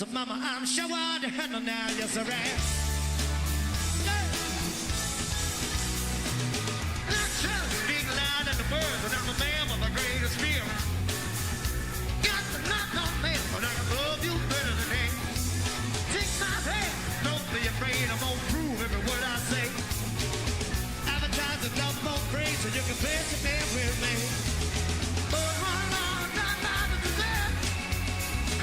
'cause mama, I'm sure to handle now, yes I am. I just speak loud in the words, and I'm a man with the greatest fear. Got to knock on me, but I love you better than him. Take my hand, don't be afraid, I'm gonna prove every word I say. Advertise enough more praise so you can place it there with me. But one long time I was there,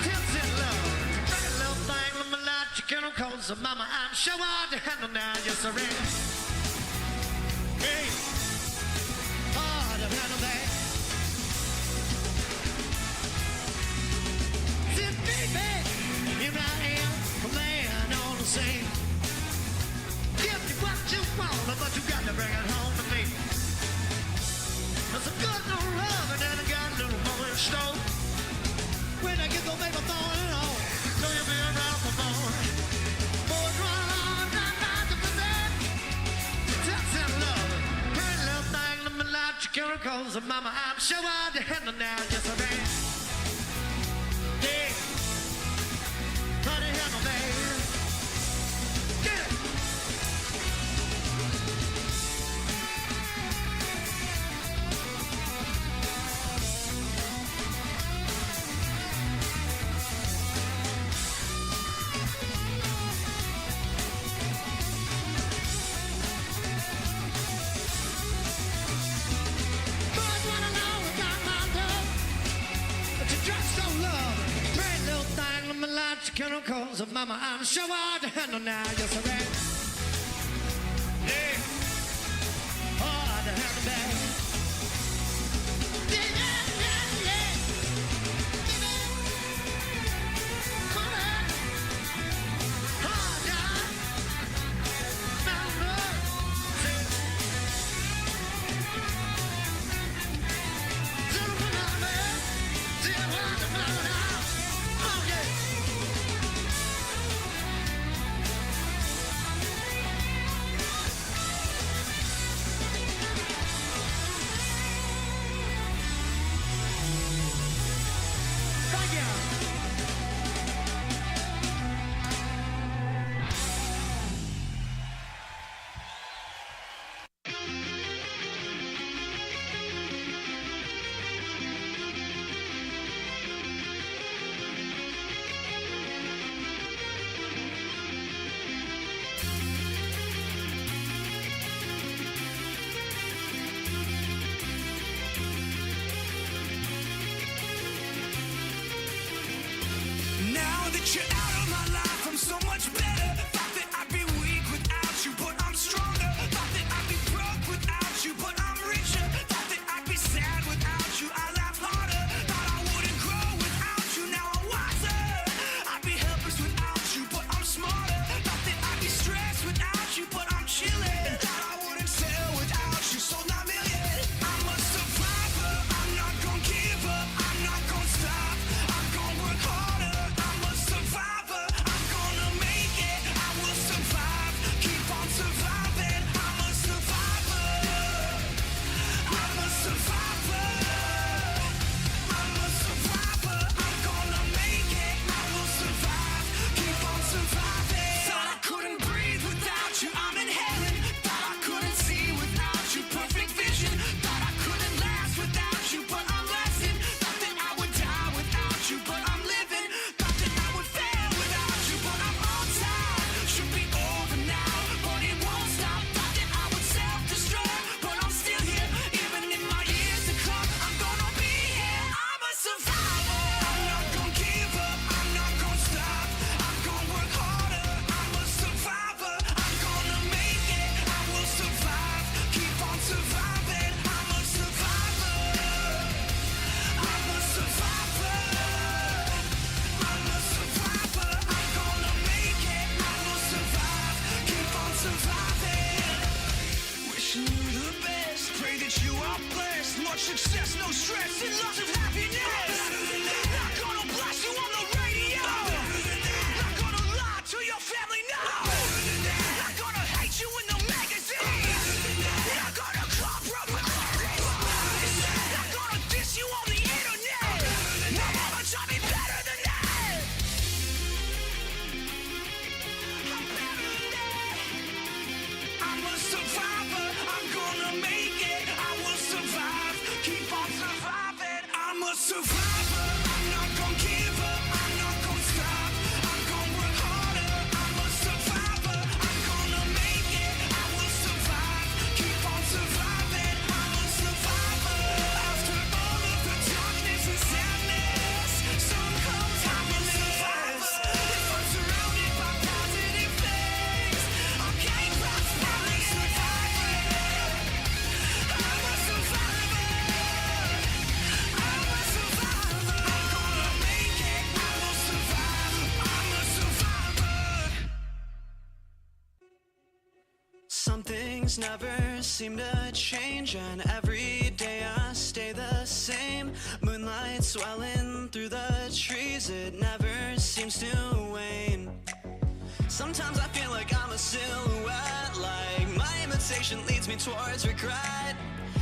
tips in love. Pretty little thing, let me light your kennel cold, so mama, I'm sure to handle now, yes I am. Hey, hard to handle that. Sit baby, here I am, a man on the scene. Give me what you want, but you got to bring it home to me. There's a good little love and then I got a little more in store. When I get gonna make my thorn and all, know you'll be around for more. Boys run on, not to possess. Touch and love, pretty little thing, let me light your chemicals. And mama, I'm sure I'll handle now, yes I am. Yeah, how to handle that? Get it. Chemicals of mama, I'm sure I'll handle now, yes I am. Yeah, hard to handle that. Yeah, yeah, yeah, yeah. Come on, hard down, Menlo. Oh yeah. You're out of my life, I'm so much better. Thought that I'd be weak without you, but I'm stronger. Thought that I'd be broke without you, but I'm richer. Thought that I'd be sad without you, I laugh harder. Thought I wouldn't grow without you, now I'm wiser. I'd be helpless without you, but I'm smarter. Thought that I'd be stressed without you, but I'm chilling. Thought I wouldn't sell without you, sold 9 million. I'm a survivor, I'm not gonna give up, I'm not gonna stop, I'm gonna work harder. I'm a survivor, I'm gonna make it, I will survive, keep on surviving. I'm a survivor, I'm a survivor, I'm a survivor, I'm gonna make it, I will survive, keep on surviving. Thought I couldn't breathe without you, I'm in heaven. Thought I couldn't see without you, perfect vision. Thought I couldn't last without you, but I'm lasting. Thought that I would die without you, but I'm living. Thought that I would fail without you, but I'm on time. Should be over now, but it won't stop. Thought that I would self-destruct, but I'm still here. Even in my years to come, I'm gonna be here. I'm a survivor, I'm not gonna give up, I'm not gonna stop, I'm gonna work harder. I'm a survivor, I'm gonna make it, I will survive, keep on surviving. I'm a survivor, I'm a survivor, I'm a survivor, I'm gonna make it, I will survive, keep on surviving. Wishing you the best, pray that you are blessed. Much success, no stress, and lots of happiness. Not gonna blast you on the radio, not gonna lie to your family, no. Not gonna hate you in the magazine, not gonna compromise, not gonna diss you on the internet. No, Mama taught me better than that. survivor. I'm not gonna give up. I'm not gonna stop. I'm gonna work harder. I'm a survivor. I'm gonna make it. I will survive. Keep on surviving. I'm a survivor. After all of the darkness and sadness, sun comes happiness. If I'm surrounded by positive things, I'll gain prosperity. I'm a survivor. I'm a survivor. I'm gonna make it. I will survive. I'm a survivor. Some things never seem to change, and every day I stay the same. Moonlight swelling through the trees, it never seems to wane. Sometimes I feel like I'm a silhouette, like my imitation leads me towards regret.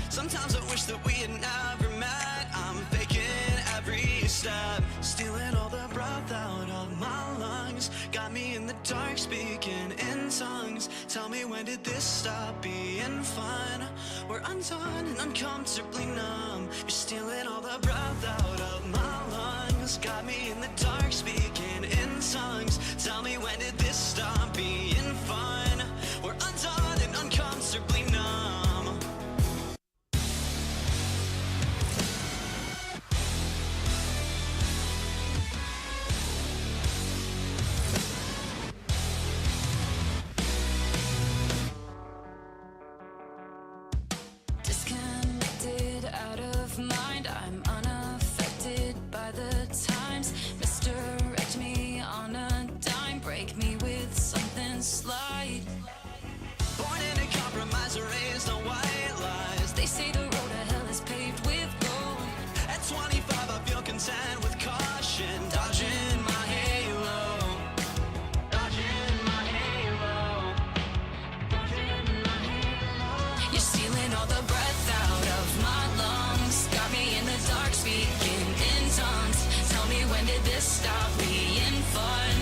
Sometimes I wish that we had never met. I'm faking every step, stealing all the breath out of my lungs. Got me in the dark speaking in tongues. Tell me, when did this stop being fun? We're undone and uncomfortably numb. You're stealing all the breath out of my lungs. Got me in the dark speaking in tongues. Tell me, when did this stop being fun? We're undone and uncomfortably numb. Disconnected, out of mind. I'm unaffected by the times. Misdirect me on a dime. Break me with something slight. Born in a compromise, raised on white lies. They say the road to hell is paved with gold. At 25 I feel content with caution. Dodging my halo. Dodging my halo. Dodging my halo. You're stealing all the breath out of my lungs. Got me in the dark speaking in tongues. Tell me, when did this stop being fun?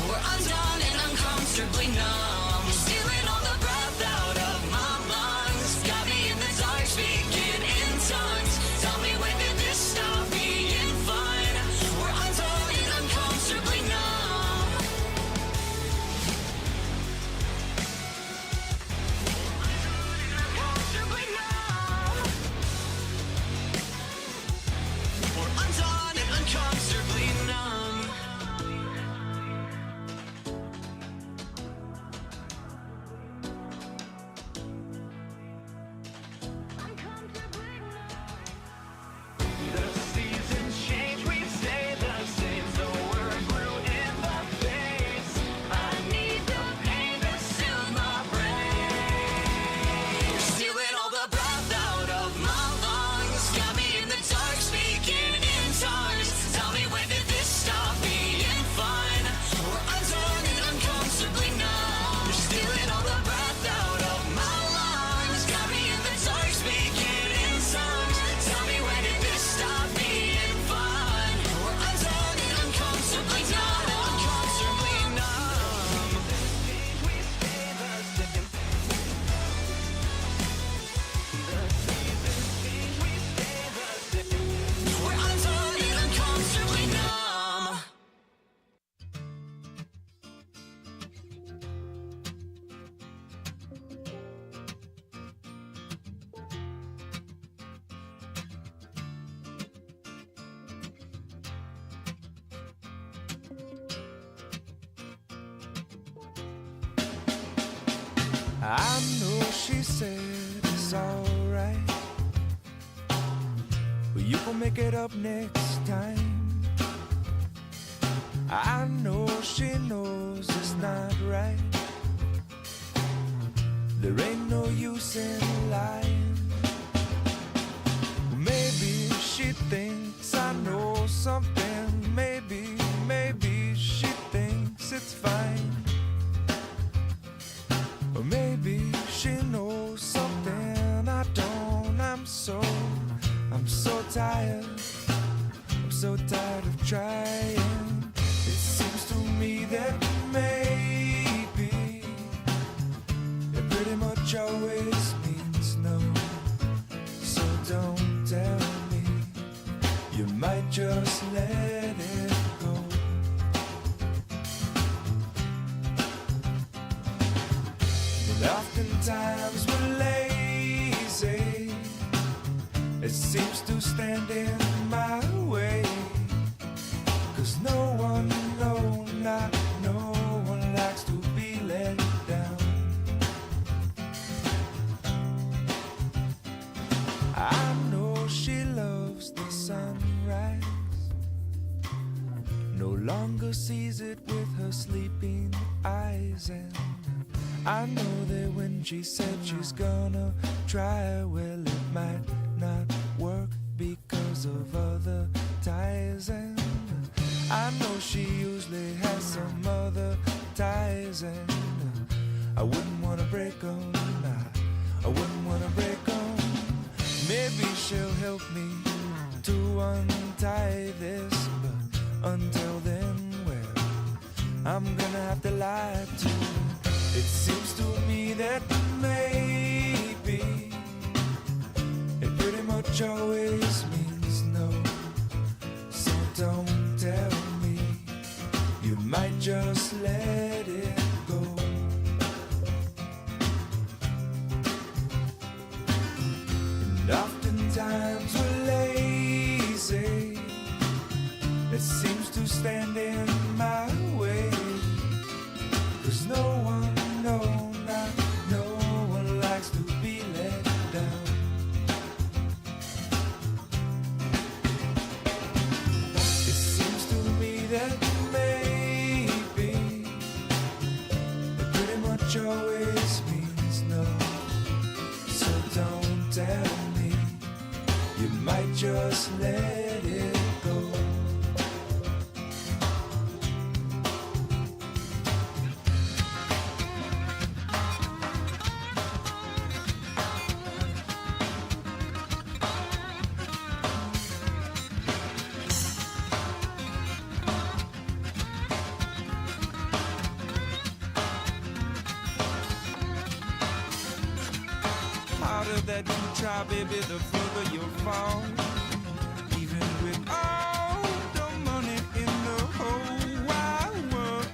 We're undone and uncomfortably numb. You're stealing all the breath out of my lungs. Got me in the dark speaking in tongues. Tell me, when did this stop being fun? We're undone and uncomfortably numb. Uncomfortably numb. We're undone and uncomfortably numb. The seasons change, we stay the same, so we're blue in the face. I need the pain to soothe my brain. You're stealing all the breath out of my lungs. Got me in the dark speaking in tongues. Tell me, when did this stop being fun? We're undone and uncomfortably numb. You're stealing all the breath out of my lungs. Got me in the dark speaking in tongues. Tell me, when did this stop being fun? We're undone and uncomfortably numb. Uncomfortably numb. We stay the same. The seasons change, we stay the same. We're undone and uncomfortably numb. I know she said it's alright, but you gon' make it up next time. I know she knows it's not right. There ain't no use in lying. Maybe she thinks I know something. Maybe she thinks it's fine. Or maybe she knows something I don't. I'm so tired. I'm so tired of trying. It seems to me that maybe it pretty much always means no. So don't tell me you might just let it go. And oftentimes we're lazy. It seems to stand in my way. 'Cause no one, not no one likes to be let down. I know she loves the sunrise, no longer sees it with her sleeping eyes. And I know that when she said she's gonna try, well, it might not work because of other ties. And I know she usually has some other ties, and I wouldn't want to break them. I wouldn't want to break them. Maybe she'll help me to untie this, but until then, well, I'm gonna have to lie to her. It seems to me that maybe it pretty much always means no. So don't tell me, you might just let it go. And oftentimes we're lazy. It seems to stand in my way. 'Cause no one, not no one likes to be let down. It seems to me that maybe it pretty much always means no. So don't tell me, you might just let it go. Harder that you try, baby, the further you'll fall. Even with all the money in the whole wide world.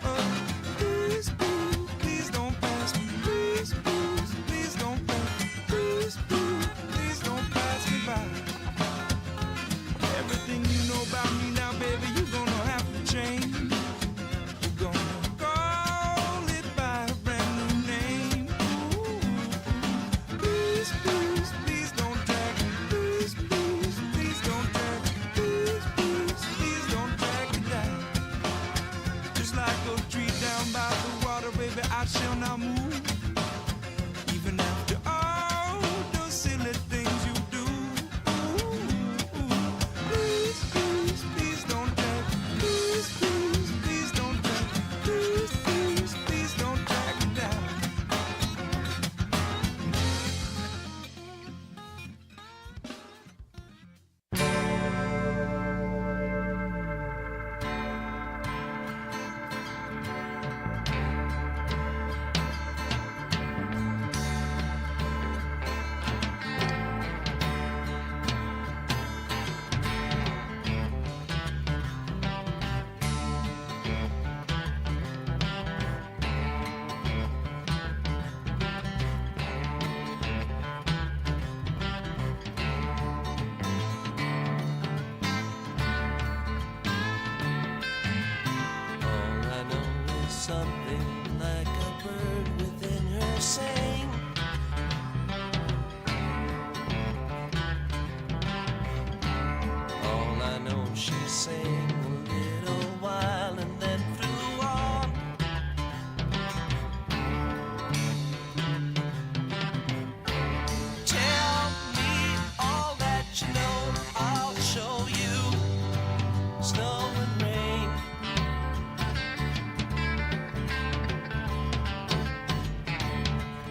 Please, please, please don't pass me. Please, please, please don't pass me. Please, please, please don't pass me by. Everything you know about me now, baby, you're gonna have to change. You're gonna call it by a brand new name. Please, please, please don't drag me. Please, please, please don't drag me. Please, please, please don't drag me down. Just like a tree down by the water, baby, I shall not move. Even after all the silly things you do. Please, please, please don't drag me. Please, please, please don't drag me. Please, please, please don't drag me down. All I know is something like a bird within her saying. All I know, she sang a little while and then flew on. Tell me all that you know, I'll show you. Snow and rain.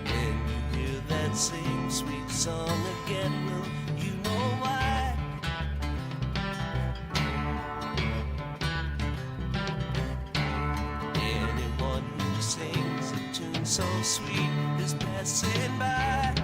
When you hear that same sweet song again, will you know why? Anyone who sings a tune so sweet is passing by.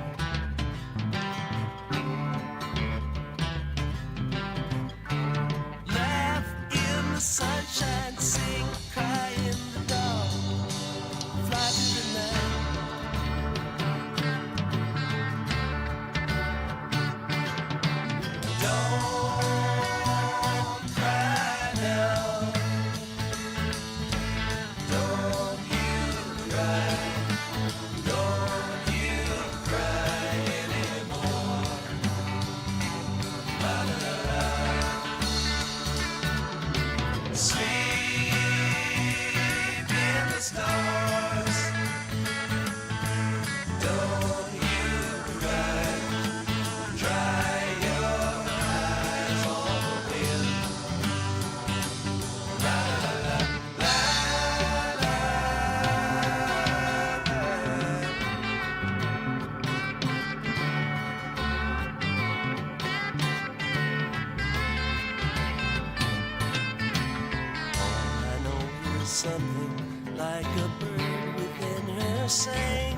something like a bird within her sang.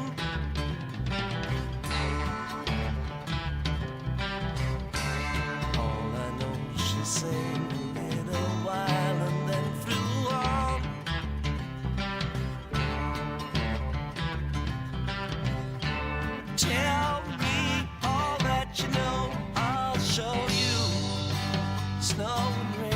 All I know, she sang a little while and then flew on. Tell me all that you know, I'll show you snow and rain.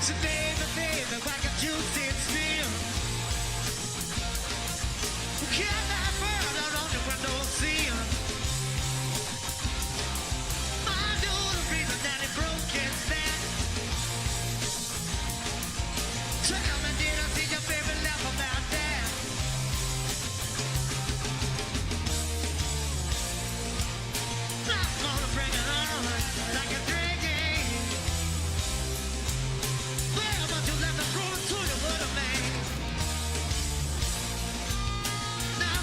So baby, baby, why can't you sit still? Kill that bird out on the windowsill. Find out the reason that it broke his back. Tell me, did I see your baby laugh about that? I'm gonna bring it on like a drinking. Well, but you left the room to the wood of man. Now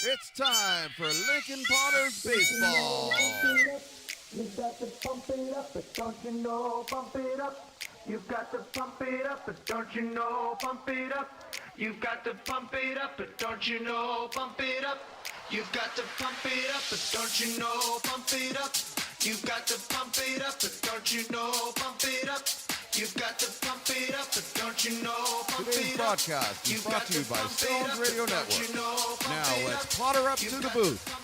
It's time for Lincoln Potters Baseball. You got to pump it up, but don't you know, pump it up. You've got to pump it up, but don't you know, pump it up. You've got to pump it up, but don't you know, pump it up. You've got to pump it up, but don't you know, pump it up. You've got to pump it up, but don't you know, pump it up. You've got to pump it up, but don't you know, pump Today's it up. broadcast is brought to you by Stones Radio Network. Now let's potter up to the booth.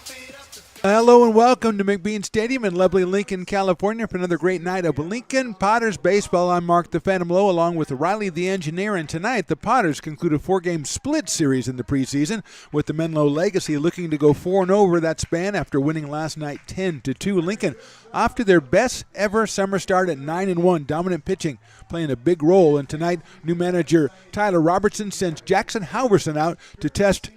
Hello and welcome to McBean Stadium in lovely Lincoln, California for another great night of Lincoln Potters Baseball. I'm Mark the Phantom Lowe along with Riley the Engineer, and tonight the Potters conclude a 4-game split series in the preseason with the Menlo Legacy looking to go 4-0 over that span after winning last night 10-2. Lincoln off to their best ever summer start at 9-1, dominant pitching playing a big role, and tonight new manager Tyler Robertson sends Jackson Halverson out to test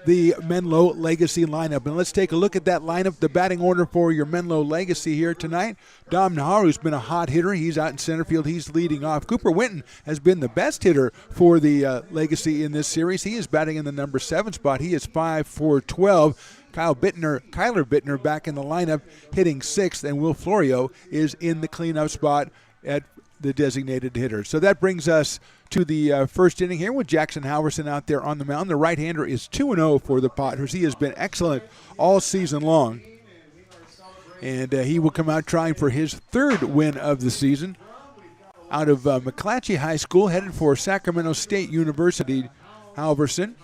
the Menlo Legacy lineup. And let's take a look at that lineup, the batting order for your Menlo Legacy here tonight. Dom Nahar, who's been a hot hitter, he's out in center field. He's leading off. Cooper Winton has been the best hitter for the Legacy in this series. He is batting in the number 7 spot. He is 5-for-12. Kyler Bittner back in the lineup, hitting 6th, and Will Florio is in the cleanup spot at the designated hitter. So that brings us to the first inning here with Jackson Halverson out there on the mound. The right-hander is 2-0 for the Potters. He has been excellent all season long. And he will come out trying for his 3rd win of the season. Out of McClatchy High School, headed for Sacramento State University, Halverson.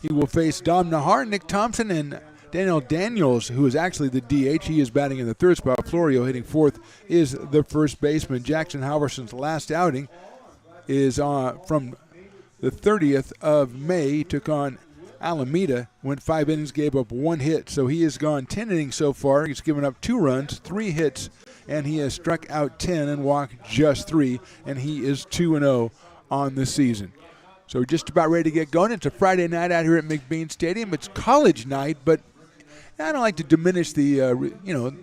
He will face Dom Nahar, Nick Thompson, and Daniel Daniels, who is actually the DH. He is batting in the 3rd spot. Florio hitting 4th is the first baseman. Jackson Halverson's last outing is from the 30th of May. He took on Alameda, went 5 innings, gave up 1 hit. So he has gone 10 innings so far. He's given up 2 runs, 3 hits, and he has struck out 10 and walked just 3, and he is 2-0 on the season. So we're just about ready to get going. It's a Friday night out here at McBean Stadium. It's college night, but I don't like to diminish the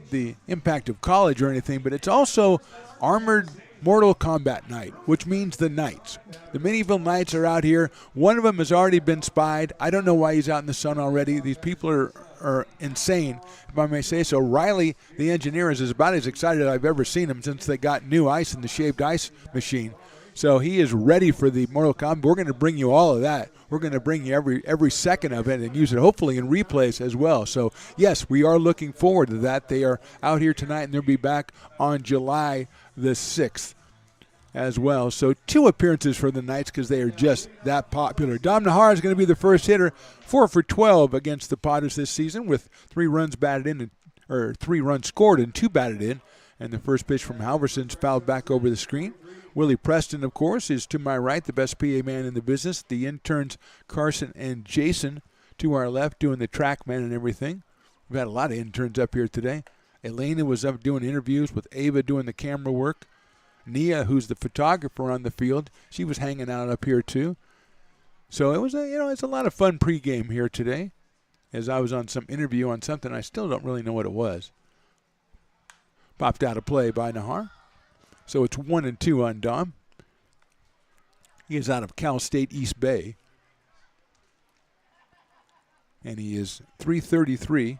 the impact of college or anything, but it's also Armored Mortal Kombat night, which means the Knights. The Minnieville Knights are out here. One of them has already been spied. I don't know why he's out in the sun already. These people are insane, if I may say so. Riley, the engineer, is about as excited as I've ever seen him since they got new ice in the shaved ice machine. So he is ready for the Mortal Kombat. We're going to bring you all of that. We're going to bring you every second of it and use it hopefully in replays as well. So, yes, we are looking forward to that. They are out here tonight, and they'll be back on July the 6th as well. So 2 appearances for the Knights because they are just that popular. Dom Nahar is going to be the first hitter, 4-for-12 against the Potters this season with 3 runs batted in, or 3 runs scored and 2 batted in. And the first pitch from Halverson's fouled back over the screen. Willie Preston, of course, is to my right, the best PA man in the business. The interns, Carson and Jason, to our left, doing the track man and everything. We've had a lot of interns up here today. Elena was up doing interviews with Ava doing the camera work. Nia, who's the photographer on the field, she was hanging out up here too. So it was it's a lot of fun pregame here today. As I was on some interview on something, I still don't really know what it was. Popped out of play by Nahar. So it's 1-2 on Dom. He is out of Cal State East Bay. And he is .333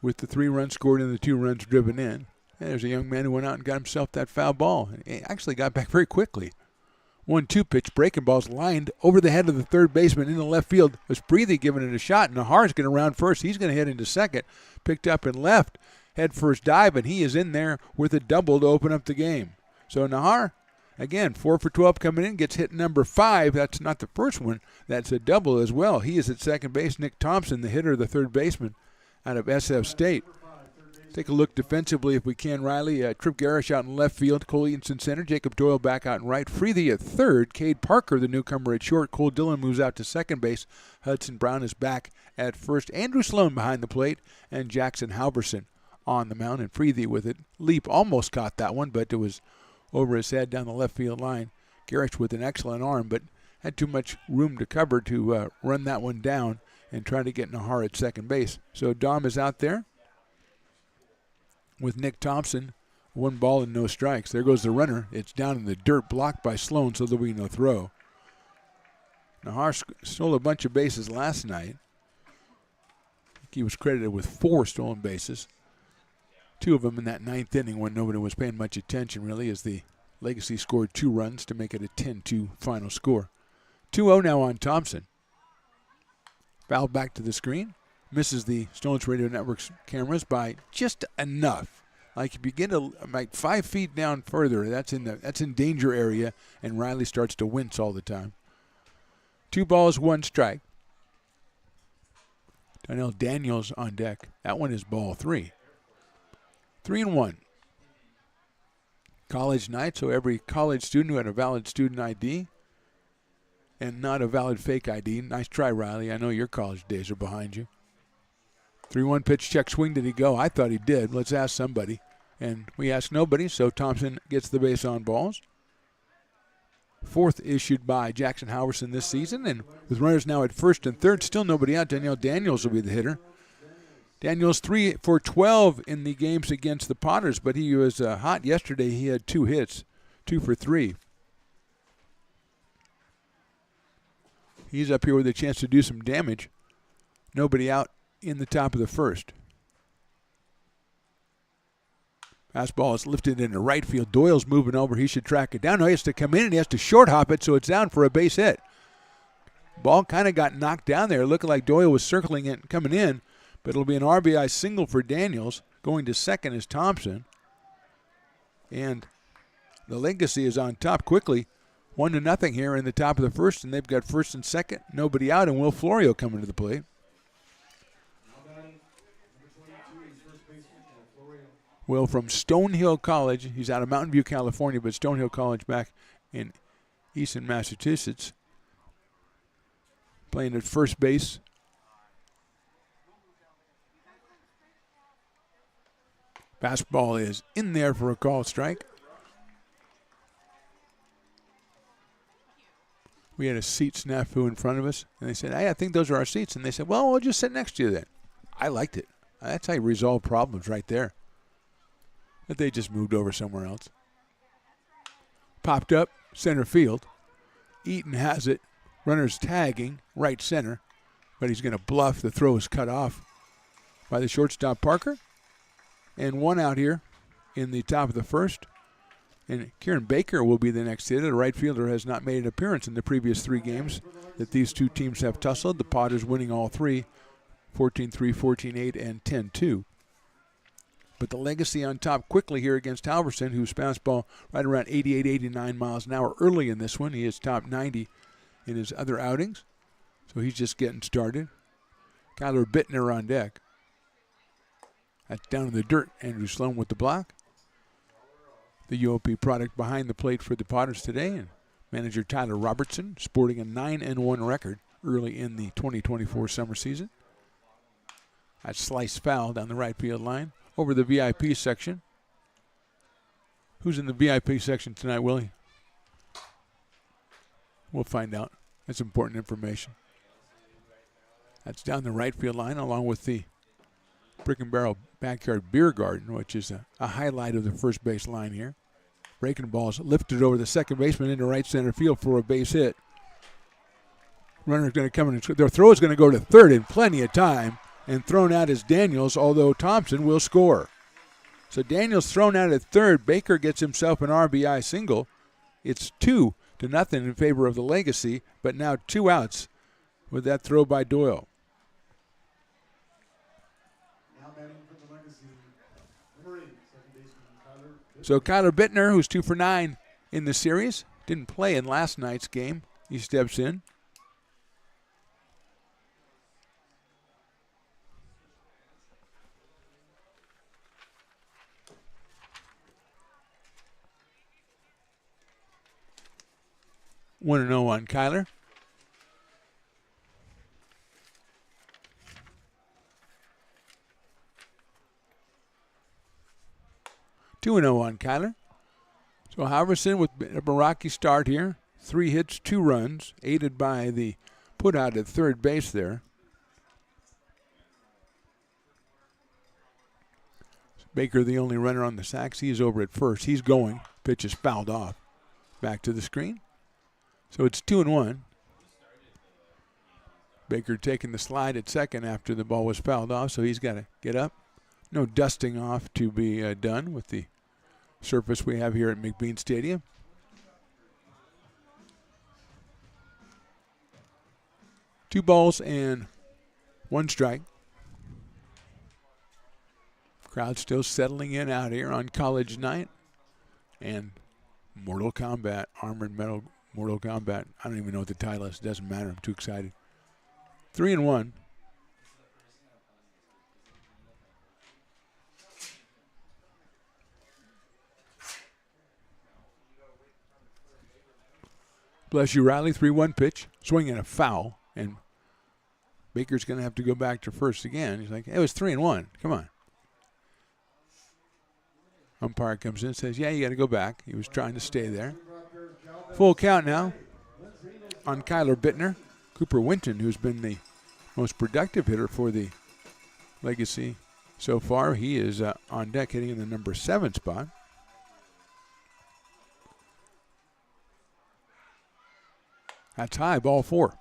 with the 3 runs scored and the 2 runs driven in. And there's a young man who went out and got himself that foul ball. And he actually got back very quickly. 1-2 pitch, breaking ball's lined over the head of the third baseman in the left field. Was Breathy giving it a shot, and Nahar's going to round first. He's going to head into second. Picked up and left. Head first dive, and he is in there with a double to open up the game. So Nahar, again, 4-for-12 coming in, gets hit number 5. That's not the first one. That's a double as well. He is at second base. Nick Thompson, the hitter, the third baseman out of SF State. Take a look defensively if we can, Riley. Trip Garrish out in left field. Cole Eatonson center. Jacob Doyle back out in right. Freethy at third. Cade Parker, the newcomer, at short. Cole Dillon moves out to second base. Hudson Brown is back at first. Andrew Sloan behind the plate. And Jackson Halverson on the mound. And Freethy with it. Leap almost caught that one, but it was over his head down the left field line. Garrish with an excellent arm, but had too much room to cover to run that one down and try to get Nahar at second base. So Dom is out there with Nick Thompson, 1 ball and no strikes. There goes the runner. It's down in the dirt, blocked by Sloan, so there'll be no throw. Nahar stole a bunch of bases last night. he was credited with 4 stolen bases. 2 of them in that 9th inning when nobody was paying much attention, really, as the Legacy scored 2 runs to make it a 10-2 final score. 2-0 now on Thompson. Foul back to the screen. Misses the Stones Radio Network's cameras by just enough. Like if you get like 5 feet down further, that's in danger area, and Riley starts to wince all the time. 2 balls, 1 strike. Donnell Daniels on deck. That one is ball 3. 3-1. College night, so every college student who had a valid student ID and not a valid fake ID. Nice try, Riley. I know your college days are behind you. 3-1 pitch, check swing. Did he go? I thought he did. Let's ask somebody. And we asked nobody, so Thompson gets the base on balls. 4th issued by Jackson Halverson this season, and with runners now at 1st and 3rd, still nobody out. Danielle Daniels will be the hitter. Daniels 3 for 12 in the games against the Potters, but he was hot yesterday. He had 2 hits, 2 for 3. He's up here with a chance to do some damage. Nobody out in the top of the 1st. Fastball is lifted into right field. Doyle's moving over. He should track it down. No, he has to come in and he has to short hop it, so it's down for a base hit. Ball kind of got knocked down there, looking like Doyle was circling it and coming in, but it'll be an RBI single for Daniels. Going to second is Thompson. And the Legacy is on top quickly. 1-0 here in the top of the 1st, and they've got 1st and 2nd. Nobody out, and Will Florio coming to the plate. Will from Stonehill College. He's out of Mountain View, California, but Stonehill College back in Easton, Massachusetts. Playing at first base. Fastball is in there for a call strike. We had a seat snafu in front of us, and they said, hey, I think those are our seats. And they said, well, we'll just sit next to you then. I liked it. That's how you resolve problems right there. But they just moved over somewhere else. Popped up, center field. Eaton has it. Runner's tagging, right center. But he's going to bluff. The throw is cut off by the shortstop, Parker. And 1 out here in the top of the 1st. And Kieran Baker will be the next hitter. The right fielder has not made an appearance in the previous 3 games that these 2 teams have tussled. The Potters winning all 3, 14-3, 14-8, and 10-2. But the Legacy on top quickly here against Halverson, whose fastball right around 88, 89 miles an hour early in this one. He is top 90 in his other outings. So he's just getting started. Kyler Bittner on deck. That's down in the dirt. Andrew Sloan with the block. The UOP product behind the plate for the Potters today. And manager Tyler Robertson sporting a 9-1 record early in the 2024 summer season. That slice foul down the right field line. Over the VIP section. Who's in the VIP section tonight, Willie? We'll find out. That's important information. That's down the right field line along with the Brick and Barrel Backyard Beer Garden, which is a highlight of the first base line here. Breaking balls lifted over the second baseman into right center field for a base hit. Runner's going to come in and their throw is going to go to 3rd in plenty of time. And thrown out is Daniels, although Thompson will score. So Daniels thrown out at 3rd. Baker gets himself an RBI single. It's 2-0 in favor of the Legacy, but now 2 outs with that throw by Doyle. So Kyler Bittner, who's 2 for 9 in the series, didn't play in last night's game. He steps in. One and 0 on Kyler. Two and 0 on Kyler. So Halverson with a rocky start here. 3 hits, 2 runs, aided by the put out at 3rd base there. Baker, the only runner on the sacks. He's over at 1st. He's going. Pitch is fouled off. Back to the screen. So it's 2 and 1. Baker taking the slide at second after the ball was fouled off, so he's got to get up. No dusting off to be done with the surface we have here at McBean Stadium. Two balls and one strike. Crowd still settling in out here on college night. And Mortal Kombat, Armored Metal Mortal Kombat. I don't even know what the title is. It doesn't matter. I'm too excited. 3-1. Bless you, Riley. 3-1 pitch. Swing and a foul. And Baker's going to have to go back to first again. He's like, it was 3-1. Come on. Umpire comes in and says, yeah, you got to go back. He was trying to stay there. Full count now on Kyler Bittner. Cooper Winton, who's been the most productive hitter for the Legacy so far. He is on deck hitting in the number 7 spot. That's high, ball 4.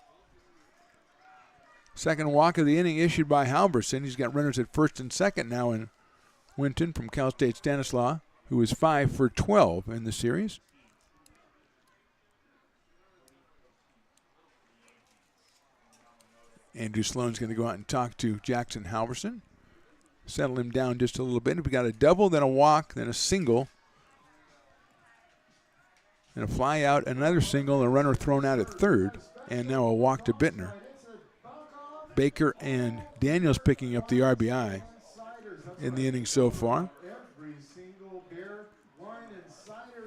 Second walk of the inning issued by Halverson. He's got runners at first and second now in Winton from Cal State Stanislaus, who is 5 for 12 in the series. Andrew Sloan's going to go out and talk to Jackson Halverson. Settle him down just a little bit. We got a double, then a walk, then a single. And a fly out, another single, and a runner thrown out at third. And now a walk to Bittner. Baker and Daniels picking up the RBI in the inning so far.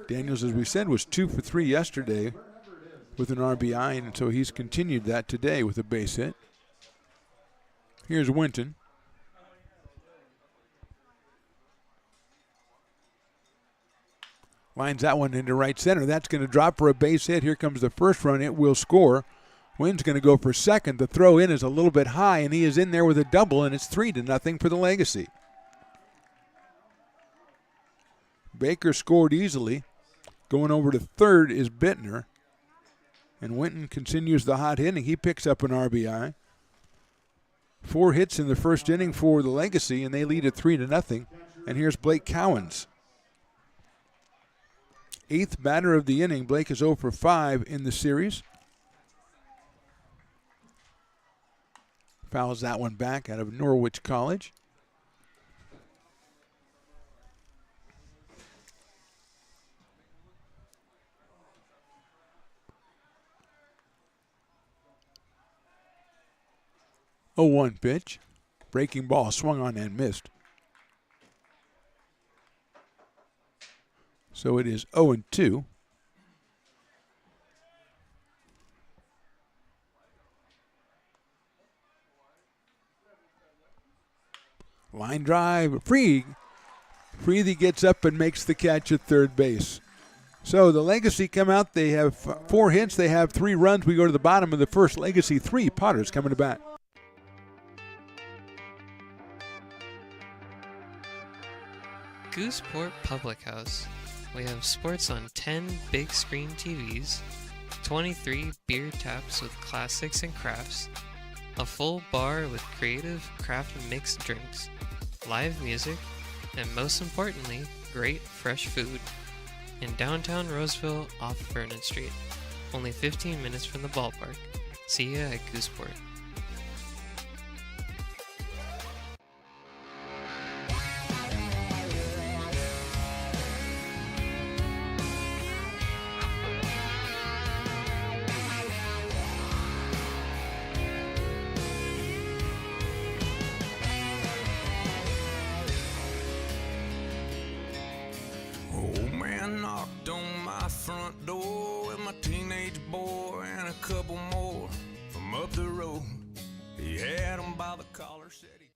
Daniels, as we said, was 2 for 3 yesterday with an RBI, and so he's continued that today with a base hit. Here's Winton. Lines that one into right center. That's going to drop for a base hit. Here comes the first run. It will score. Wynn's going to go for second. The throw in is a little bit high, and he is in there with a double, and it's 3-0 for the Legacy. Baker scored easily. Going over to third is Bittner. And Winton continues the hot hitting. He picks up an RBI. 4 hits in the first inning for the Legacy, and they lead at 3-0. And here's Blake Cowens. 8th batter of the inning. Blake is 0 for 5 in the series. Fouls that one back out of Norwich College. A 1 pitch. Breaking ball swung on and missed. So it is 0-2. Line drive. Freethy gets up and makes the catch at third base. So the Legacy come out. They have 4 hits. They have 3 runs. We go to the bottom of the first. Legacy 3. Potters coming to bat. Gooseport Public House. We have sports on 10 big screen TVs, 23 beer taps with classics and crafts, a full bar with creative craft mixed drinks, live music, and most importantly, great fresh food. In downtown Roseville off Vernon Street. Only 15 minutes from the ballpark. See ya at Gooseport. Old man knocked on my front door with my teenage boy and a couple more from up the road. He had 'em by the collar, said he...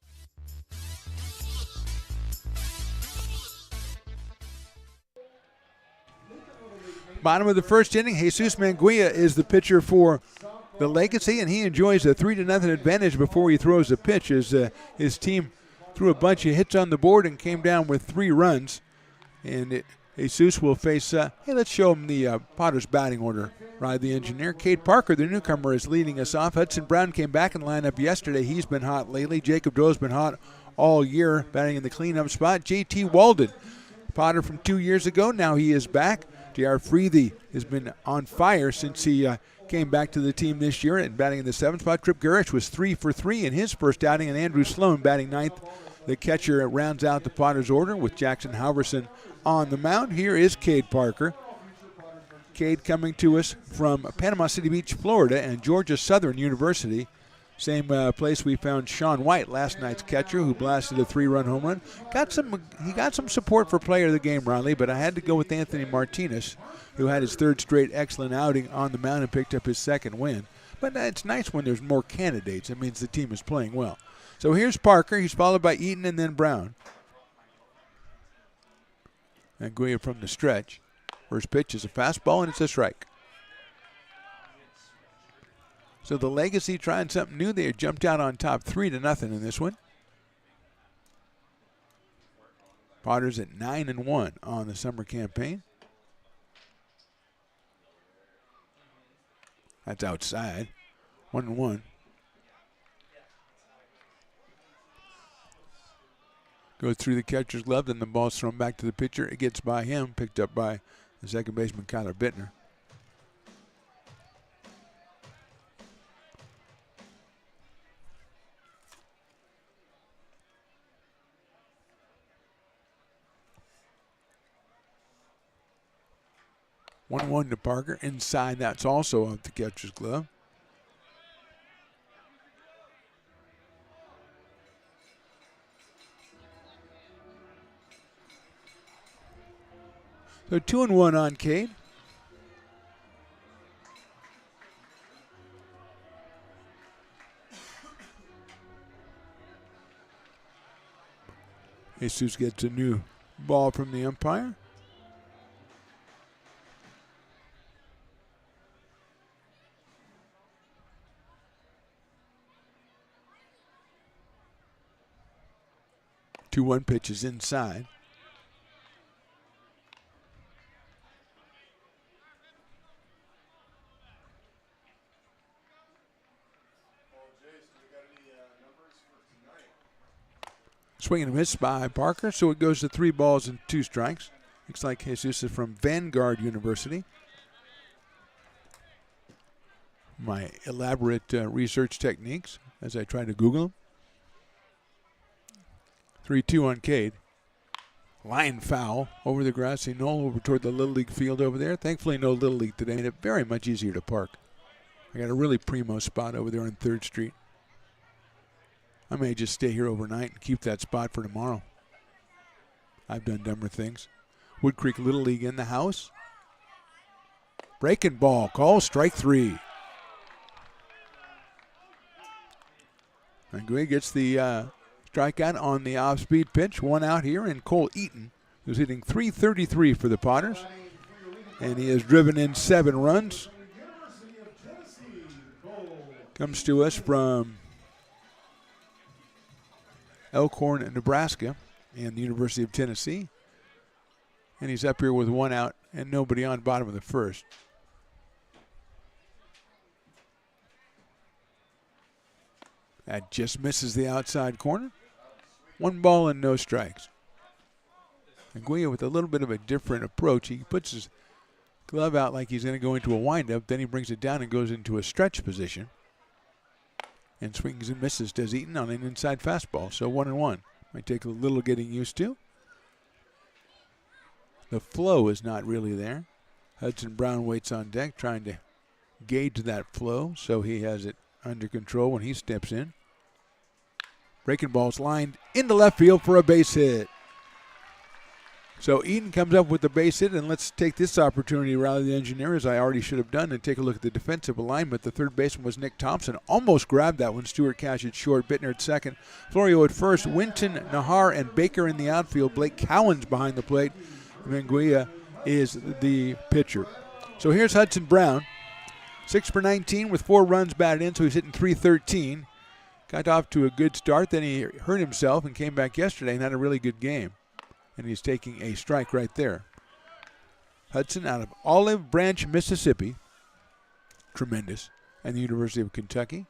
Bottom of the first inning, Jesus Manguia is the pitcher for the Legacy, and he enjoys a 3-0 advantage before he throws a pitch as his team threw a bunch of hits on the board and came down with 3 runs. And it Jesus will face, hey, let's show him the Potters batting order. Ride the engineer. Cade Parker, the newcomer, is leading us off. Hudson Brown came back in lineup yesterday. He's been hot lately. Jacob Doe's been hot all year, batting in the cleanup spot. J.T. Walden, Potter from 2 years ago. Now he is back. J.R. Freethy has been on fire since he came back to the team this year and batting in the 7th spot. Trip Garish was 3 for 3 in his first outing, and Andrew Sloan batting 9th. The catcher rounds out the Potters order with Jackson Halverson on the mound. Here is Cade Parker. Cade coming to us from Panama City Beach, Florida, and Georgia Southern University. Same place we found Sean White, last night's catcher, who blasted a 3-run home run. He got some support for player of the game, Riley, but I had to go with Anthony Martinez, who had his 3rd straight excellent outing on the mound and picked up his 2nd win. But it's nice when there's more candidates. It means the team is playing well. So here's Parker. He's followed by Eaton and then Brown. And Guia from the stretch. First pitch is a fastball, and it's a strike. So the Legacy trying something new. They jumped out on top 3-0 in this one. Potters at 9-1 on the summer campaign. That's outside. 1-1. Goes through the catcher's glove, then the ball's thrown back to the pitcher. It gets by him, picked up by the second baseman, Kyler Bittner. One to Parker. Inside, that's also off the catcher's glove. So 2-1 on Cade. Jesus gets a new ball from the umpire. Two 1 pitches inside. Swing and a miss by Parker, so it goes to 3 balls and 2 strikes. Looks like Jesus is from Vanguard University. My elaborate research techniques as I try to Google him. 3-2 on Cade. Line foul over the grassy knoll over toward the Little League field over there. Thankfully no Little League today. Made it very much easier to park. I got a really primo spot over there on 3rd Street. I may just stay here overnight and keep that spot for tomorrow. I've done dumber things. Wood Creek Little League in the house. Breaking ball. Call strike 3. And Gray gets the strikeout on the off-speed pitch. 1 out here, and Cole Eaton, who's hitting .333 for the Potters. And he has driven in 7 runs. Comes to us from Elkhorn, Nebraska, and the University of Tennessee. And he's up here with 1 out and nobody on, bottom of the 1st. That just misses the outside corner. 1 ball and no strikes. And Guia with a little bit of a different approach. He puts his glove out like he's going to go into a windup. Then he brings it down and goes into a stretch position. And swings and misses, does Eaton on an inside fastball. So 1-1. Might take a little getting used to. The flow is not really there. Hudson Brown waits on deck trying to gauge that flow so he has it under control when he steps in. Breaking ball's lined into left field for a base hit. So Eaton comes up with the base hit, and let's take this opportunity to rally the engineer, as I already should have done, and take a look at the defensive alignment. The third baseman was Nick Thompson. Almost grabbed that one. Stewart Cash at short, Bittner at second, Florio at first, Winton, Nahar, and Baker in the outfield. Blake Cowan's behind the plate. Manguia is the pitcher. So here's Hudson Brown. 6 for 19 with 4 runs batted in, so he's hitting .313. Got off to a good start, then he hurt himself and came back yesterday and had a really good game. And he's taking a strike right there. Hudson out of Olive Branch, Mississippi. Tremendous. And the University of Kentucky.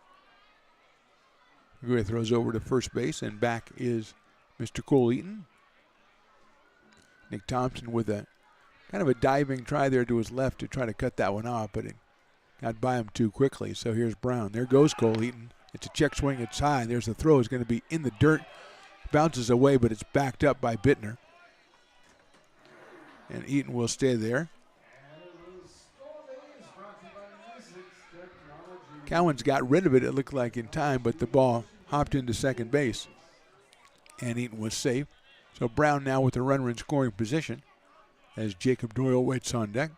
Nguyen throws over to first base, and back is Mr. Cole Eaton. Nick Thompson with a kind of a diving try there to his left to try to cut that one off, but it got by him too quickly. So here's Brown. There goes Cole Eaton. It's a check swing. It's high. There's the throw. It's going to be in the dirt. Bounces away, but it's backed up by Bittner. And Eaton will stay there. Cowan's got rid of it, it looked like, in time, but the ball hopped into second base. And Eaton was safe. So Brown now with the runner in scoring position as Jacob Doyle waits on deck.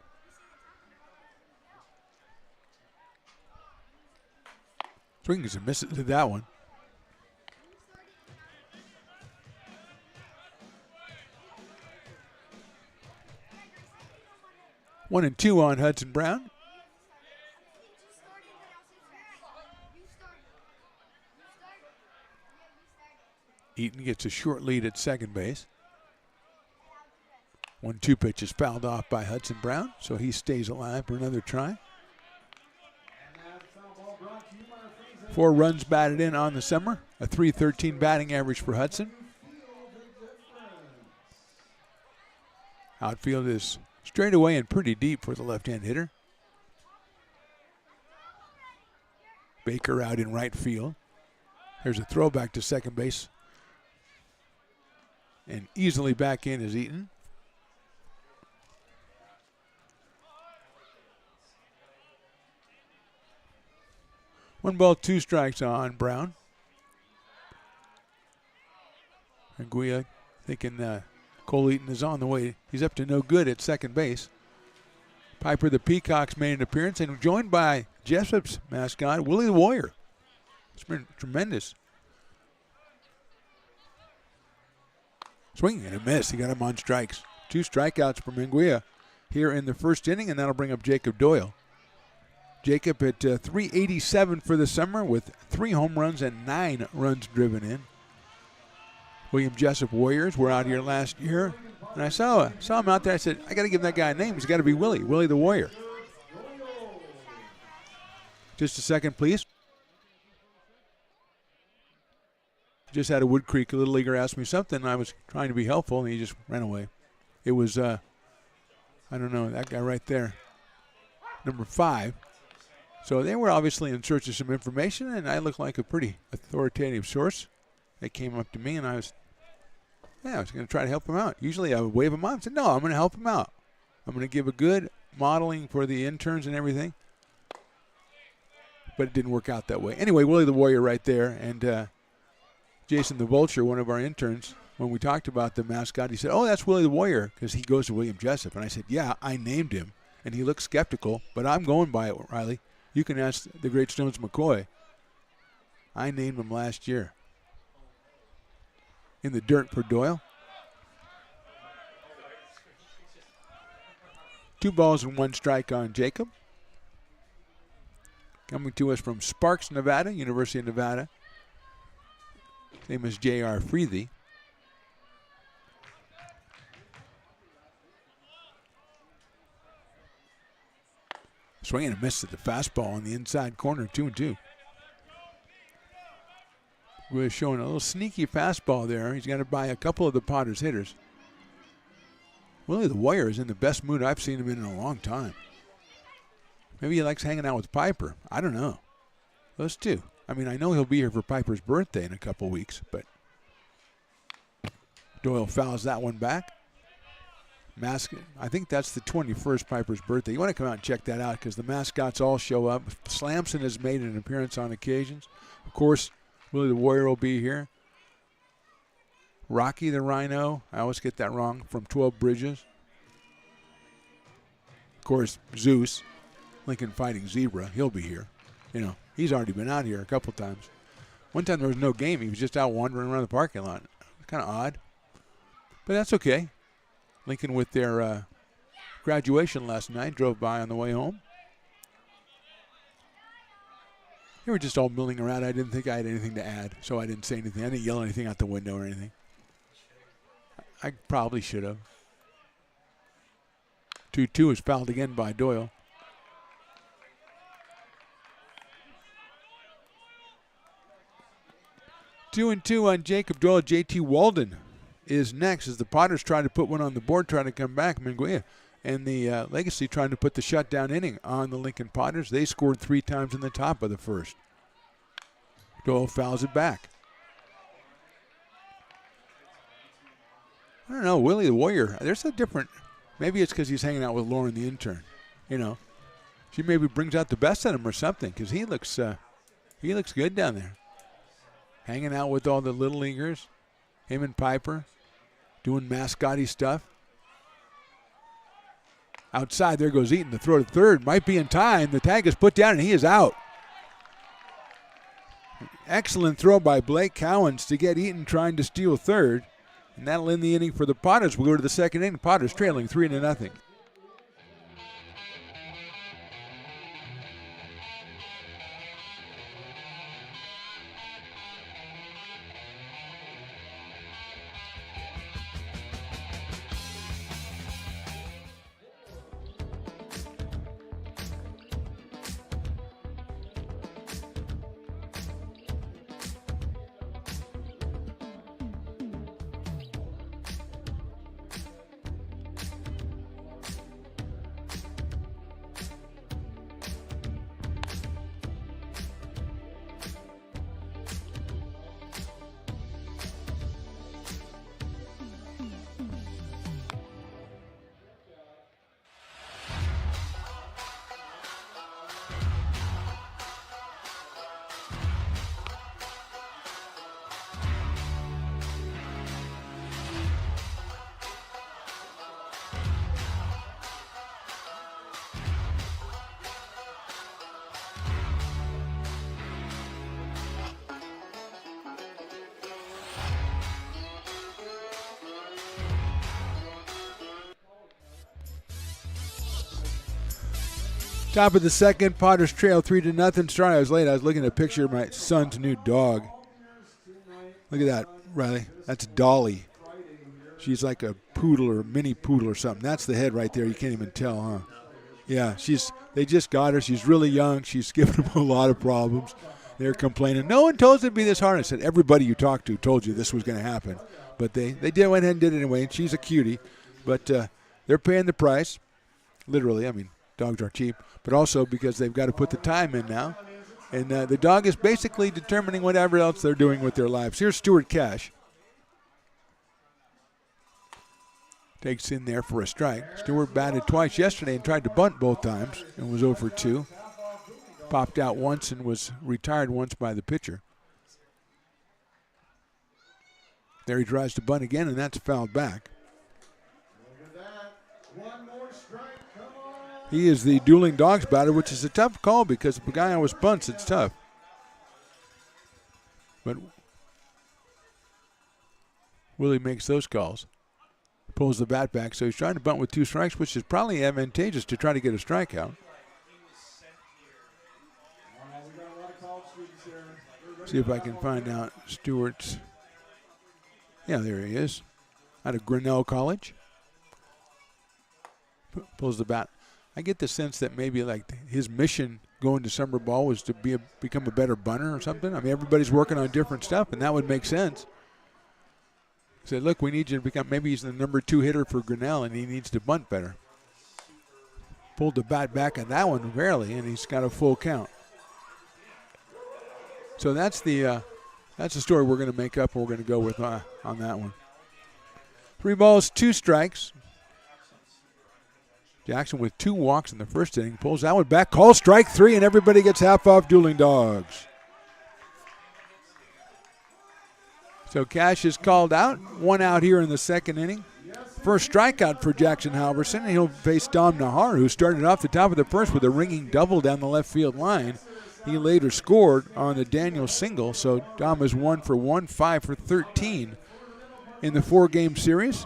Swings and misses to that one. One and two on Hudson Brown. Eaton gets a short lead at second base. 1-2 pitch is fouled off by Hudson Brown, so he stays alive for another try. 4 runs batted in on the summer, a .313 batting average for Hudson. Outfield is straight away and pretty deep for the left-hand hitter. Baker out in right field. There's a throwback to second base. And easily back in is Eaton. One ball, 2 strikes on Brown. And Guia thinking Cole Eaton is on the way. He's up to no good at second base. Piper the Peacocks made an appearance and joined by Jessup's mascot, Willie the Warrior. It's been tremendous. Swing and a miss. He got him on strikes. 2 strikeouts for Menguia here in the first inning, and that'll bring up Jacob Doyle. Jacob at .387 for the summer with 3 home runs and 9 runs driven in. William Jessup Warriors were out here last year, and I saw him out there. I said, I got to give that guy a name. He's got to be Willie the Warrior. Just a second, please. Just had a Wood Creek Little Leaguer ask me something, and I was trying to be helpful, and he just ran away. It was, I don't know, that guy right there, number 5. So they were obviously in search of some information, and I looked like a pretty authoritative source. They came up to me, and I was going to try to help him out. Usually I would wave him on and say, no, I'm going to help him out. I'm going to give a good modeling for the interns and everything. But it didn't work out that way. Anyway, Willie the Warrior right there, and Jason the Vulture, one of our interns, when we talked about the mascot, he said, oh, that's Willie the Warrior, because he goes to William Jessup. And I said, yeah, I named him. And he looked skeptical, but I'm going by it, Riley. You can ask the great Stones McCoy. I named him last year. In the dirt for Doyle. 2 balls and 1 strike on Jacob. Coming to us from Sparks, Nevada, University of Nevada. His name is J.R. Freethy. Swing and a miss at the fastball on the inside corner, 2-2. We're showing a little sneaky fastball there. He's got to buy a couple of the Potters hitters. Willie the Warrior is in the best mood I've seen him in a long time. Maybe he likes hanging out with Piper. I don't know. Those two. I mean, I know he'll be here for Piper's birthday in a couple weeks, but Doyle fouls that one back. I think that's the 21st Piper's birthday. You want to come out and check that out because the mascots all show up. Slamson has made an appearance on occasions. Of course, Willie the Warrior will be here. Rocky the Rhino, I always get that wrong, from 12 Bridges. Of course, Zeus, Lincoln Fighting Zebra, he'll be here. You know, he's already been out here a couple times. One time there was no game. He was just out wandering around the parking lot. Kind of odd. But that's okay. Lincoln with their graduation last night drove by on the way home. They were just all milling around. I didn't think I had anything to add, so I didn't say anything. I didn't yell anything out the window or anything. I probably should have. 2-2 is fouled again by Doyle. Two and two on Jacob Doyle. JT Walden is next as the Potters try to put one on the board, trying to come back. Minguia and the Legacy trying to put the shutdown inning on the Lincoln Potters. They scored 3 times in the top of the first. Doyle fouls it back. I don't know, Willie the Warrior, there's a different, maybe it's because he's hanging out with Lauren the intern. You know, she maybe brings out the best in him or something, because he looks good down there. Hanging out with all the little leaguers, him and Piper, doing mascotty stuff. Outside, there goes Eaton. The throw to third might be in time. The tag is put down, and he is out. Excellent throw by Blake Cowens to get Eaton trying to steal third. And that'll end the inning for the Potters. We'll go to the second inning. Potters trailing 3-0. Top of the second, Potters trail 3-0. Sorry I was late. I was looking at a picture of my son's new dog. Look at that, Riley. That's Dolly. She's like a poodle or a mini poodle or something. That's the head right there. You can't even tell, huh? Yeah, they just got her. She's really young. She's giving them a lot of problems. They're complaining. No one told us it'd be this hard. I said, everybody you talked to told you this was going to happen. But they went ahead and did it anyway, and she's a cutie. But they're paying the price, literally. I mean, dogs are cheap, but also because they've got to put the time in now. And the dog is basically determining whatever else they're doing with their lives. Here's Stuart Cash. Takes in there for a strike. Stewart batted twice yesterday and tried to bunt both times and was 0 for 2. Popped out once and was retired once by the pitcher. There he tries to bunt again, and that's fouled back. He is the dueling dogs batter, which is a tough call because if a guy always bunts, it's tough. But Willie makes those calls. Pulls the bat back, so he's trying to bunt with 2 strikes, which is probably advantageous to try to get a strikeout. See if I can find out Stewart's. Yeah, there he is. Out of Grinnell College. Pulls the bat. I get the sense that maybe like his mission going to summer ball was to become a better bunter or something. I mean, everybody's working on different stuff, and that would make sense. Said, look, we need you to become, maybe he's the number 2 hitter for Grinnell, and he needs to bunt better. Pulled the bat back on that one barely, and he's got a full count. So that's the story we're going to make up, and we're going to go with on that one. 3 balls, 2 strikes. Jackson with 2 walks in the first inning. Pulls that one back, calls strike 3, and everybody gets half off dueling dogs. So Cash is called out. 1 out here in the second inning. First strikeout for Jackson Halverson. He'll face Dom Nahar, who started off the top of the first with a ringing double down the left field line. He later scored on the Daniel single. So Dom is 1 for 1, 5 for 13 in the 4-game series.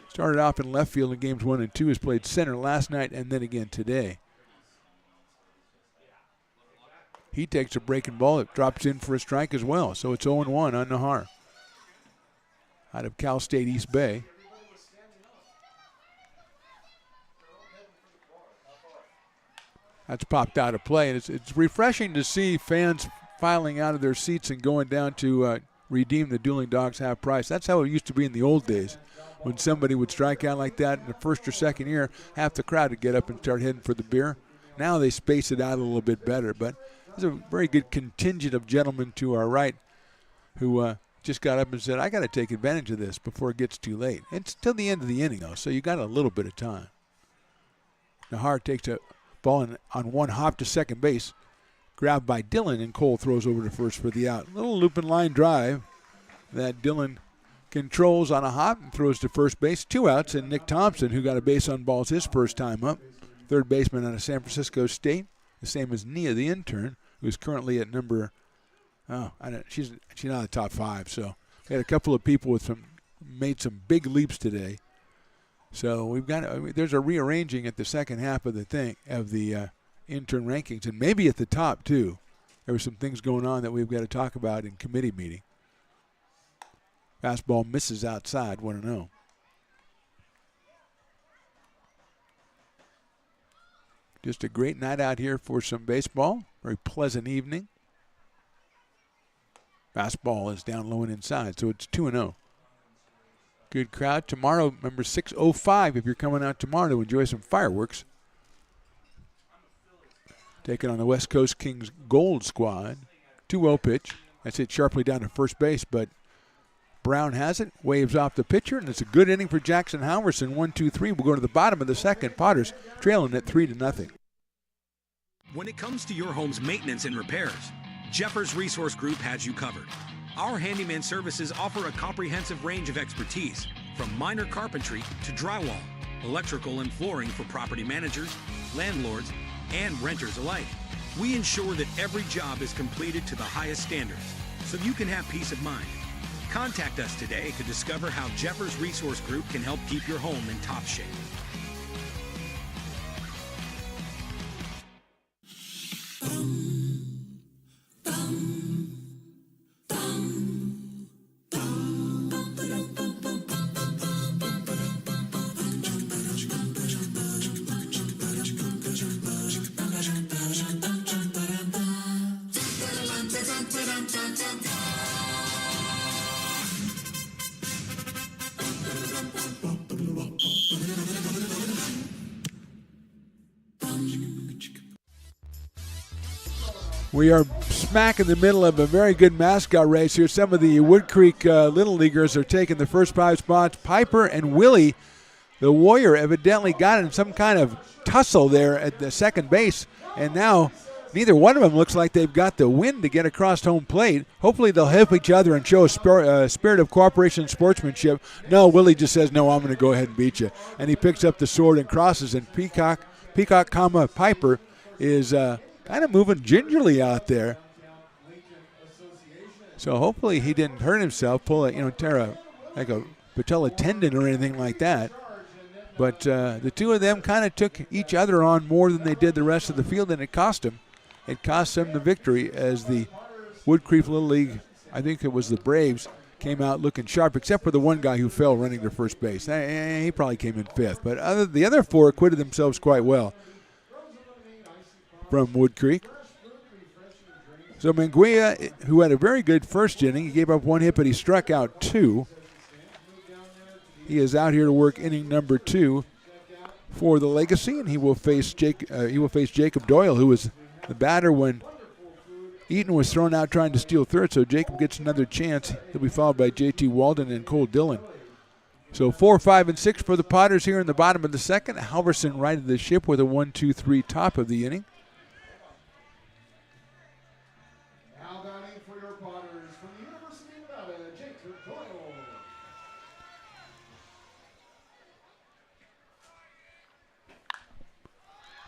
Started off in left field in games 1 and 2. Has played center last night and then again today. He takes a breaking ball. It drops in for a strike as well. So it's 0-1 on Nahar. Out of Cal State East Bay. That's popped out of play, and it's refreshing to see fans filing out of their seats and going down to redeem the Dueling Dogs half price. That's how it used to be in the old days. When somebody would strike out like that in the first or second year, half the crowd would get up and start heading for the beer. Now they space it out a little bit better, but there's a very good contingent of gentlemen to our right who just got up and said, I got to take advantage of this before it gets too late. It's till the end of the inning, though, so you got a little bit of time. Nahar takes a ball on one hop to second base, grabbed by Dillon, and Cole throws over to first for the out. Little loop and line drive that Dillon controls on a hop and throws to first base. 2 outs, and Nick Thompson, who got a base on balls his first time up, third baseman out of San Francisco State, the same as Nia, the intern, who's currently at number, she's not the top 5. So we had a couple of people made some big leaps today. So we've got there's a rearranging at the second half of the intern rankings, and maybe at the top too. There were some things going on that we've got to talk about in committee meeting. Fastball misses outside, 1-0. Just a great night out here for some baseball. Very pleasant evening. Fastball is down low and inside, so it's 2-0. Good crowd. Tomorrow, remember 6:05 if you're coming out tomorrow to enjoy some fireworks. Taking on the West Coast Kings Gold squad. 2-0 pitch. That's hit sharply down to first base, but Brown has it, waves off the pitcher, and it's a good inning for Jackson Halverson. 1-2-3. We'll go to the bottom of the second. Potters trailing at 3-0. When it comes to your home's maintenance and repairs, Jeffers Resource Group has you covered. Our handyman services offer a comprehensive range of expertise, from minor carpentry to drywall, electrical and flooring for property managers, landlords, and renters alike. We ensure that every job is completed to the highest standards, so you can have peace of mind. Contact us today to discover how Jeffers Resource Group can help keep your home in top shape. We are smack in the middle of a very good mascot race here. Some of the Wood Creek Little Leaguers are taking the first 5 spots. Piper and Willie, the Warrior, evidently got in some kind of tussle there at the second base, and now neither one of them looks like they've got the wind to get across home plate. Hopefully they'll help each other and show a spirit of cooperation and sportsmanship. No, Willie just says, no, I'm going to go ahead and beat you. And he picks up the sword and crosses, and Peacock, Piper is kind of moving gingerly out there. So hopefully he didn't hurt himself, tear a patella tendon or anything like that. But the two of them kind of took each other on more than they did the rest of the field, and it cost them. It cost them the victory as the Wood Creek Little League, I think it was the Braves, came out looking sharp, except for the one guy who fell running to first base. He probably came in 5th. But the other 4 acquitted themselves quite well from Wood Creek. So Manguia, who had a very good first inning, he gave up 1 hit, but he struck out 2. He is out here to work inning number 2 for the Legacy, and he will face Jacob Doyle, who was the batter when Eaton was thrown out trying to steal third. So Jacob gets another chance. He'll be followed by J.T. Walden and Cole Dillon. So 4, 5, and 6 for the Potters here in the bottom of the second. Halverson righted the ship with a 1-2-3 top of the inning.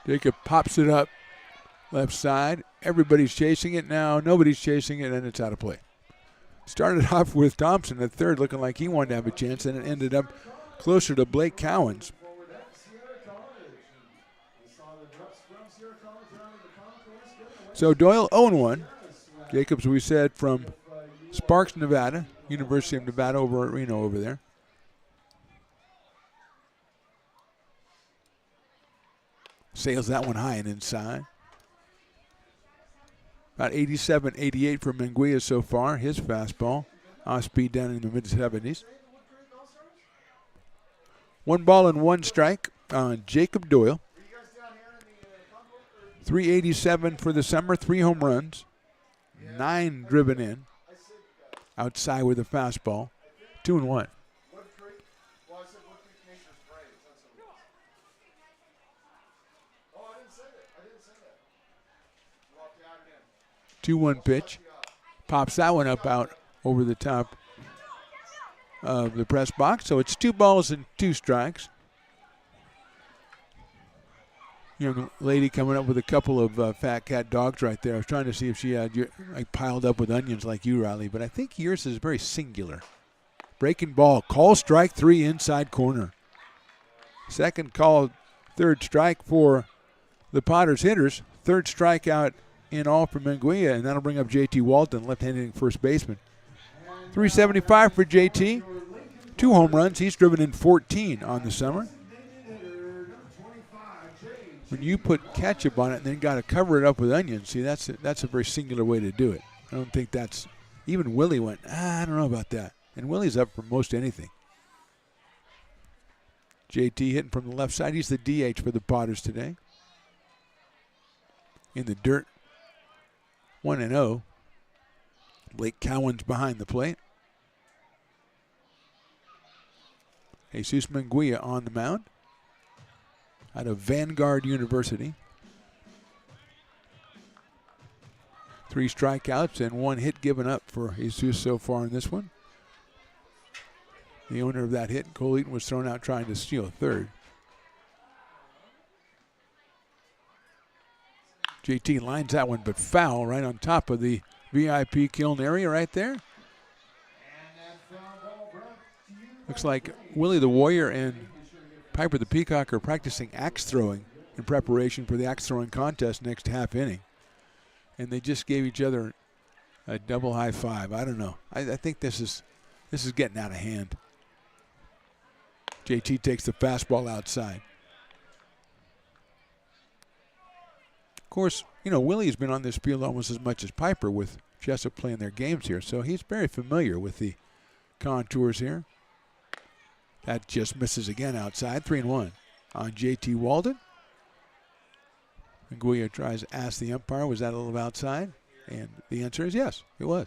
Jacob pops it up left side. Everybody's chasing it now. Nobody's chasing it, and it's out of play. Started off with Thompson at third, looking like he wanted to have a chance, and it ended up closer to Blake Cowens. So Doyle 0-1. Jacobs, we said, from Sparks, Nevada, University of Nevada over at Reno over there. Sails that one high and inside. About 87, 88 for Menguia so far. His fastball. Off speed down in the mid-70s. 1 ball and 1 strike on Jacob Doyle. 387 for the summer, 3 home runs, 9 driven in. Outside with a fastball, 2-1. 2-1 pitch. Pops that one up out over the top of the press box. So it's 2 balls and 2 strikes. Young lady coming up with a couple of fat cat dogs right there. I was trying to see if she had like piled up with onions like you, Riley, but I think yours is very singular. Breaking ball, call strike 3 inside corner. Second call, 3rd strike for the Potters hitters. 3rd strikeout in all for Menguia, and that'll bring up JT Walton, left-handed first baseman. 375 for JT. 2 home runs. He's driven in 14 on the summer. When you put ketchup on it and then got to cover it up with onions, see, that's a very singular way to do it. I don't think that's, even Willie went, I don't know about that. And Willie's up for most anything. JT hitting from the left side. He's the DH for the Potters today. In the dirt, 1-0. Blake Cowan's behind the plate. Jesus Menguia on the mound out of Vanguard University. 3 strikeouts and 1 hit given up for Jesus so far in this one. The owner of that hit, Cole Eaton, was thrown out trying to steal 3rd. JT lines that one, but foul right on top of the VIP kiln area right there. Looks like Willie the Warrior and Piper the Peacock are practicing axe throwing in preparation for the axe throwing contest next half inning. And they just gave each other a double high five. I don't know. I think this is getting out of hand. JT takes the fastball outside. Of course, you know, Willie's been on this field almost as much as Piper with Jessup playing their games here, so he's very familiar with the contours here. That just misses again outside, 3-1 on JT Walden. Menguia tries to ask the umpire, was that a little outside? And the answer is yes, it was.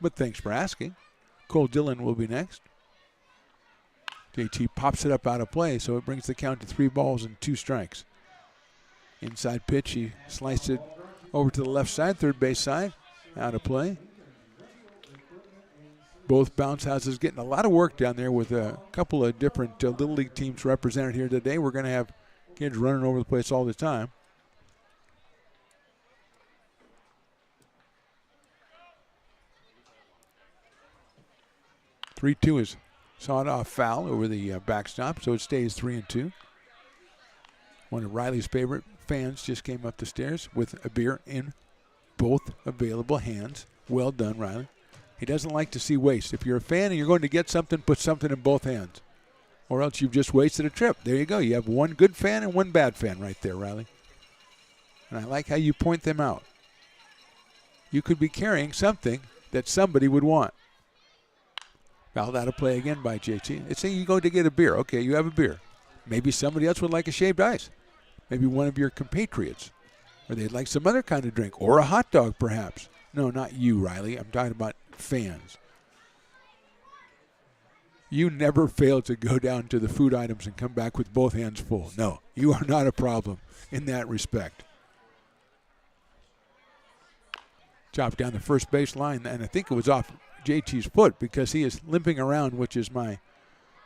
But thanks for asking. Cole Dillon will be next. JT pops it up out of play, so it brings the count to 3 balls and 2 strikes. Inside pitch, he sliced it over to the left side, third base side, out of play. Both bounce houses getting a lot of work down there with a couple of different Little League teams represented here today. We're going to have kids running over the place all the time. (3-2) is sawed-off foul over the backstop, so it stays 3-2. One of Riley's favorite fans just came up the stairs with a beer in both available hands. Well done, Riley. He doesn't like to see waste. If you're a fan and you're going to get something, put something in both hands. Or else you've just wasted a trip. There you go. You have one good fan and one bad fan right there, Riley. And I like how you point them out. You could be carrying something that somebody would want. Fouled out of play again by JT. It's saying you go to get a beer. Okay, you have a beer. Maybe somebody else would like a shaved ice. Maybe one of your compatriots. Or they'd like some other kind of drink. Or a hot dog, perhaps. No, not you, Riley. I'm talking about fans. You never fail to go down to the food items and come back with both hands full. No, you are not a problem in that respect. Chopped down the first base line, and I think it was off JT's foot because he is limping around, which is my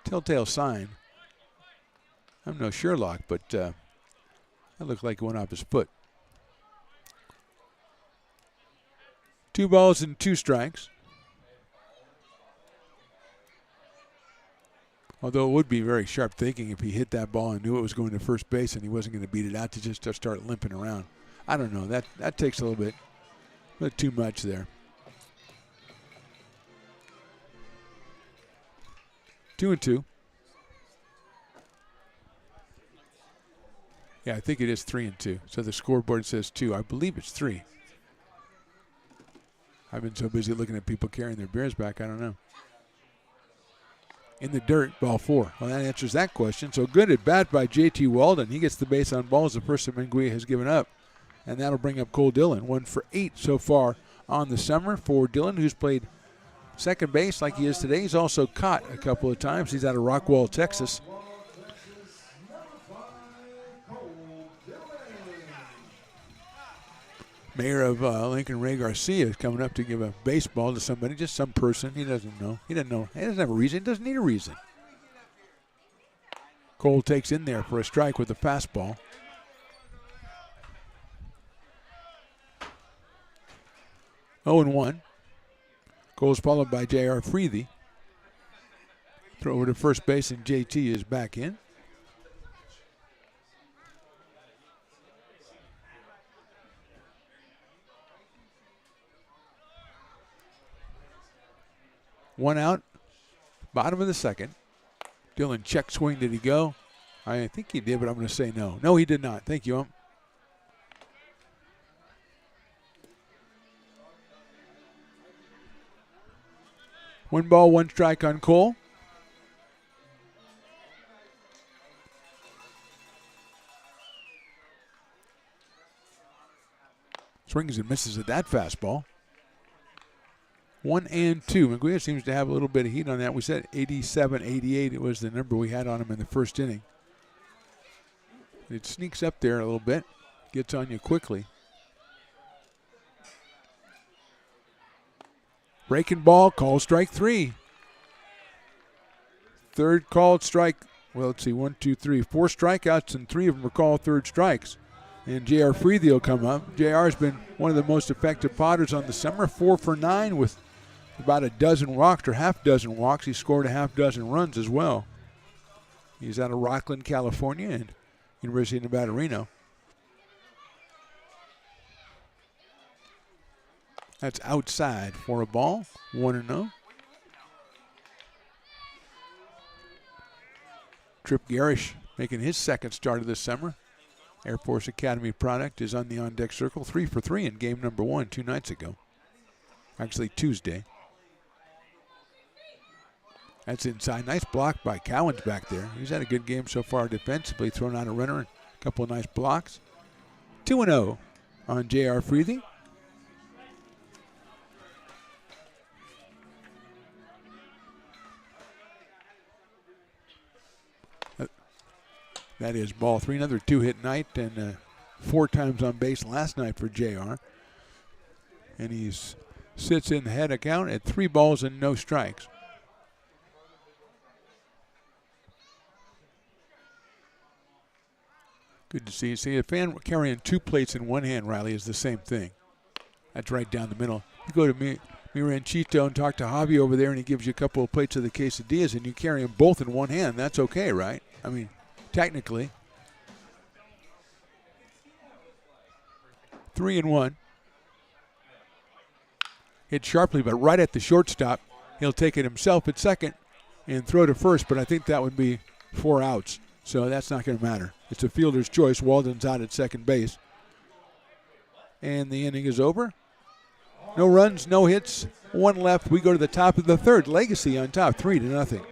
telltale sign. I'm no Sherlock, but that looked like it went off his foot. 2 balls and 2 strikes. Although it would be very sharp thinking if he hit that ball and knew it was going to first base and he wasn't going to beat it out to just start limping around. I don't know. That takes a little bit too much there. 2-2. Yeah, I think it is 3-2. So the scoreboard says 2. I believe it's 3. I've been so busy looking at people carrying their beers back, I don't know. In the dirt, ball 4. Well, that answers that question. So good at bat by J.T. Walden. He gets the base on balls the first that Menguia has given up. And that'll bring up Cole Dillon. 1 for 8 so far on the summer for Dillon, who's played second base like he is today. He's also caught a couple of times. He's out of Rockwall, Texas. Mayor of Lincoln, Ray Garcia, is coming up to give a baseball to somebody, just some person. He doesn't know. He doesn't know. He doesn't have a reason. He doesn't need a reason. Cole takes in there for a strike with a fastball. Oh and 1. Cole's followed by J.R. Freethy. Throw over to first base, and J.T. is back in. One out, bottom of the second. Dillon check swing. Did he go? I think he did, but I'm going to say no. No, he did not. Thank you, ump. One ball, one strike on Cole. Swings and misses at that fastball. 1 and 2. Menguia seems to have a little bit of heat on that. We said 87, 88. It was the number we had on him in the first inning. It sneaks up there a little bit. Gets on you quickly. Breaking ball, call strike 3. Third called strike. Well, let's see, 1, 2, 3. 4 strikeouts, and 3 of them are called third strikes. And J.R. Freethy will come up. J.R. has been one of the most effective potters on the summer. 4 for 9 with about a dozen walks or half dozen walks. He scored a half dozen runs as well. He's out of Rockland, California, and University of Nevada, Reno. That's outside for a ball. 1-0. Trip Garish making his second start of this summer. Air Force Academy product is on the on-deck circle. 3 for 3 in game number 1 2 nights ago. Actually, Tuesday. That's inside. Nice block by Cowens back there. He's had a good game so far defensively, thrown out a runner and a couple of nice blocks. 2-0 on J.R. Freethy. That is ball 3. Another 2-hit night and 4 times on base last night for JR. And he sits in the head account at 3 balls and no strikes. Good to see you. See, a fan carrying 2 plates in one hand, Riley, is the same thing. That's right down the middle. You go to Miranchito and talk to Javi over there, and he gives you a couple of plates of the quesadillas, and you carry them both in one hand. That's okay, right? I mean, technically. 3-1. Hit sharply, but right at the shortstop. He'll take it himself at second and throw to first, but I think that would be 4 outs. So that's not going to matter. It's a fielder's choice. Walden's out at second base. And the inning is over. No runs, no hits, 1 left. We go to the top of the third. Legacy on top, 3-0.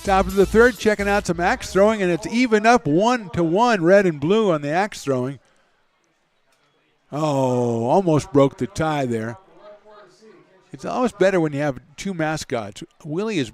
Top of the third, checking out some axe throwing, and it's even up 1-1, red and blue on the axe throwing. Oh, almost broke the tie there. It's always better when you have two mascots. Willie is,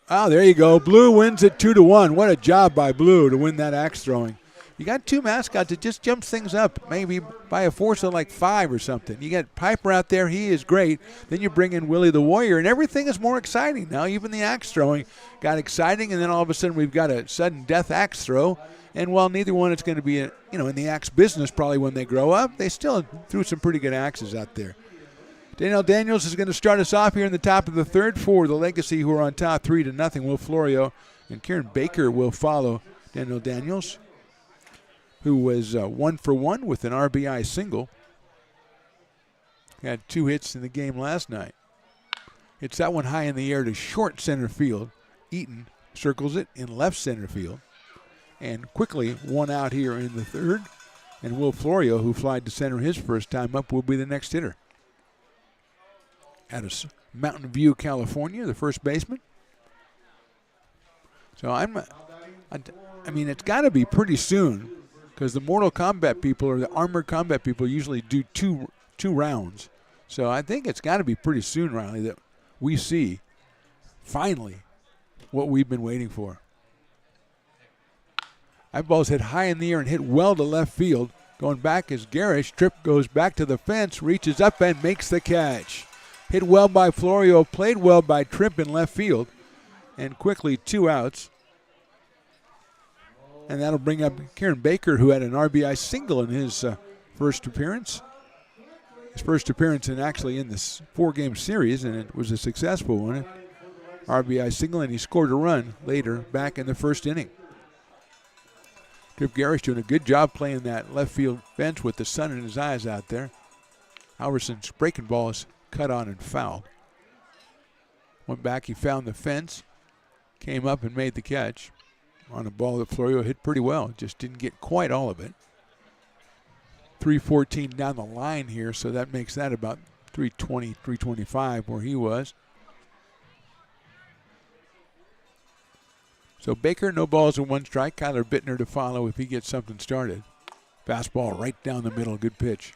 oh, there you go. Blue wins it 2-1. What a job by Blue to win that axe throwing. You got two mascots, it just jumps things up, maybe by a force of like 5 or something. You got Piper out there, he is great. Then you bring in Willie the Warrior, and everything is more exciting now. Even the axe throwing got exciting, and then all of a sudden we've got a sudden death axe throw. And while neither one is going to be, in the axe business probably when they grow up, they still threw some pretty good axes out there. Danielle Daniels is going to start us off here in the top of the third for the Legacy, who are on top 3-0. Will Florio and Kieran Baker will follow Danielle Daniels, who was 1 for 1 with an RBI single. Had 2 hits in the game last night. It's that one high in the air to short center field. Eaton circles it in left center field. And quickly, 1 out here in the third. And Will Florio, who flied to center his first time up, will be the next hitter. Out of Mountain View, California, the first baseman. So I mean, it's got to be pretty soon, because the Mortal Kombat people or the Armored Combat people usually do two rounds. So I think it's got to be pretty soon, Riley, that we see finally what we've been waiting for. That ball's hit high in the air and hit well to left field. Going back is Garish. Tripp goes back to the fence, reaches up and makes the catch. Hit well by Florio, played well by Tripp in left field. And quickly 2 outs. And that'll bring up Kieran Baker, who had an RBI single in his first appearance. His first appearance in this 4-game series, and it was a successful one. RBI single, and he scored a run later back in the first inning. Tripp Garish doing a good job playing that left field fence with the sun in his eyes out there. Halverson's breaking ball is cut on and fouled. Went back, he found the fence, came up and made the catch on a ball that Florio hit pretty well. Just didn't get quite all of it. 314 down the line here, so that makes that about 320, 325 where he was. So Baker, no balls and 1 strike. Kyler Bittner to follow if he gets something started. Fastball right down the middle, good pitch.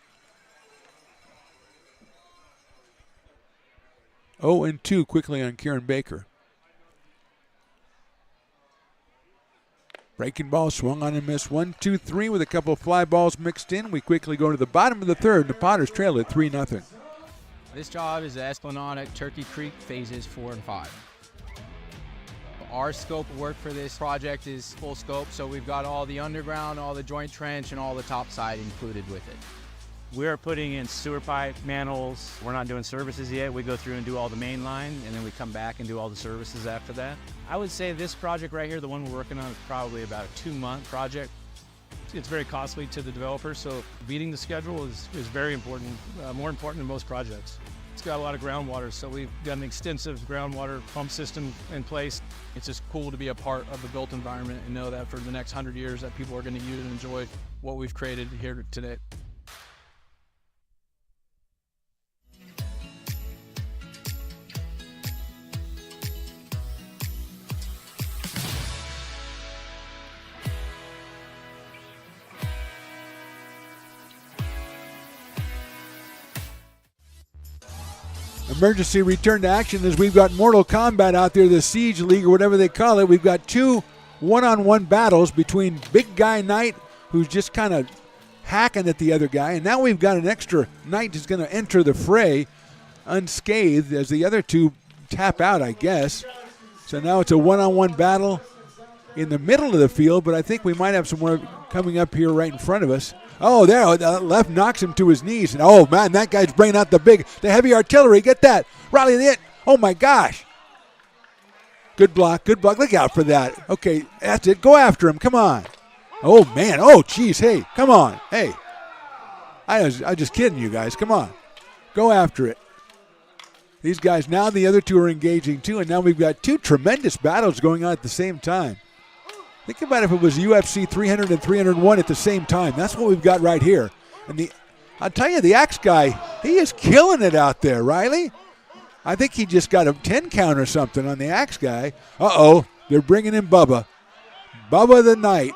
0-2 quickly on Kieran Baker. Breaking ball swung on and missed. 1-2-3 with a couple of fly balls mixed in. We quickly go to the bottom of the third. The Potters trail at 3-0. This job is the Esplanade Turkey Creek phases 4 and 5. Our scope of work for this project is full scope, so we've got all the underground, all the joint trench, and all the topside included with it. We're putting in sewer pipe, manholes. We're not doing services yet. We go through and do all the main line, and then we come back and do all the services after that. I would say this project right here, the one we're working on, is probably about a 2-month project. It's very costly to the developer, so beating the schedule is very important, more important than most projects. It's got a lot of groundwater, so we've got an extensive groundwater pump system in place. It's just cool to be a part of the built environment and know that for the next 100 years that people are going to use and enjoy what we've created here today. Emergency return to action as we've got Mortal Kombat out there, the Siege League or whatever they call it. We've got 2 one-on-one battles between Big Guy Knight, who's just kind of hacking at the other guy, and now we've got an extra Knight who's going to enter the fray unscathed as the other 2 tap out, I guess. So now it's a one-on-one battle in the middle of the field, but I think we might have some more coming up here right in front of us. Oh, there, the left knocks him to his knees. And oh, man, that guy's bringing out the heavy artillery. Get that. Riley, the hit. Oh, my gosh. Good block, good block. Look out for that. Okay, that's it. Go after him. Come on. Oh, man. Oh, geez. Hey, come on. Hey. I was just kidding you guys. Come on. Go after it. These guys, now the other 2 are engaging too, and now we've got 2 tremendous battles going on at the same time. Think about if it was UFC 300 and 301 at the same time. That's what we've got right here. And I'll tell you, the Axe guy, he is killing it out there, Riley. I think he just got a 10 count or something on the Axe guy. Uh-oh. They're bringing in Bubba. Bubba the Knight.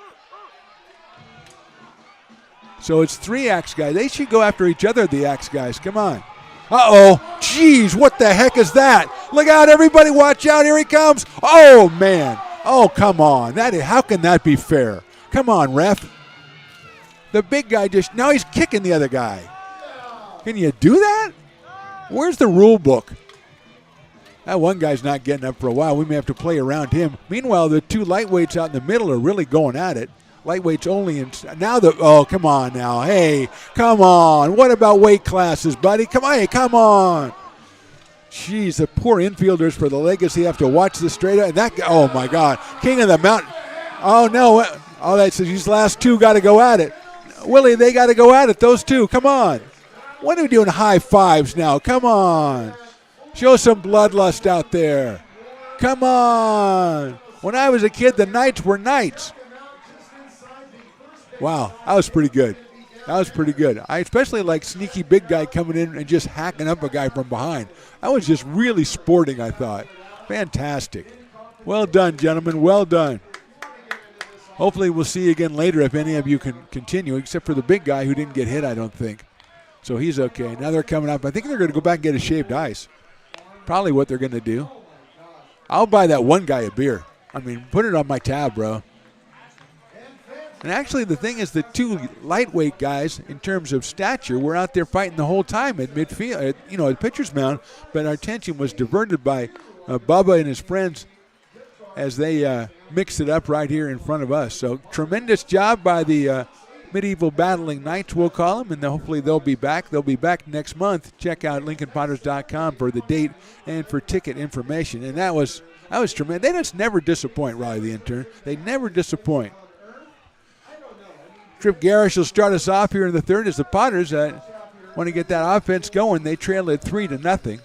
So it's 3 Axe guys. They should go after each other, the Axe guys. Come on. Uh-oh. Jeez, what the heck is that? Look out, everybody. Watch out. Here he comes. Oh, man. Oh, come on. How can that be fair? Come on, ref. The big guy now he's kicking the other guy. Can you do that? Where's the rule book? That one guy's not getting up for a while. We may have to play around him. Meanwhile, the 2 lightweights out in the middle are really going at it. Lightweights only. Oh, come on now. Hey, come on. What about weight classes, buddy? Come on. Jeez, the poor infielders for the Legacy have to watch this straight up. Oh, my God. King of the Mountain. Oh, no. Oh, that's these last 2 got to go at it. Willie, they got to go at it, those 2. Come on. What are we doing high fives now? Come on. Show some bloodlust out there. Come on. When I was a kid, the Knights were Knights. Wow, that was pretty good. I especially like sneaky big guy coming in and just hacking up a guy from behind. That was just really sporting, I thought. Fantastic. Well done, gentlemen. Well done. Hopefully we'll see you again later if any of you can continue, except for the big guy who didn't get hit, I don't think. So he's okay. Now they're coming up. I think they're going to go back and get a shaved ice. Probably what they're going to do. I'll buy that one guy a beer. I mean, put it on my tab, bro. And actually, the thing is, the 2 lightweight guys, in terms of stature, were out there fighting the whole time at midfield, at pitcher's mound. But our attention was diverted by Bubba and his friends as they mixed it up right here in front of us. So tremendous job by the Medieval Battling Knights, we'll call them, and hopefully they'll be back. They'll be back next month. Check out LincolnPotters.com for the date and for ticket information. And that was tremendous. They just never disappoint, Riley the intern. They never disappoint. Trip Garrish will start us off here in the 3rd as the Potters want to get that offense going. They trailed it 3-0.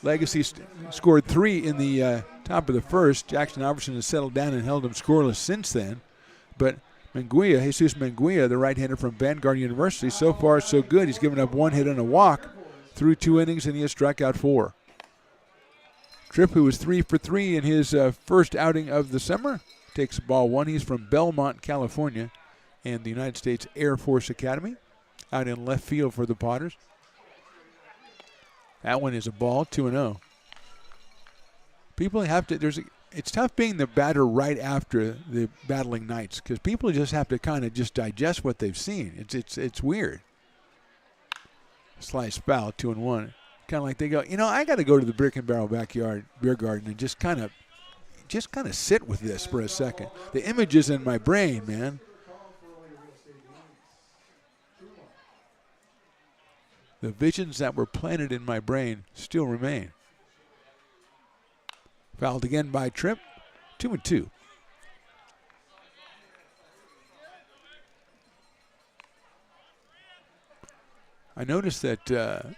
Legacy scored 3 in the top of the 1st. Jackson Alverson has settled down and held them scoreless since then. But Jesus Menguia, the right-hander from Vanguard University, so far so good. He's given up 1 hit and a walk through 2 innings, and he has struck out 4. Tripp, who was 3 for 3 in his first outing of the summer, takes ball 1. He's from Belmont, California, and the United States Air Force Academy, out in left field for the Potters. That one is a ball, 2-0. People have to, it's tough being the batter right after the Battling Knights because people just have to kind of just digest what they've seen. It's weird. Slice foul, 2-1. Kind of like they go, I got to go to the Brick and Barrel Backyard Beer Garden and just kind of sit with this for a second. The images in my brain, man. The visions that were planted in my brain still remain. Fouled again by Tripp. 2-2. I noticed that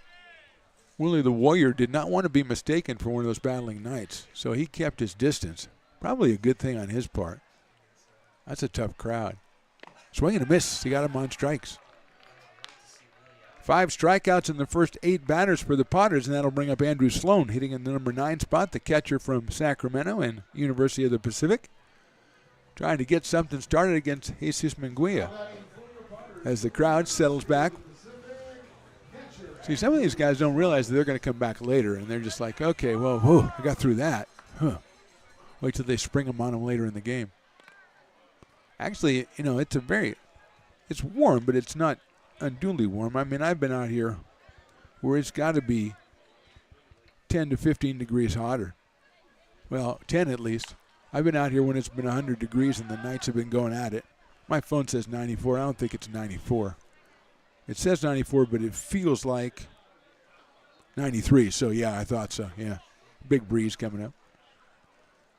Willie the Warrior did not want to be mistaken for one of those Battling Knights, so he kept his distance. Probably a good thing on his part. That's a tough crowd. Swing and a miss. He got him on strikes. 5 strikeouts in the first 8 batters for the Potters, and that'll bring up Andrew Sloan, hitting in the number 9 spot, the catcher from Sacramento and University of the Pacific. Trying to get something started against Jesus Menguia as the crowd settles back. See, some of these guys don't realize that they're going to come back later, and they're just like, okay, well, whew, I got through that. Huh. Wait till they spring them on them later in the game. Actually, it's warm, but it's not unduly warm. I mean, I've been out here where it's got to be 10 to 15 degrees hotter. Well, 10 at least. I've been out here when it's been 100 degrees and the nights have been going at it. My phone says 94. I don't think it's 94. It says 94, but it feels like 93. So, yeah, I thought so. Yeah, big breeze coming up.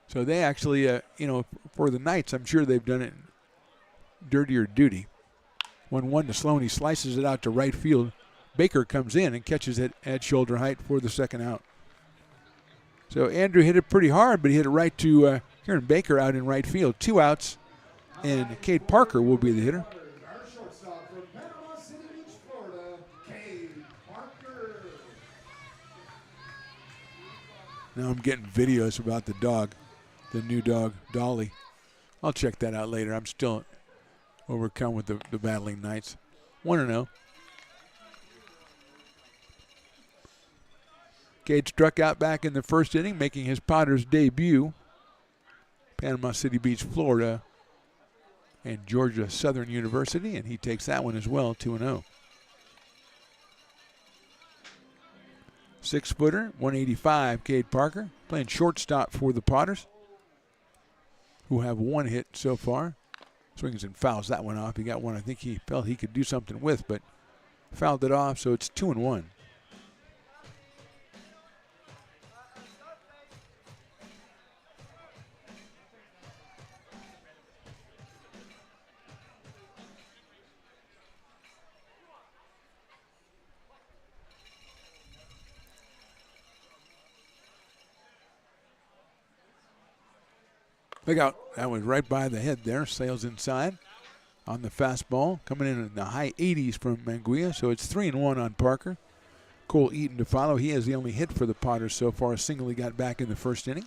So they actually, for the Knights, I'm sure they've done it dirtier duty. 1-1 to Sloan. He slices it out to right field. Baker comes in and catches it at shoulder height for the second out. So Andrew hit it pretty hard, but he hit it right to Kieran Baker out in right field. 2 outs, and Cade Parker will be the hitter. Now I'm getting videos about the dog. the new dog, Dolly. I'll check that out later. I'm still overcome with the battling Knights. 1-0. Cade struck out back in the first inning, making his Potters debut. Panama City beats Florida and Georgia Southern University, and he takes that one as well, 2-0. 6-footer, 185, Cade Parker, playing shortstop for the Potters, who have one hit so far. Swings and fouls that one off. He got one I think he felt he could do something with, but fouled it off, so it's 2-1. Look out. That was right by the head there. Sails inside on the fastball. Coming in the high 80s from Manguia. So it's 3-1 on Parker. Cole Eaton to follow. He has the only hit for the Potters so far. A single he got back in the first inning.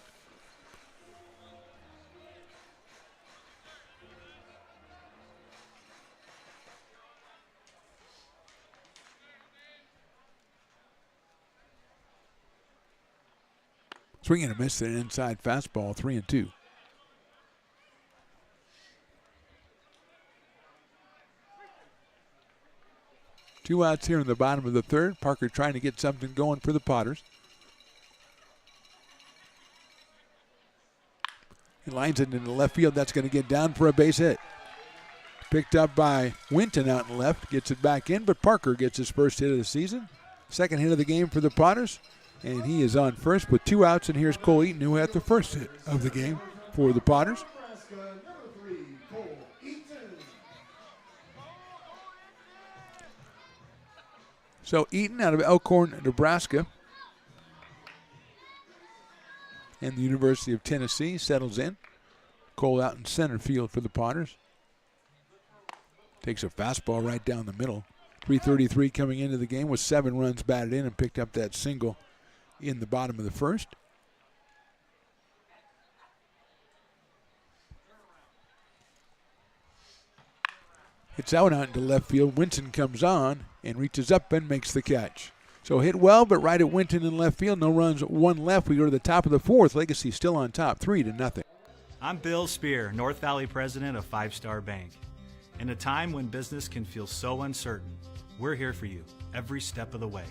Swing and a miss. An inside fastball. 3-2. Two outs here in the bottom of the third. Parker trying to get something going for the Potters. He lines it into left field. That's going to get down for a base hit. Picked up by Winton out in left. Gets it back in, but Parker gets his first hit of the season. Second hit of the game for the Potters. And he is on first with two outs. And here's Cole Eaton, who had the first hit of the game for the Potters. So Eaton out of Elkhorn, Nebraska, and the University of Tennessee settles in. Cole out in center field for the Potters. Takes a fastball right down the middle. 3:33 coming into the game with 7 runs batted in and picked up that single in the bottom of the first. It's out into left field. Winton comes on and reaches up and makes the catch. So hit well, but right at Winton in left field. No runs, 1 left. We go to the top of the fourth. Legacy still on top, 3-0. I'm Bill Spear, North Valley president of 5 Star Bank. In a time when business can feel so uncertain, we're here for you every step of the way.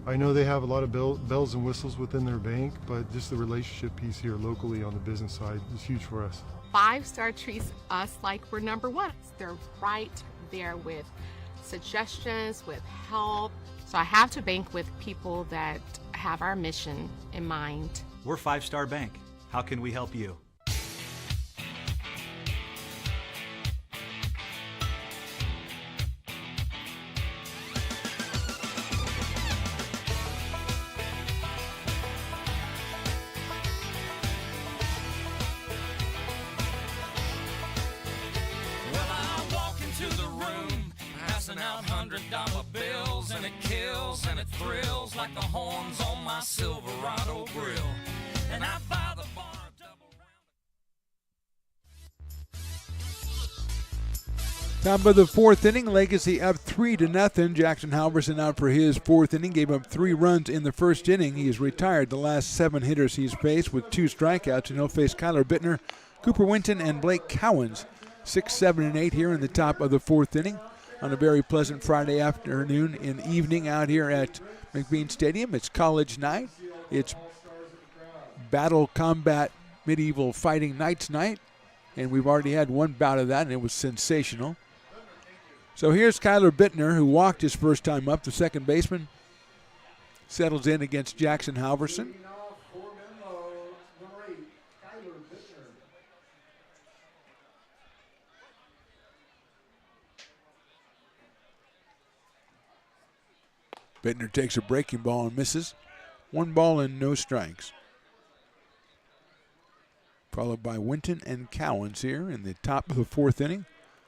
I know they have a lot of bells and whistles within their bank, but just the relationship piece here locally on the business side is huge for us. 5 Star treats us like we're number one. They're right there with suggestions, with help. So I have to bank with people that have our mission in mind. We're 5 Star Bank. How can we help you? Out $100 bills, and it kills and it thrills like the horns on my Silverado grill. And I buy the bar double round. Top of the fourth inning, Legacy up 3-0. Jackson Halverson out for his fourth inning, gave up 3 runs in the first inning. He has retired the last 7 hitters he's faced with 2 strikeouts, and he'll face Kyler Bittner, Cooper Winton, and Blake Cowens. 6, 7, and 8 here in the top of the fourth inning. On a very pleasant Friday afternoon and evening out here at McBean Stadium. It's college night. It's battle combat medieval fighting knights night. And we've already had one bout of that, and it was sensational. So here's Kyler Bittner, who walked his first time up, the second baseman. Settles in against Jackson Halverson. Bittner takes a breaking ball and misses. 1 ball and no strikes. Followed by Winton and Cowens here in the top of the fourth inning.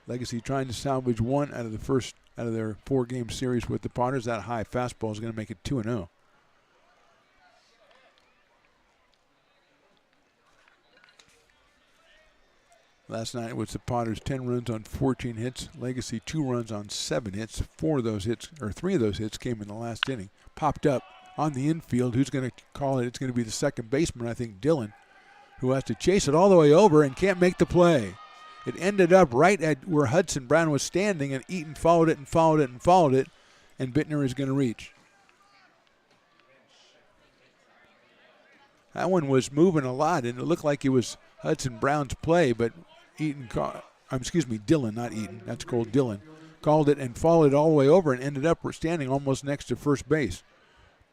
Legacy trying to salvage 1 out of their 4-game series with the Potters. That high fastball is going to make it 2-0. Last night was the Potters 10 runs on 14 hits. Legacy 2 runs on 7 hits. 3 of those hits came in the last inning. Popped up on the infield. Who's going to call it? It's going to be the second baseman, I think, Dillon, who has to chase it all the way over and can't make the play. It ended up right at where Hudson Brown was standing, and Eaton followed it and followed it and followed it, and Bittner is going to reach. That one was moving a lot, and it looked like it was Hudson Brown's play, but Dillon, not Eaton. That's called Dillon. Called it and followed it all the way over and ended up standing almost next to first base.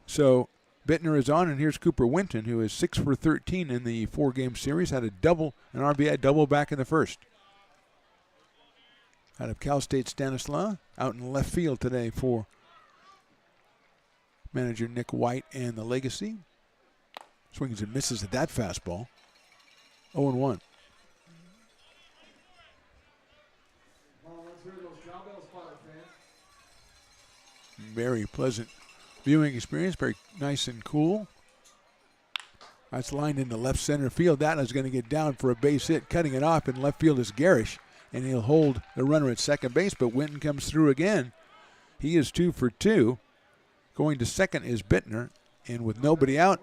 So Bittner is on, and here's Cooper Winton, who is 6 for 13 in the 4-game series. Had an RBI double back in the first. Out of Cal State Stanislaw, out in left field today for manager Nick White and the Legacy. Swings and misses at that fastball. 0-1. Very pleasant viewing experience, very nice and cool. That's lined into left center field. That is going to get down for a base hit. Cutting it off in left field is Garish, and he'll hold the runner at second base, but Winton comes through again. He is 2 for 2. Going to second is Bittner, and with nobody out,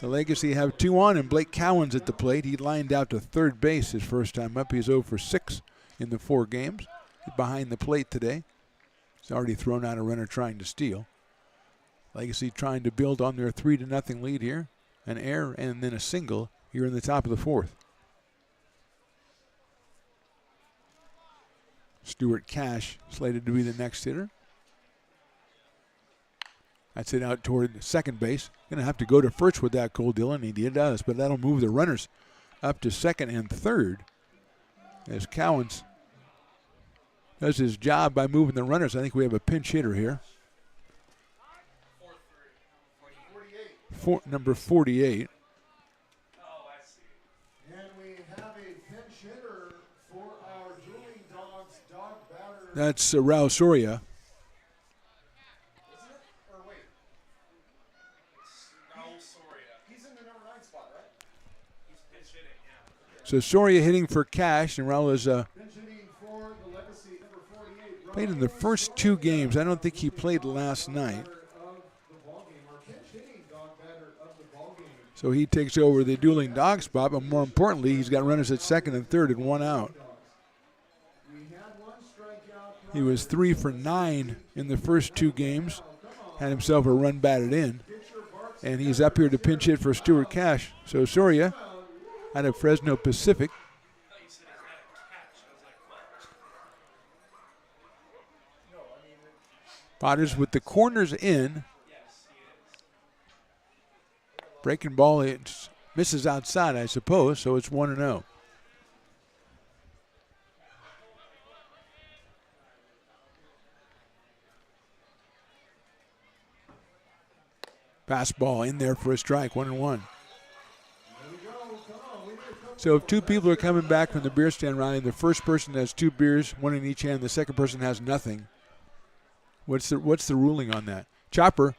the Legacy have 2 on, and Blake Cowan's at the plate. He lined out to third base his first time up. He's 0 for 6 in the 4 games. He's behind the plate today. He's already thrown out a runner trying to steal. Legacy trying to build on their 3-0 lead here. An error and then a single here in the top of the 4th. Stuart Cash slated to be the next hitter. That's it out toward second base. Going to have to go to first with that, Cole Dillon. He does, but that'll move the runners up to second and third as Cowens does his job by moving the runners. I think we have a pinch hitter here. Number 48. And we have a pinch hitter for our Dueling Dogs dog batter. That's Raul Soria. So Soria hitting for Cash, and Raul is played in the first 2 games. I don't think he played last night. So he takes over the Dueling Dog spot, but more importantly, he's got runners at second and third and 1 out. He was 3 for 9 in the first 2 games, had himself a run batted in, and he's up here to pinch hit for Stuart Cash. So Soria out of Fresno Pacific. Potters with the corners in. Breaking ball, it misses outside, I suppose, so it's 1-0. Fastball in there for a strike, 1-1. So if 2 people are coming back from the beer stand, Ronnie, the first person has 2 beers, 1 in each hand, the second person has nothing. What's the ruling on that? Chopper.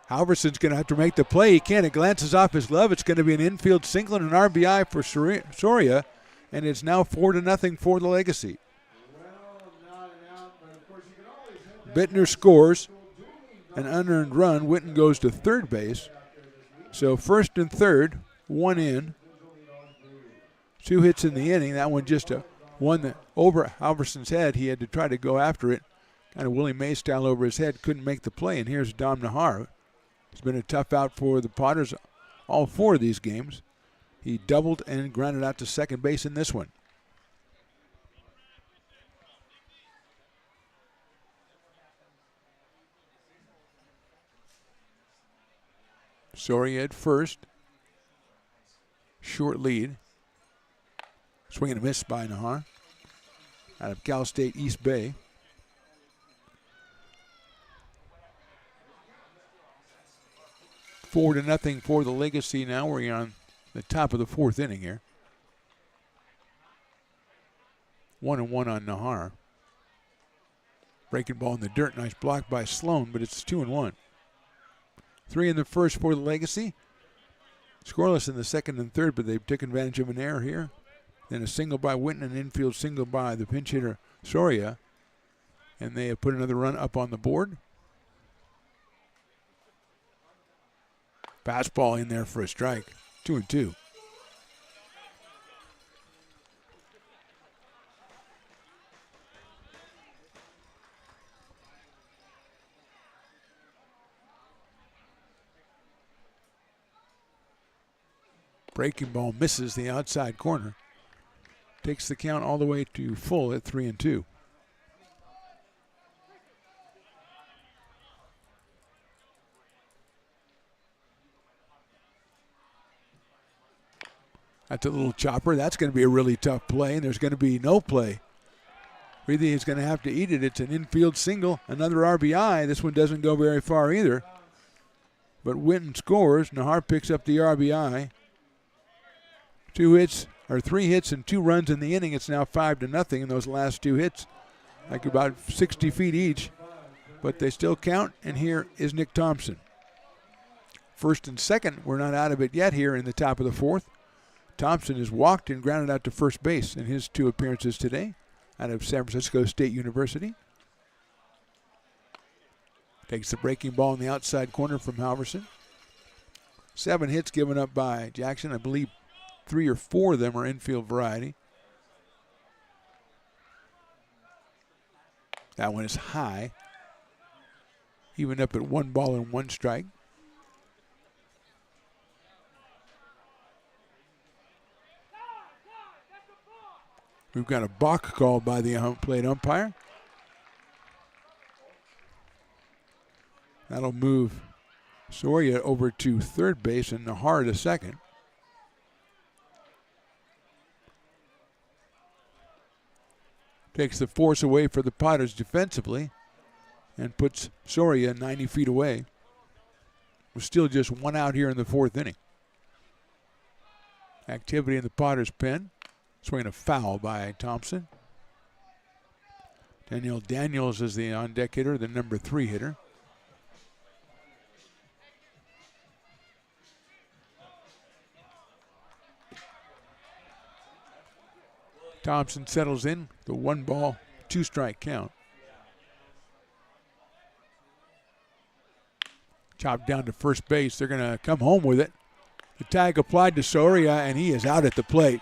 Halverson's going to have to make the play. He can't. It glances off his glove. It's going to be an infield single and an RBI for Soria, and it's now 4-0 for the Legacy. Bittner scores an unearned run. Winton goes to third base. So first and third, 1 in. 2 hits in the inning. That one just one that over Halverson's head. He had to try to go after it. Kind of Willie Mays style over his head. Couldn't make the play. And here's Dom Nahar. It's been a tough out for the Potters all 4 of these games. He doubled and grounded out to second base in this one. Soria at first. Short lead. Swing and a miss by Nahar. Out of Cal State East Bay. Four to nothing for the Legacy now. We're on the top of the 4th inning here. 1-1 on Nahar. Breaking ball in the dirt. Nice block by Sloan, but it's 2-1. 3 in the first for the Legacy. Scoreless in the second and third, but they've taken advantage of an error here. then a single by Winton, an infield single by the pinch hitter Soria. And they have put another run up on the board. Fastball in there for a strike. 2-2. Breaking ball misses the outside corner. Takes the count all the way to full at 3-2. That's a little chopper. That's going to be a really tough play, and there's going to be no play. Really, he's going to have to eat it. It's an infield single, another RBI. This one doesn't go very far either. But Winton scores. Nahar picks up the RBI. 3 hits and 2 runs in the inning. It's now 5-0 in those last 2 hits, like about 60 feet each. But they still count, and here is Nick Thompson. First and second, we're not out of it yet here in the top of the fourth. Thompson has walked and grounded out to first base in his 2 appearances today out of San Francisco State University. Takes the breaking ball in the outside corner from Halverson. 7 hits given up by Jackson. I believe 3 or 4 of them are infield variety. That one is high. Even up at 1 ball and 1 strike. We've got a balk called by the plate umpire. That'll move Soria over to third base and Nahar to second. Takes the force away for the Potters defensively and puts Soria 90 feet away. We're still just 1 out here in the 4th inning. Activity in the Potters pen. Swinging a foul by Thompson. Daniel Daniels is the on-deck hitter, the number 3 hitter. Thompson settles in, the 1 ball, 2 strike count. Chopped down to first base. They're going to come home with it. The tag applied to Soria, and he is out at the plate.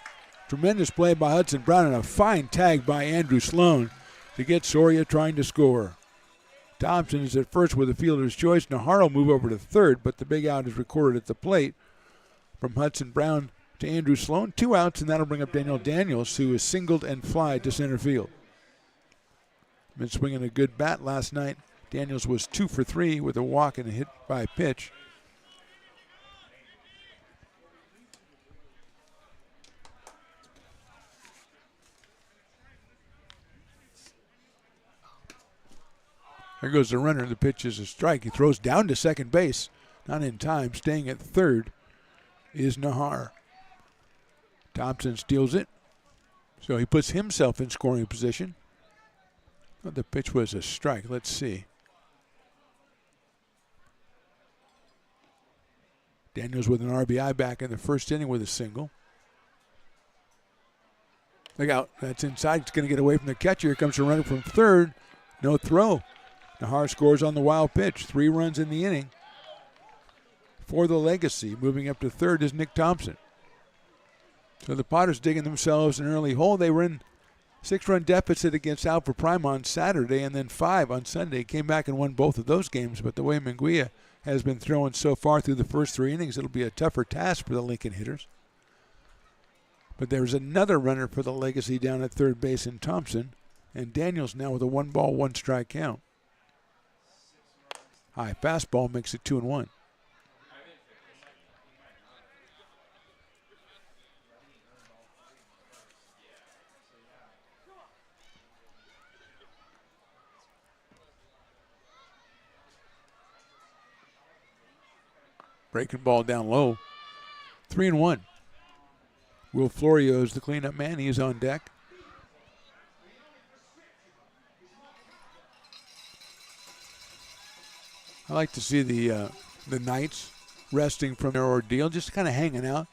Tremendous play by Hudson Brown and a fine tag by Andrew Sloan to get Soria trying to score. Thompson is at first with a fielder's choice. Nahar will move over to third, but the big out is recorded at the plate from Hudson Brown to Andrew Sloan. 2 outs, and that'll bring up Daniel Daniels, who is singled and flied to center field. Been swinging a good bat last night. Daniels was 2 for 3 with a walk and a hit by pitch. There goes the runner. The pitch is a strike. He throws down to second base. Not in time. Staying at third is Nahar. Thompson steals it. So he puts himself in scoring position. But the pitch was a strike. Let's see. Daniels with an RBI back in the first inning with a single. Look out. That's inside. It's going to get away from the catcher. Here comes the runner from third. No throw. Nahar scores on the wild pitch. 3 runs in the inning for the Legacy. Moving up to third is Nick Thompson. So the Potters digging themselves an early hole. They were in 6-run deficit against Alpha Prime on Saturday and then 5 on Sunday. Came back and won both of those games, but the way Munguia has been throwing so far through the first 3 innings, it'll be a tougher task for the Lincoln hitters. But there's another runner for the Legacy down at third base in Thompson, and Daniels now with a 1 ball, 1 strike count. High fastball makes it 2-1. Breaking ball down low. 3-1. Will Florio is the cleanup man. He is on deck. I like to see the Knights resting from their ordeal, just kind of hanging out.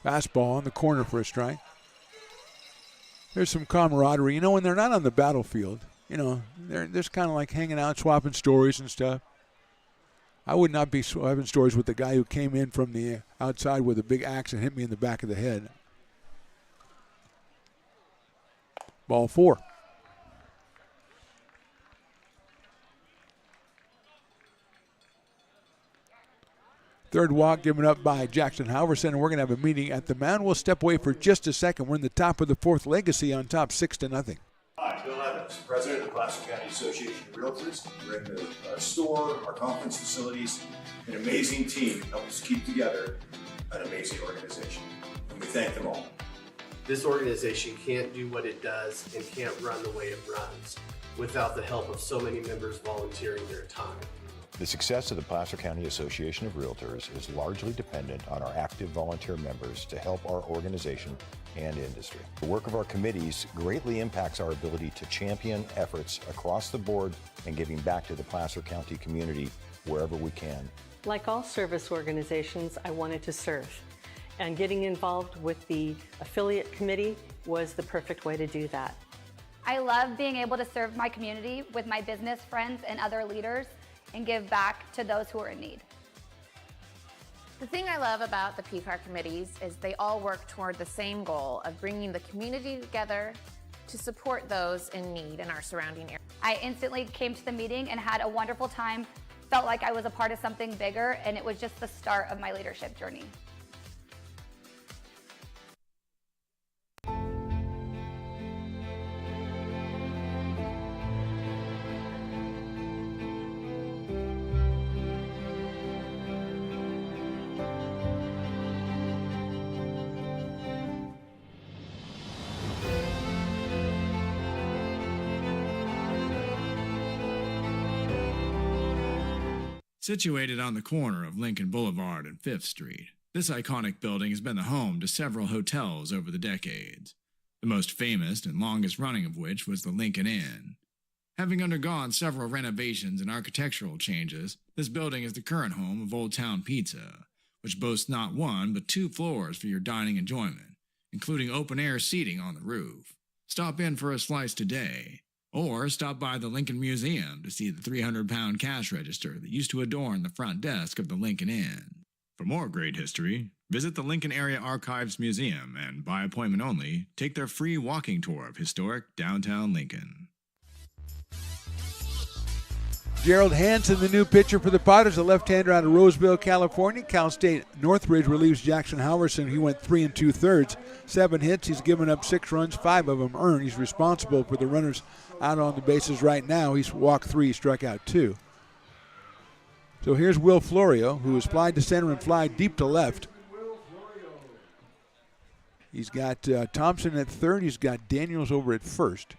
Fastball on the corner for a strike. there's some camaraderie. You know, when they're not on the battlefield, you know, they're just kind of like hanging out, swapping stories and stuff. I would not be swapping stories with the guy who came in from the outside with a big axe and hit me in the back of the head. Ball 4. Third walk given up by Jackson Halverson, and we're going to have a meeting at the mound. We'll step away for just a second. We're in the top of the fourth. Legacy on top, 6-0. Hi, Bill Evans, President of the Placer County Association of Realtors. We're in the store, our conference facilities, an amazing team help us keep together an amazing organization, and we thank them all. This organization can't do what it does and can't run the way it runs without the help of so many members volunteering their time. The success of the Placer County Association of Realtors is largely dependent on our active volunteer members to help our organization and industry. The work of our committees greatly impacts our ability to champion efforts across the board and giving back to the Placer County community wherever we can. Like all service organizations, I wanted to serve. And getting involved with the affiliate committee was the perfect way to do that. I love being able to serve my community with my business friends and other leaders and give back to those who are in need. The thing I love about the PCAR committees is they all work toward the same goal of bringing the community together to support those in need in our surrounding area. I instantly came to the meeting and had a wonderful time, felt like I was a part of something bigger, and it was just the start of my leadership journey. Situated on the corner of Lincoln Boulevard and 5th Street, this iconic building has been the home to several hotels over the decades, the most famous and longest running of which was the Lincoln Inn. Having undergone several renovations and architectural changes, this building is the current home of Old Town Pizza, which boasts not one but 2 floors for your dining enjoyment, including open-air seating on the roof. Stop in for a slice today. Or stop by the Lincoln Museum to see the 300-pound cash register that used to adorn the front desk of the Lincoln Inn. For more great history, visit the Lincoln Area Archives Museum and, by appointment only, take their free walking tour of historic downtown Lincoln. Gerald Hansen, the new pitcher for the Potters, a left-hander out of Roseville, California. Cal State Northridge relieves Jackson Halverson. He went 3 2/3, 7 hits. He's given up 6 runs, 5 of them earned. He's responsible for the runners out on the bases right now. He's walked 3, struck out 2. So here's Will Florio, who has flied to center and fly deep to left. He's got Thompson at third. He's got Daniels over at first.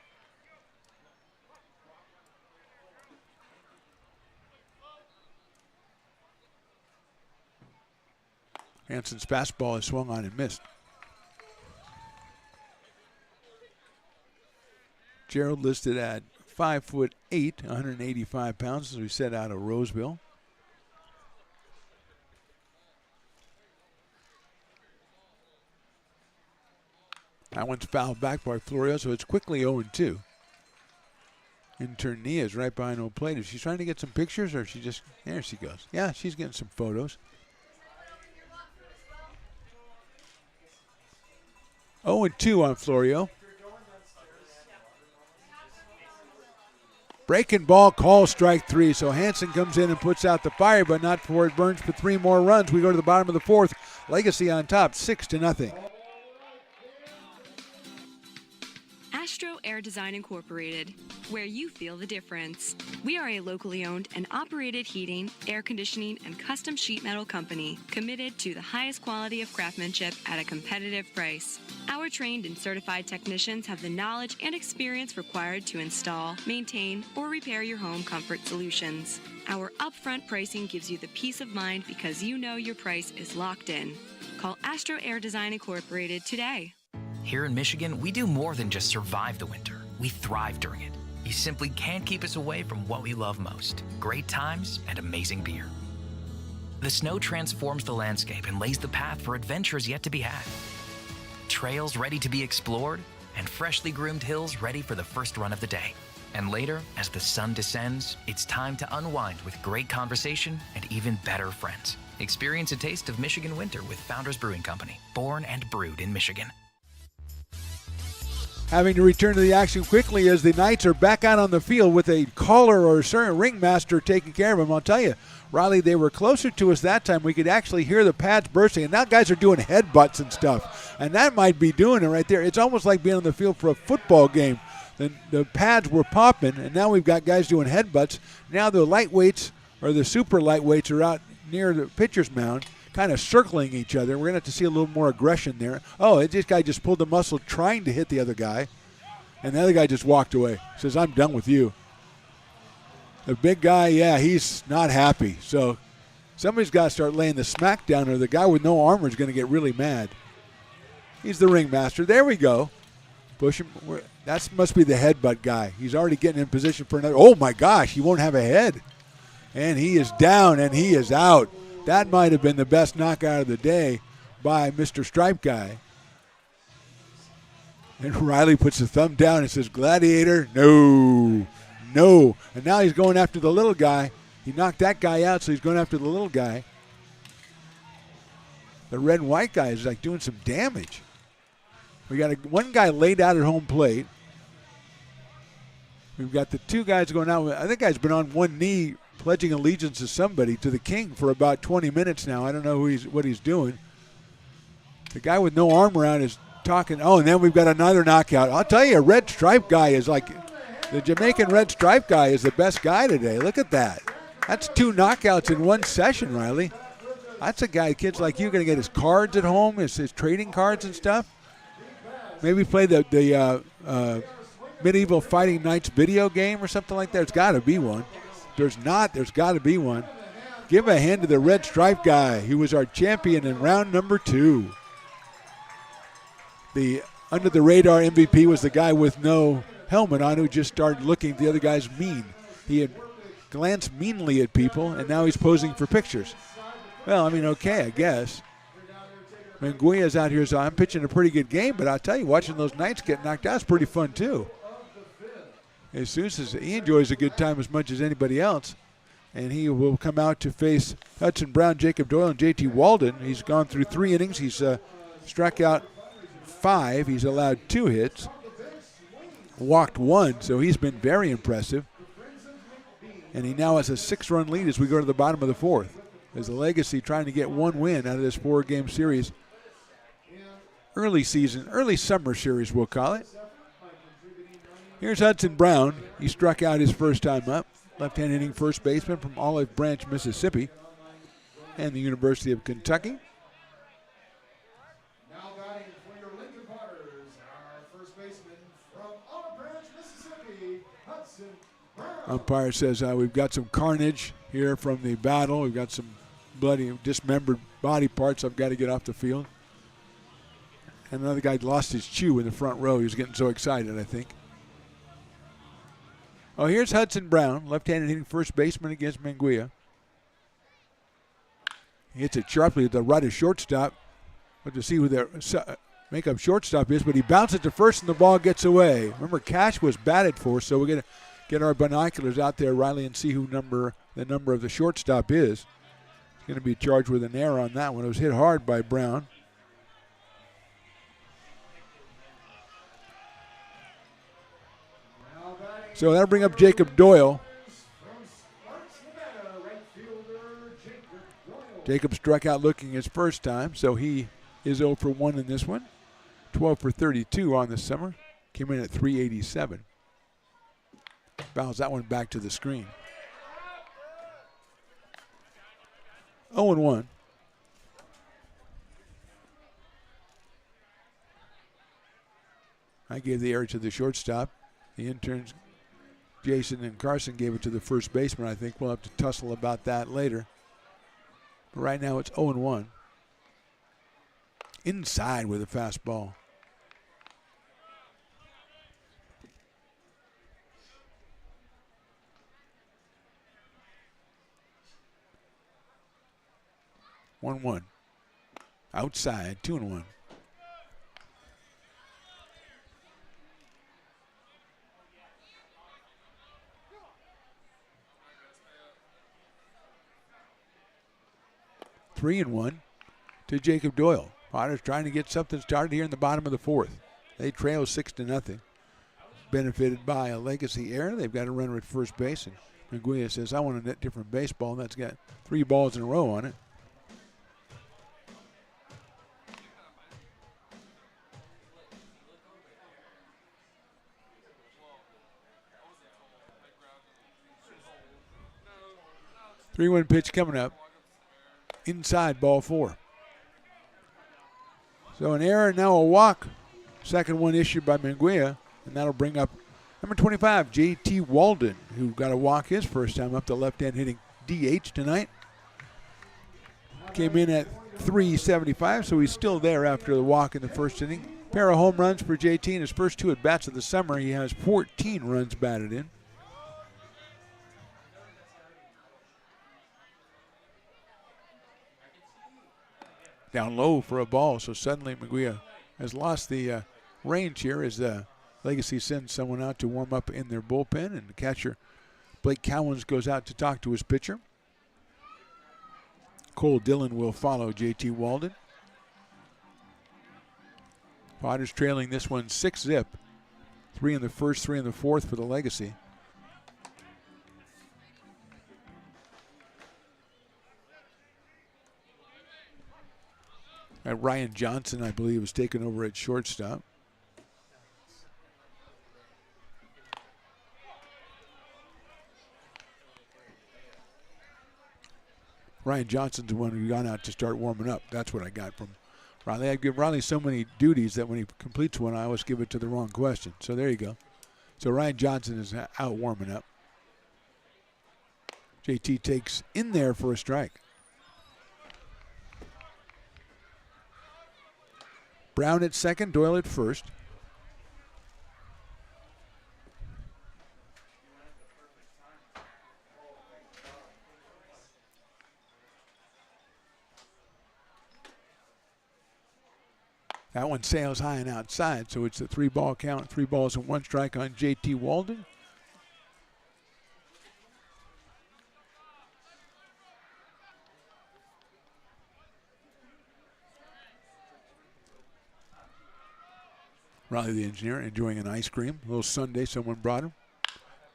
Hansen's fastball is swung on and missed. Gerald listed at 5'8", 185 pounds, as we said, out of Roseville. That one's fouled back by Florio, so it's quickly 0-2. Intern Nia is right behind home plate. Is she trying to get some pictures, or is she just, there she goes. Yeah, she's getting some photos. 0-2 on Florio. Breaking ball, call, strike 3. So Hansen comes in and puts out the fire, but not before it burns for 3 more runs. We go to the bottom of the 4th. Legacy on top, 6-0. Astro Air Design Incorporated, where you feel the difference. We are a locally owned and operated heating, air conditioning, and custom sheet metal company committed to the highest quality of craftsmanship at a competitive price. Our trained and certified technicians have the knowledge and experience required to install, maintain, or repair your home comfort solutions. Our upfront pricing gives you the peace of mind because you know your price is locked in. Call Astro Air Design Incorporated today. Here in Michigan, we do more than just survive the winter. We thrive during it. You simply can't keep us away from what we love most: great times and amazing beer. The snow transforms the landscape and lays the path for adventures yet to be had. Trails ready to be explored and freshly groomed hills ready for the first run of the day. And later, as the sun descends, it's time to unwind with great conversation and even better friends. Experience a taste of Michigan winter with Founders Brewing Company, born and brewed in Michigan. Having to return to the action quickly as the Knights are back out on the field with a caller or certain ringmaster taking care of them. I'll tell you, Riley, they were closer to us that time. We could actually hear the pads bursting, and now guys are doing headbutts and stuff, and that might be doing it right there. It's almost like being on the field for a football game. The pads were popping, and now we've got guys doing headbutts. Now the lightweights or the super lightweights are out near the pitcher's mound, kind of circling each other. We're going to have to see a little more aggression there. Oh, this guy just pulled the muscle trying to hit the other guy, and the other guy just walked away. Says, I'm done with you. The big guy, yeah, he's not happy. So somebody's got to start laying the smack down, or the guy with no armor is going to get really mad. He's the ringmaster. There we go. Push him. That must be the headbutt guy. He's already getting in position for another. Oh, my gosh, he won't have a head. And he is down, and he is out. That might have been the best knockout of the day by Mr. Stripe Guy. And Riley puts the thumb down and says, Gladiator, no. And now he's going after the little guy. He knocked that guy out, so he's going after the little guy. The red and white guy is like doing some damage. We got one guy laid out at home plate. We've got the two guys going out. I think guy's been on one knee pledging allegiance to somebody, to the king, for about 20 minutes now. I don't know what he's doing. The guy with no arm around is talking. Oh, and then we've got another knockout. I'll tell you, a red stripe guy is like, the Jamaican red stripe guy is the best guy today. Look at that. That's 2 knockouts in one session, Riley. That's a guy, kids like you, going to get his cards at home, his trading cards and stuff. Maybe play the Medieval Fighting Knights video game or something like that. There's got to be one. There's not. There's got to be one. Give a hand to the red stripe guy. He was our champion in round number 2. The under-the-radar MVP was the guy with no helmet on who just started looking at the other guys mean. He had glanced meanly at people, and now he's posing for pictures. Well, I mean, okay, I guess. Manguia's out here, so I'm pitching a pretty good game, but I'll tell you, watching those Knights get knocked out is pretty fun, too. Jesus, he enjoys a good time as much as anybody else, and he will come out to face Hudson Brown, Jacob Doyle, and J.T. Walden. He's gone through 3 innings. He's struck out 5. He's allowed 2 hits, walked 1, so he's been very impressive. And he now has a 6-run lead as we go to the bottom of the 4th. As the Legacy trying to get 1 win out of this 4-game series. Early summer series, we'll call it. Here's Hudson Brown. He struck out his first time up. Left-hand hitting first baseman from Olive Branch, Mississippi, and the University of Kentucky. Now batting for your Lincoln Potters, our first baseman from Olive Branch, Mississippi, Hudson Brown. Umpire says we've got some carnage here from the battle. We've got some bloody, dismembered body parts. I've got to get off the field. And another guy lost his chew in the front row. He was getting so excited, I think. Oh, here's Hudson Brown, left-handed hitting first baseman against Manguia. He hits it sharply at the right of shortstop. We'll have to see who their makeup shortstop is, but he bounces to first and the ball gets away. Remember, Cash was batted for, so we're going to get our binoculars out there, Riley, and see who the number of the shortstop is. He's going to be charged with an error on that one. It was hit hard by Brown. So that'll bring up Jacob Doyle. Jacob struck out looking his first time, so he is 0 for 1 in this one. 12 for 32 on the summer. Came in at 387. Bounce that one back to the screen. 0-1. I gave the error to the shortstop. The interns, Jason and Carson, gave it to the first baseman. I think we'll have to tussle about that later. But right now it's 0-1. Inside with a fastball. One. Outside, 2-1. 3-1 to Jacob Doyle. Potters trying to get something started here in the bottom of the fourth. They trail 6-0. Benefited by a legacy error. They've got a runner at first base, and Munguia says, I want a different baseball, and that's got 3 balls in a row on it. Three-one pitch coming up. Inside, ball 4. So an error, now a walk. Second one issued by Munguia, and that'll bring up number 25, J.T. Walden, who got a walk his first time up the left end, hitting DH tonight. Came in at 375, so he's still there after the walk in the first inning. Pair of home runs for J.T. in his first 2 at-bats of the summer. He has 14 runs batted in. Down low for a ball, so suddenly Munguia has lost the range here as Legacy sends someone out to warm up in their bullpen, and the catcher, Blake Cowens, goes out to talk to his pitcher. Cole Dillon will follow J.T. Walden. Potters trailing this one 6-0. 3 in the first, 3 in the fourth for the Legacy. Ryan Johnson, I believe, was taken over at shortstop. Ryan Johnson's the one who gone out to start warming up. That's what I got from Riley. I give Riley so many duties that when he completes one, I always give it to the wrong question. So there you go. So Ryan Johnson is out warming up. JT takes in there for a strike. Brown at second, Doyle at first. That one sails high and outside, so it's a 3-ball count, 3 balls and 1 strike on J.T. Walden. Riley the engineer enjoying an ice cream. A little sundae someone brought him.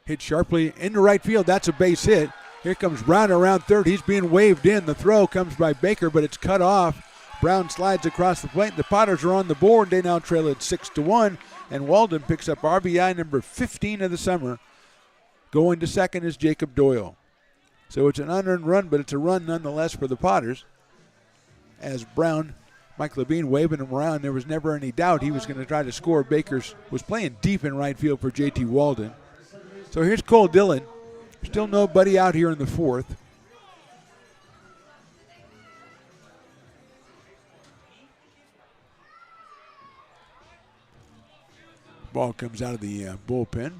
Hit sharply into right field. That's a base hit. Here comes Brown around third. He's being waved in. The throw comes by Baker, but it's cut off. Brown slides across the plate. The Potters are on the board. They now trail it 6-1, and Walden picks up RBI number 15 of the summer. Going to second is Jacob Doyle. So it's an unearned run, but it's a run nonetheless for the Potters. As Brown, Mike Levine waving him around, there was never any doubt he was going to try to score. Bakers was playing deep in right field for J.T. Walden. So here's Cole Dillon. Still nobody out here in the fourth. Ball comes out of the bullpen.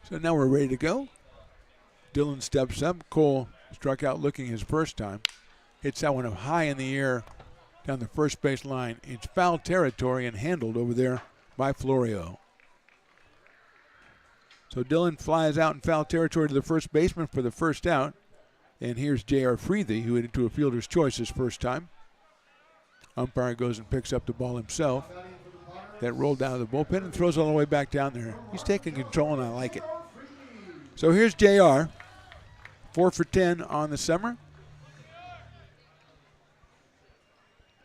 So now we're ready to go. Dillon steps up. Cole struck out looking his first time. Hits that one up high in the air down the first base line. It's foul territory and handled over there by Florio. So Dillon flies out in foul territory to the first baseman for the first out. And here's J.R. Freethy, who hit it to a fielder's choice his first time. Umpire goes and picks up the ball himself. That rolled down to the bullpen and throws all the way back down there. He's taking control, and I like it. So here's J.R. 4 for 10 on the summer.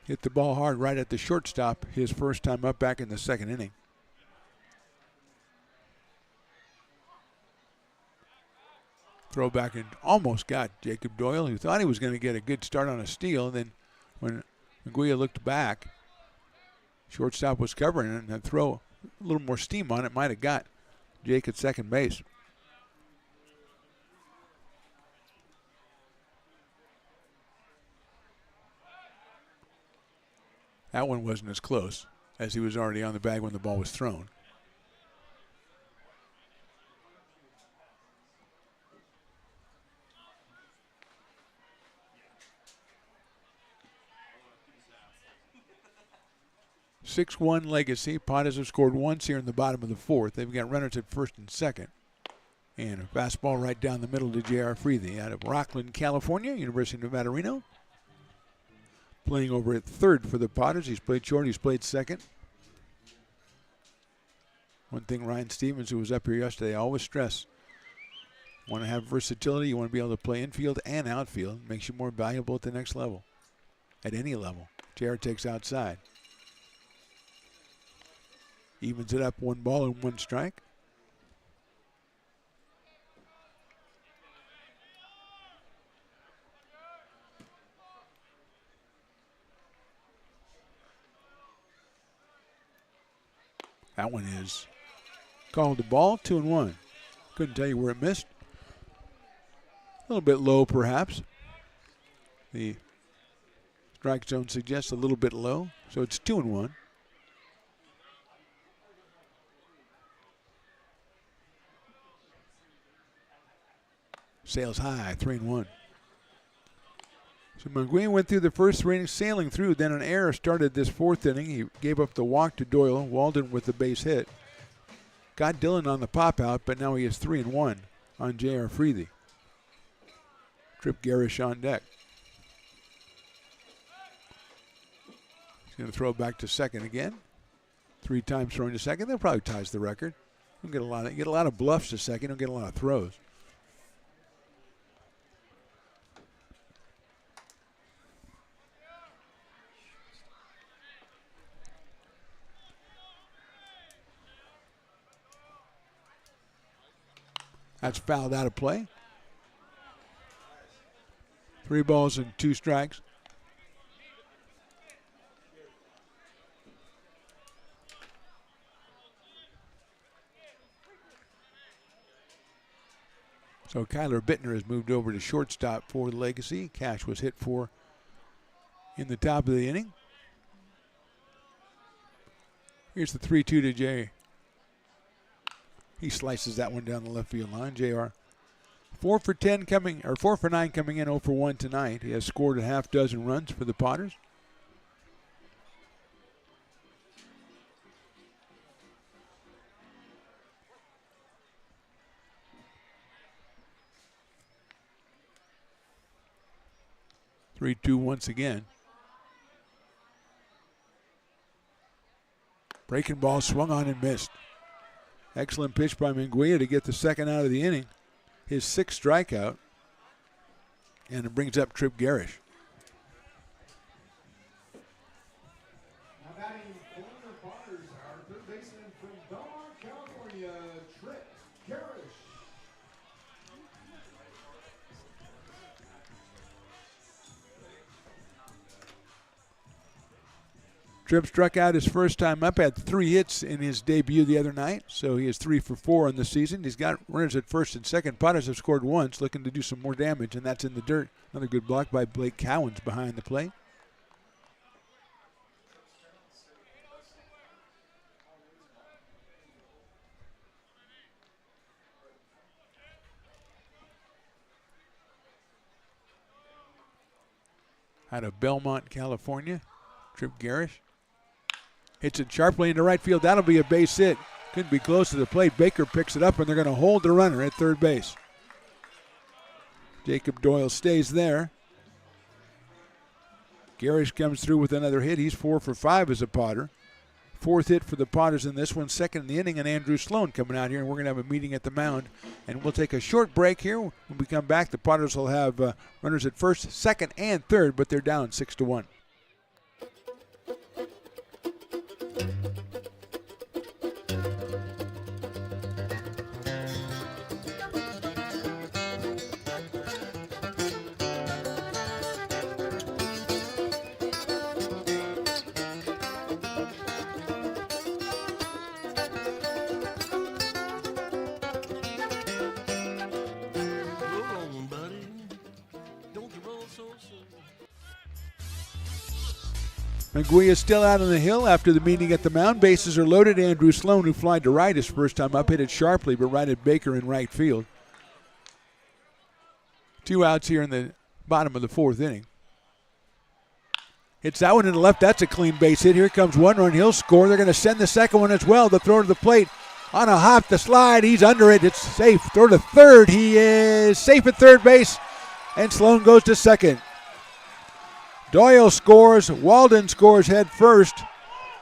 Hit the ball hard right at the shortstop his first time up back in the second inning. Throw back and almost got Jacob Doyle, who thought he was going to get a good start on a steal. And then when Munguia looked back, shortstop was covering it, and a throw, a little more steam on it, might have got Jake at second base. That one wasn't as close, as he was already on the bag when the ball was thrown. 6-1 Legacy. Potters have scored once here in the bottom of the fourth. They've got runners at first and second. And a fastball right down the middle to J.R. Freethy out of Rockland, California, University of Nevada, Reno. Playing over at third for the Potters. He's played short, he's played second. One thing Ryan Stevens, who was up here yesterday, always stressed. Want to have versatility, you want to be able to play infield and outfield. Makes you more valuable at the next level, at any level. J.R. takes outside. Evens it up, 1 ball and 1 strike. That one is called the ball, 2-1. Couldn't tell you where it missed. A little bit low, perhaps. The strike zone suggests a little bit low, so it's 2-1. Sails high, 3-1. So McGueen went through the first 3 innings sailing through, then an error started this fourth inning. He gave up the walk to Doyle, Walden with the base hit. Got Dillon on the pop out, but now he is 3-1 on J.R. Freethy. Trip Garish on deck. He's going to throw back to second again. 3 times throwing to second. That probably ties the record. He'll get a lot of bluffs to second. He'll get a lot of throws. That's fouled out of play. 3 balls and 2 strikes. So Kyler Bittner has moved over to shortstop for Legacy. Cash was hit for in the top of the inning. Here's the 3-2 to Jay. He slices that one down the left field line. JR 4 for 9 coming in, 0 for 1 tonight. He has scored a half dozen runs for the Potters. Three, 2 once again. Breaking ball swung on and missed. Excellent pitch by Minguia to get the second out of the inning. His 6th strikeout. And it brings up Trip Garish. Now batting for the Potters, our third baseman from Belmont, California, Trip Garish. Tripp struck out his first time up, had 3 hits in his debut the other night, so he is 3 for 4 on the season. He's got runners at first and second. Potters have scored once, looking to do some more damage, and that's in the dirt. Another good block by Blake Cowens behind the plate. Out of Belmont, California, Trip Garish. Hits it sharply into right field. That'll be a base hit. Couldn't be close to the plate. Baker picks it up, and they're going to hold the runner at third base. Jacob Doyle stays there. Garish comes through with another hit. He's 4 for 5 as a Potter. 4th hit for the Potters in this one. 2nd in the inning, and Andrew Sloan coming out here, and we're going to have a meeting at the mound. And we'll take a short break here. When we come back, the Potters will have runners at first, second, and third, but they're down 6-1. McGuia is still out on the hill after the meeting at the mound. Bases are loaded. Andrew Sloan, who flied to right his first time up, hit it sharply, but right at Baker in right field. 2 outs here in the bottom of the 4th inning. Hits that one in the left. That's a clean base hit. Here comes one run. He'll score. They're going to send the second one as well. The throw to the plate. On a hop, the slide. He's under it. It's safe. Throw to third. He is safe at third base. And Sloan goes to second. Doyle scores. Walden scores head first.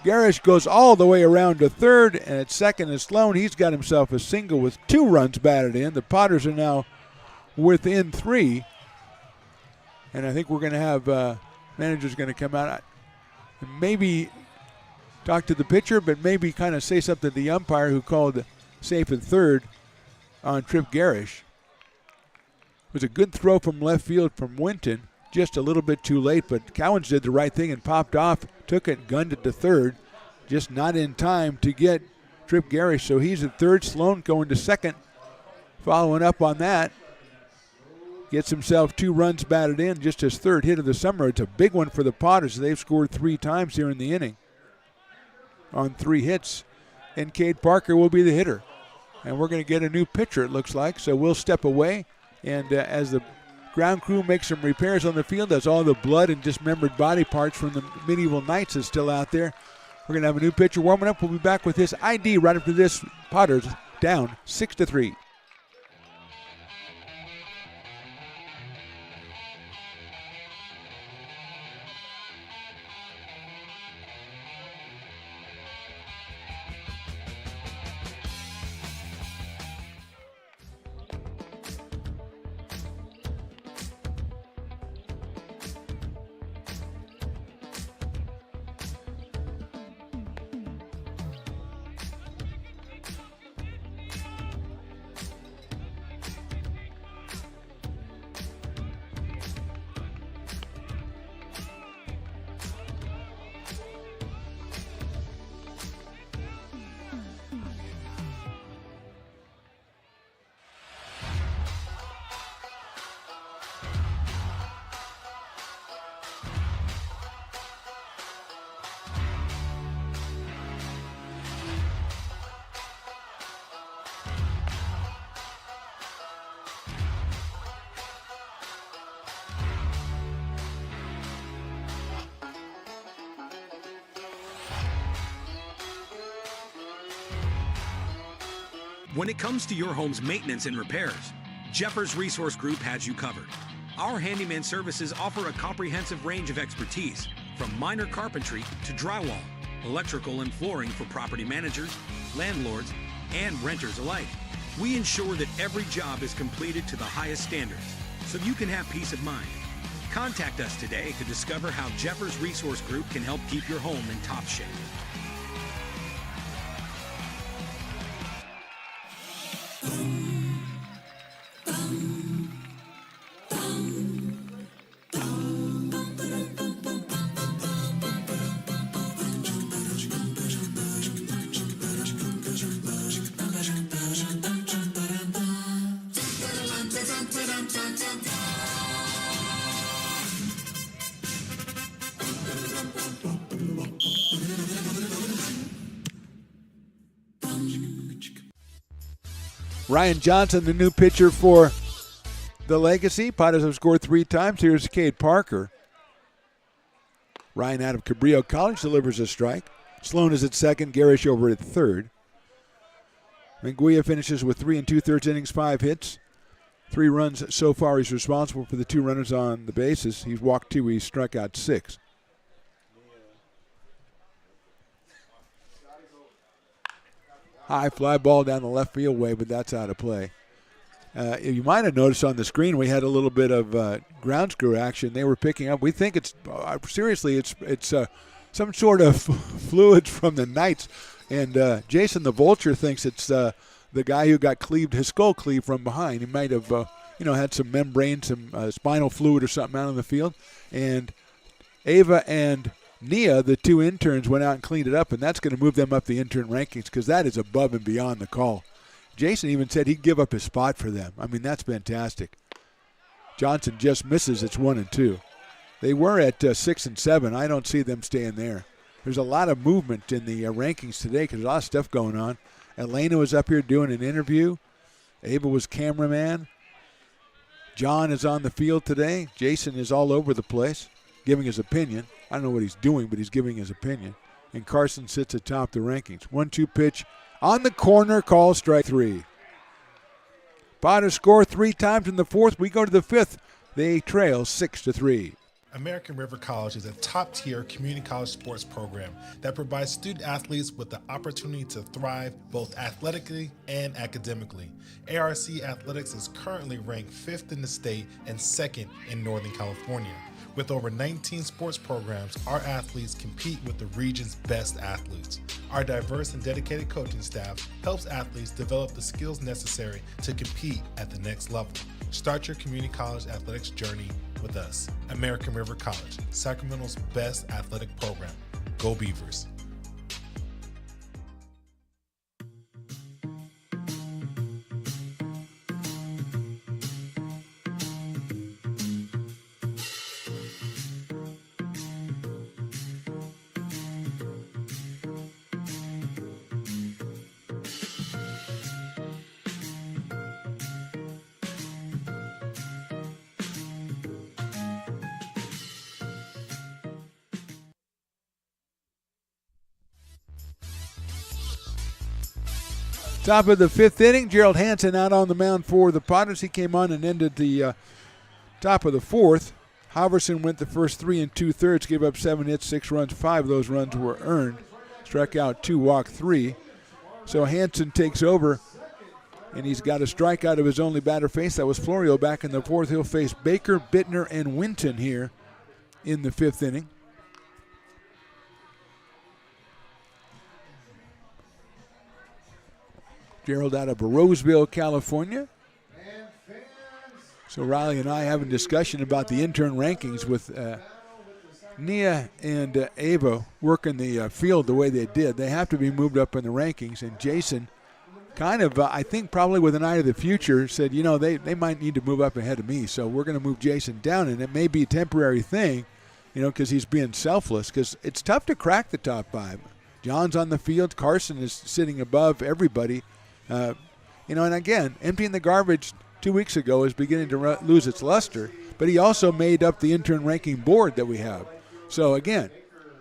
Garish goes all the way around to third. And at second is Sloan. He's got himself a single with 2 runs batted in. The Potters are now within 3. And I think we're going to have manager's going to come out and maybe talk to the pitcher, but maybe kind of say something to the umpire who called safe at third on Trip Garish. It was a good throw from left field from Winton. Just a little bit too late, but Cowens did the right thing and popped off, took it, gunned it to third. Just not in time to get Trip Garish, so he's at third. Sloan going to second. Following up on that, gets himself 2 runs batted in, just his 3rd hit of the summer. It's a big one for the Potters. They've scored 3 times here in the inning on 3 hits, and Cade Parker will be the hitter. And we're going to get a new pitcher, it looks like, so we'll step away, and as the ground crew makes some repairs on the field, as all the blood and dismembered body parts from the medieval knights is still out there, we're going to have a new pitcher warming up. We'll be back with his ID right after this. Potters down 6-3. When it comes to your home's maintenance and repairs, Jeffers Resource Group has you covered. Our handyman services offer a comprehensive range of expertise, from minor carpentry to drywall, electrical and flooring for property managers, landlords, and renters alike. We ensure that every job is completed to the highest standards, so you can have peace of mind. Contact us today to discover how Jeffers Resource Group can help keep your home in top shape. Ryan Johnson, the new pitcher for the Legacy. Potters have scored 3 times. Here's Cade Parker. Ryan out of Cabrillo College delivers a strike. Sloan is at second. Garish over at third. Manguia finishes with 3 2/3 innings, 5 hits. 3 runs so far. He's responsible for the 2 runners on the bases. He's walked 2. He's struck out 6. High fly ball down the left field way, but that's out of play. You might have noticed on the screen we had a little bit of ground screw action. They were picking up. We think it's seriously it's some sort of fluids from the Knights, and Jason the Vulture thinks it's the guy who got his skull cleaved from behind. He might have had some membrane, some spinal fluid or something out on the field, and Ava and Nia, the 2 interns, went out and cleaned it up, and that's going to move them up the intern rankings because that is above and beyond the call. Jason even said he'd give up his spot for them. I mean, that's fantastic. Johnson just misses. It's 1 and 2. They were at 6 and 7. I don't see them staying there. There's a lot of movement in the rankings today because there's a lot of stuff going on. Elena was up here doing an interview. Ava was cameraman. John is on the field today. Jason is all over the place. giving his opinion. I don't know what he's doing, but he's giving his opinion. And Carson sits atop the rankings. 1-2 pitch on the corner, call strike 3. Potters score 3 times in the 4th. We go to the 5th. They trail 6-3. American River College is a top-tier community college sports program that provides student athletes with the opportunity to thrive both athletically and academically. ARC Athletics is currently ranked 5th in the state and 2nd in Northern California. With over 19 sports programs, our athletes compete with the region's best athletes. Our diverse and dedicated coaching staff helps athletes develop the skills necessary to compete at the next level. Start your community college athletics journey with us. American River College, Sacramento's best athletic program. Go Beavers. Top of the 5th inning, Gerald Hansen out on the mound for the Potters. He came on and ended the top of the 4th. Halverson went the first 3 2/3, gave up 7 hits, 6 runs. 5 of those runs were earned. Struck out 2, walked 3. So Hansen takes over, and he's got a strikeout of his only batter face. That was Florio back in the 4th. He'll face Baker, Bittner, and Winton here in the 5th inning. Gerald out of Roseville, California. So Riley and I having a discussion about the intern rankings with Nia and Avo working the field the way they did. They have to be moved up in the rankings. And Jason kind of, I think probably with an eye to the future, said, they might need to move up ahead of me. So we're going to move Jason down. And it may be a temporary thing, because he's being selfless. Because it's tough to crack the top 5. John's on the field. Carson is sitting above everybody. And again, emptying the garbage 2 weeks ago is beginning to lose its luster, but he also made up the intern ranking board that we have. So again,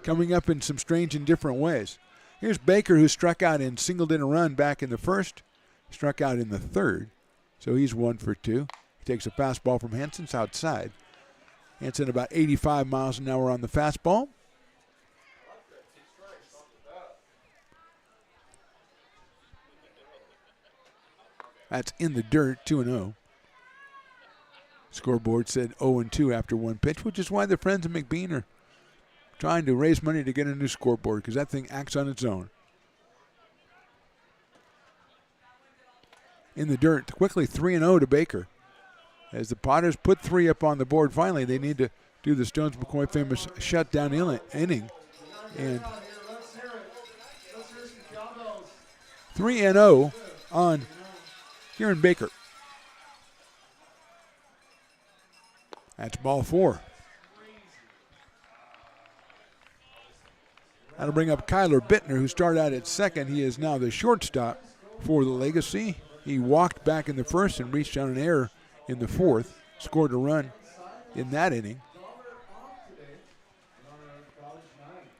coming up in some strange and different ways. Here's Baker, who struck out and singled in a run back in the 1st, struck out in the 3rd, so he's 1 for 2. He takes a fastball from Hansen's outside. Hansen about 85 miles an hour on the fastball. That's in the dirt, 2-0. Scoreboard said 0-2 after 1 pitch, which is why the friends of McBean are trying to raise money to get a new scoreboard, because that thing acts on its own. In the dirt, quickly 3-0 to Baker. As the Potters put 3 up on the board, finally they need to do the Stones McCoy famous shutdown inning. And 3-0 on Kieran Baker. That's ball 4. That'll bring up Kyler Bittner, who started out at second. He is now the shortstop for the Legacy. He walked back in the 1st and reached on an error in the 4th. Scored a run in that inning.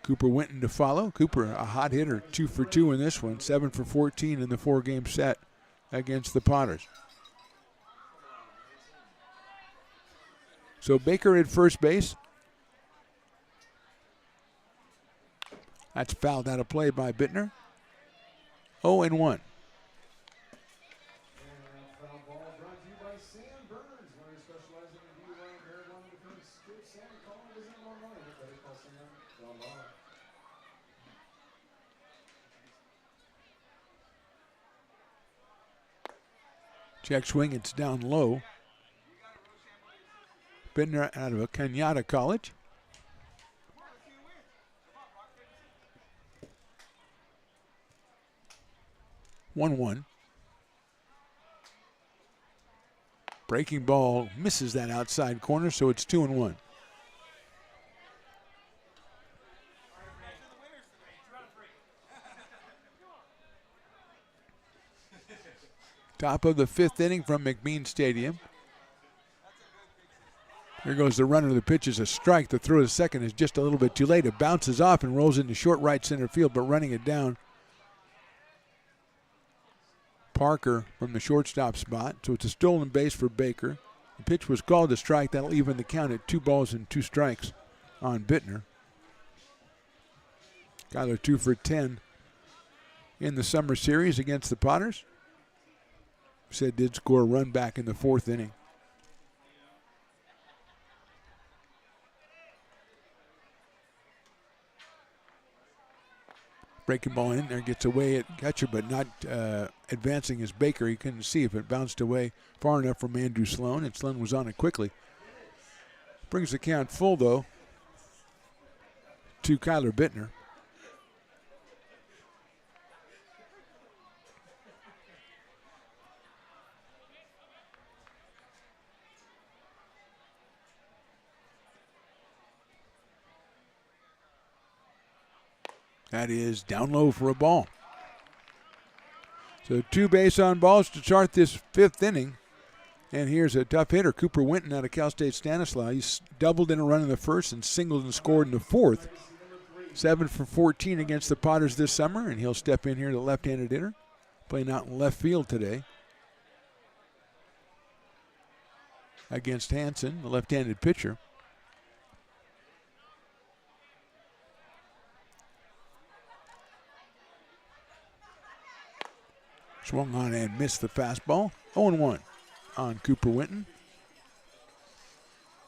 Cooper Winton to follow. Cooper, a hot hitter, 2 for 2 in this one, 7 for 14 in the 4-game set against the Potters. So Baker at first base. That's fouled out of play by Bittner. 0-1. Check swing, it's down low. Bittner out of Kenyatta College. One. Breaking ball misses that outside corner, so it's 2-1. Top of the 5th inning from McBean Stadium. Here goes the runner. The pitch is a strike. The throw to second is just a little bit too late. It bounces off and rolls into short right center field, but running it down, Parker from the shortstop spot. So it's a stolen base for Baker. The pitch was called a strike. That'll even the count at 2 balls and 2 strikes on Bittner. Kyler 2 for 10 in the summer series against the Potters. Said did score a run back in the 4th inning. Breaking ball in there, gets away at catcher, but not advancing as Baker. He couldn't see if it bounced away far enough from Andrew Sloan, and Sloan was on it quickly. Brings the count full, though, to Kyler Bittner. That is down low for a ball. So 2 base on balls to start this 5th inning. And here's a tough hitter, Cooper Winton out of Cal State Stanislaus. He's doubled in a run in the 1st and singled and scored in the 4th. 7 for 14 against the Potters this summer, and he'll step in here, the left-handed hitter, playing out in left field today against Hansen, the left-handed pitcher. Swung on and missed the fastball. 0-1 on Cooper Winton.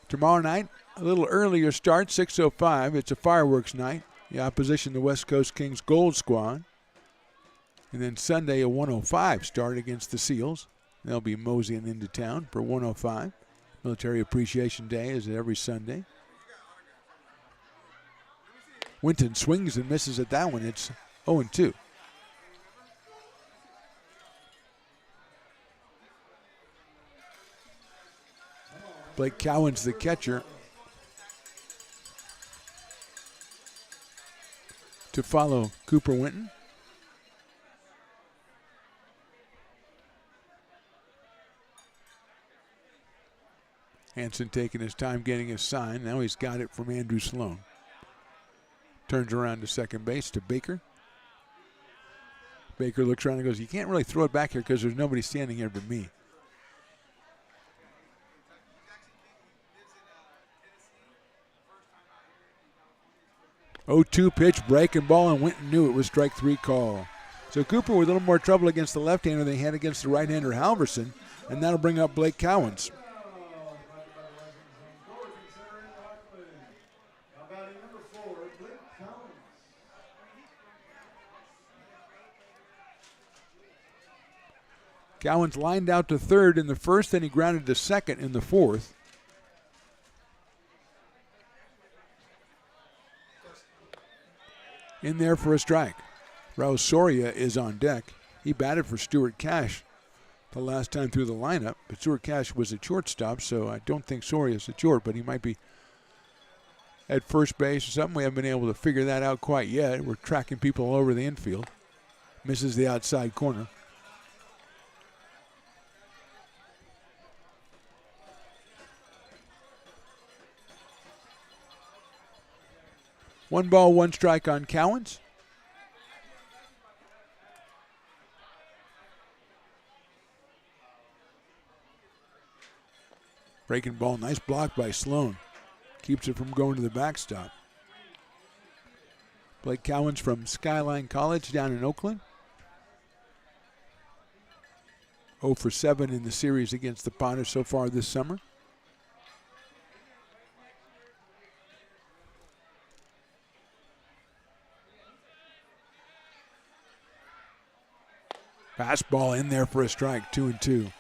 Tomorrow night, a little earlier start, 6:05. It's a fireworks night. The opposition, the West Coast Kings Gold Squad. And then Sunday, a 1:05 start against the Seals. They'll be moseying into town for 1:05. Military Appreciation Day is every Sunday. Winton swings and misses at that one. It's 0-2. Blake Cowan's the catcher to follow Cooper Winton. Hansen taking his time getting his sign. Now he's got it from Andrew Sloan. Turns around to second base to Baker. Baker looks around and goes, you can't really throw it back here because there's nobody standing here but me. 0-2 pitch, breaking ball, and Winton knew it was strike 3 call. So Cooper with a little more trouble against the left-hander than he had against the right-hander Halverson, and that'll bring up Blake Cowens. Cowens lined out to third in the 1st, then he grounded to second in the 4th. In there for a strike. Raul Soria is on deck. He batted for Stuart Cash the last time through the lineup, but Stuart Cash was at shortstop, so I don't think Soria's at short, but he might be at first base or something. We haven't been able to figure that out quite yet. We're tracking people all over the infield. Misses the outside corner. One ball, one strike on Cowens. Breaking ball, nice block by Sloan. Keeps it from going to the backstop. Blake Cowens from Skyline College down in Oakland. 0 for 7 in the series against the Potters so far this summer. Fastball in there for a strike, 2-2.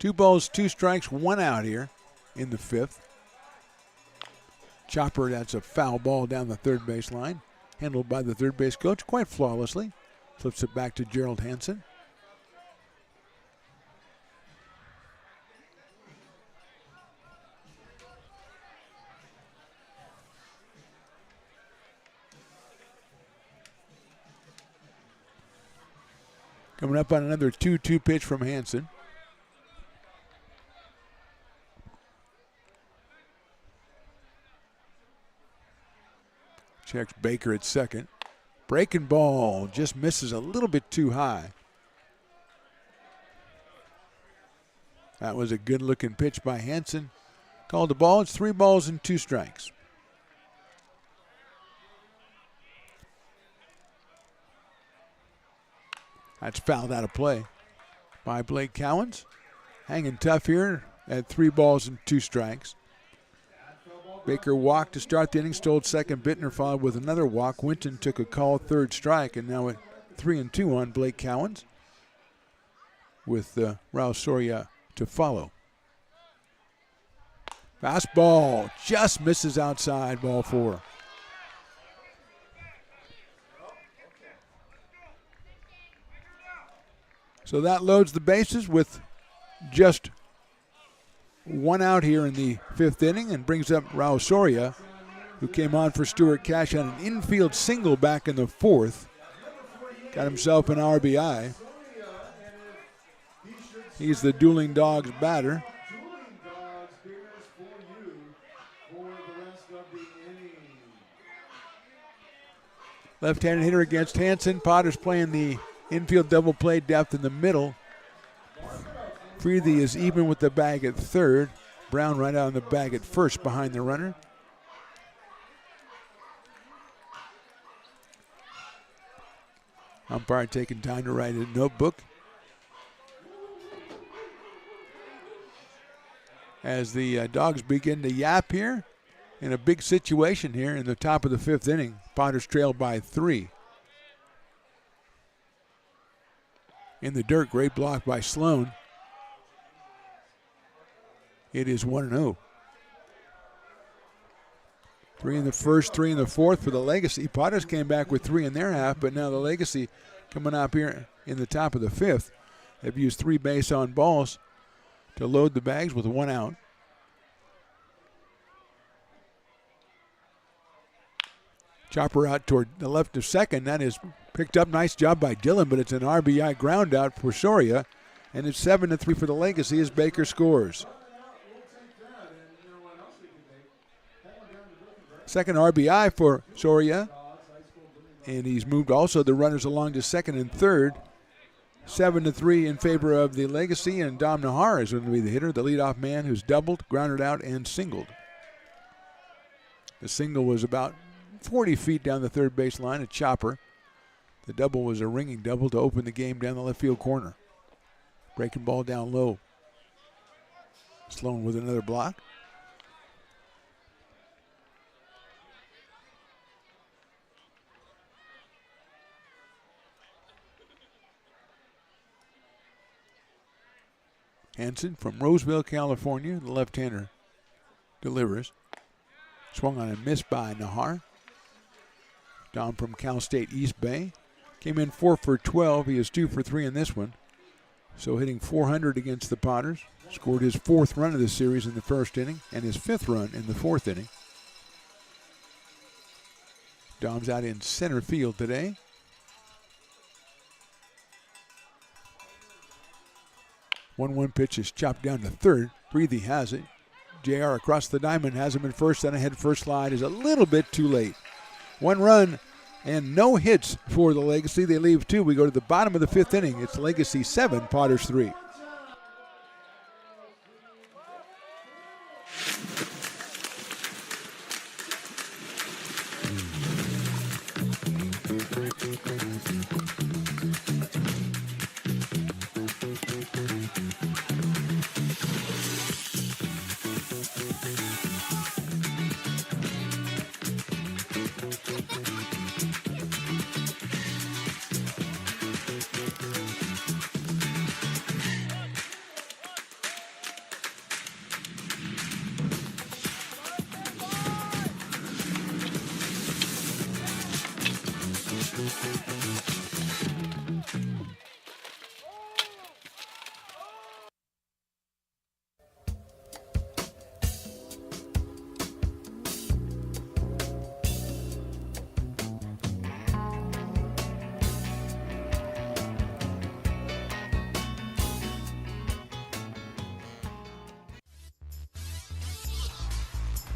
Two balls, 2 strikes, 1 out here in the 5th. Chopper, that's a foul ball down the third base line. Handled by the third base coach quite flawlessly. Flips it back to Gerald Hansen. Coming up on another 2-2 pitch from Hansen. Checks Baker at second. Breaking ball just misses a little bit too high. That was a good looking pitch by Hansen. Called the ball. It's 3 balls and 2 strikes. That's fouled out of play by Blake Cowens. Hanging tough here at 3 balls and 2 strikes. Baker walked to start the inning, stole second. Bittner followed with another walk. Winton took a call, 3rd strike, and now at 3-2 on Blake Cowens with Raul Soria to follow. Fastball just misses outside, ball 4. So that loads the bases with just 1 out here in the 5th inning and brings up Raul Soria, who came on for Stuart Cash on an infield single back in the 4th. Got himself an RBI. He's the Dueling Dogs batter. Left-handed hitter against Hansen. Potter's playing the infield double play depth in the middle. Freethy is even with the bag at 3rd. Brown right out on the bag at 1st behind the runner. Umpire taking time to write a notebook. As the Dogs begin to yap here in a big situation here in the top of the 5th inning. Potter's trailed by 3. In the dirt, great block by Sloan. It is 1-0. 3 in the 1st, 3 in the 4th for the Legacy. Potters came back with 3 in their half, but now the Legacy coming up here in the top of the 5th. They've used 3 base on balls to load the bags with 1 out. Chopper out toward the left of second. That is picked up. Nice job by Dillon, but it's an RBI ground out for Soria. And it's 7-3 for the Legacy as Baker scores. Second RBI for Soria. And he's moved also the runners along to second and third. 7-3 in favor of the Legacy, and Dom Nahar is going to be the hitter, the leadoff man who's doubled, grounded out, and singled. The single was about 40 feet down the third base line, a chopper. The double was a ringing double to open the game down the left field corner. Breaking ball down low. Sloan with another block. Hansen from Roseville, California, the left-hander, delivers. Swung on and missed by Nahar. Dom from Cal State East Bay. Came in 4 for 12. He is 2 for 3 in this one. So hitting .400 against the Potters. Scored his 4th run of the series in the 1st inning and his 5th run in the 4th inning. Dom's out in center field today. One pitch is chopped down to third. Freethy has it. JR across the diamond has him in first. Then a head first slide is a little bit too late. 1 run and no hits for the Legacy. They leave 2. We go to the bottom of the 5th inning. It's Legacy 7, Potters 3.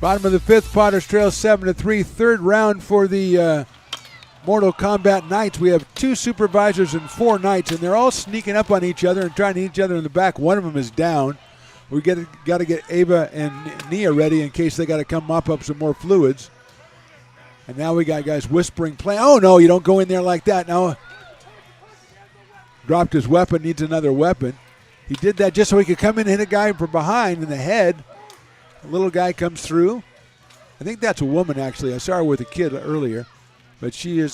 Bottom of the fifth, Potters trail 7-3. Third round for the Mortal Kombat Knights. We have 2 supervisors and 4 Knights, and they're all sneaking up on each other and trying to hit each other in the back. One of them is down. We got to get Ava and Nia ready in case they got to come mop up some more fluids. And now we got guys whispering, play. Oh, no, you don't go in there like that. Now, dropped his weapon, needs another weapon. He did that just so he could come in and hit a guy from behind in the head. A little guy comes through. I think that's a woman, actually. I saw her with a kid earlier. But she is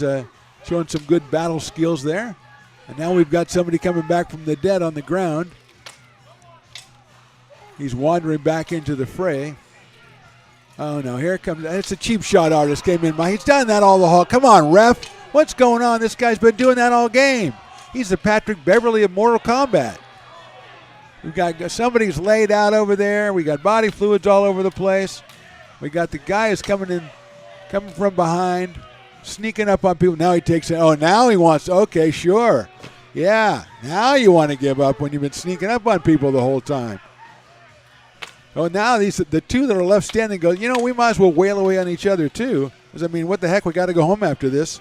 showing some good battle skills there. And now we've got somebody coming back from the dead on the ground. He's wandering back into the fray. Oh, no, here it comes. It's a cheap shot artist came in. He's done that all the haul. Come on, ref. What's going on? This guy's been doing that all game. He's the Patrick Beverly of Mortal Kombat. We've got somebody's laid out over there. We got body fluids all over the place. We got the guy is coming from behind, sneaking up on people. Now he takes it. Oh, now he wants, okay, sure. Yeah, now you want to give up when you've been sneaking up on people the whole time. Oh, now the 2 that are left standing go, we might as well wail away on each other too. Because, I mean, what the heck, we got to go home after this.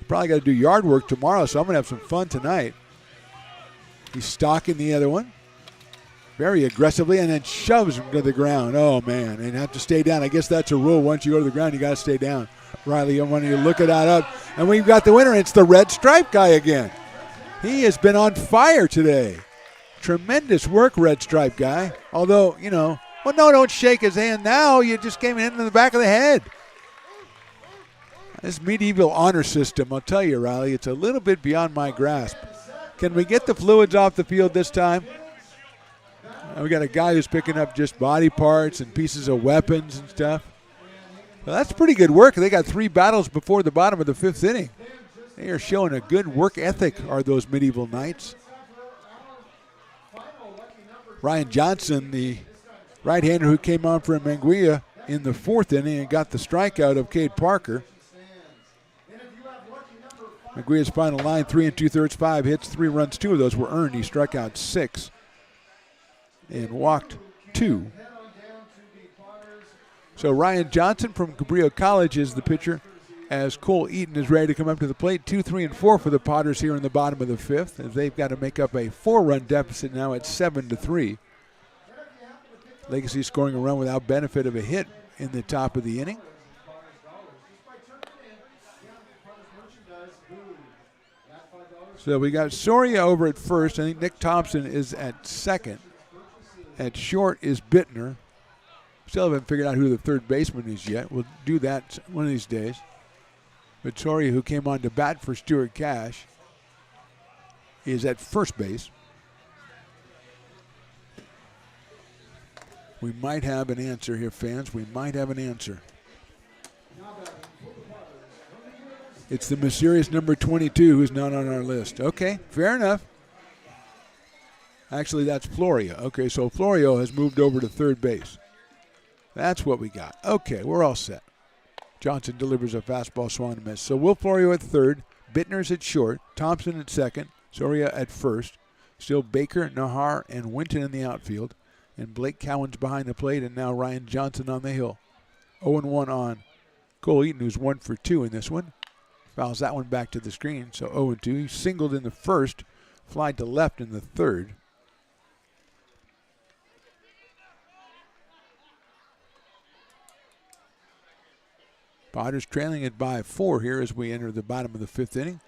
Probably got to do yard work tomorrow, so I'm going to have some fun tonight. He's stalking the other one very aggressively and then shoves him to the ground. Oh, man, and have to stay down. I guess that's a rule. Once you go to the ground, you got to stay down. Riley, I want you to look at that up. And we've got the winner. It's the red stripe guy again. He has been on fire today. Tremendous work, red stripe guy. Although, well, no, don't shake his hand now. You just came in the back of the head. This medieval honor system, I'll tell you, Riley, it's a little bit beyond my grasp. Can we get the fluids off the field this time? We got a guy who's picking up just body parts and pieces of weapons and stuff. Well, that's pretty good work. They got 3 battles before the bottom of the 5th inning. They are showing a good work ethic, are those medieval knights. Ryan Johnson, the right-hander who came on for Manguia in the 4th inning and got the strikeout of Cade Parker. Manguia's final line, 3 2/3, 5 hits, 3 runs. 2 of those were earned. He struck out 6 and walked 2. So Ryan Johnson from Cabrillo College is the pitcher as Cole Eaton is ready to come up to the plate. 2, 3, and 4 for the Potters here in the bottom of the 5th, as they've got to make up a 4-run deficit now at 7-3. Legacy scoring a run without benefit of a hit in the top of the inning. So we got Soria over at first. I think Nick Thompson is at second. At short is Bittner. Still haven't figured out who the third baseman is yet. We'll do that one of these days. But Soria, who came on to bat for Stuart Cash, is at first base. We might have an answer here, fans. We might have an answer. It's the mysterious number 22 who's not on our list. Okay, fair enough. Actually, that's Florio. Okay, so Florio has moved over to third base. That's what we got. Okay, we're all set. Johnson delivers a fastball, swung and miss. So Will Florio at third, Bittner's at short, Thompson at second, Soria at first. Still Baker, Nahar, and Winton in the outfield. And Blake Cowan's behind the plate, and now Ryan Johnson on the hill. 0-1 on Cole Eaton, who's 1 for 2 in this one. Fouls that one back to the screen, so 0-2. He singled in the first, flied to left in the third. Potters trailing it by 4 here as we enter the bottom of the 5th inning.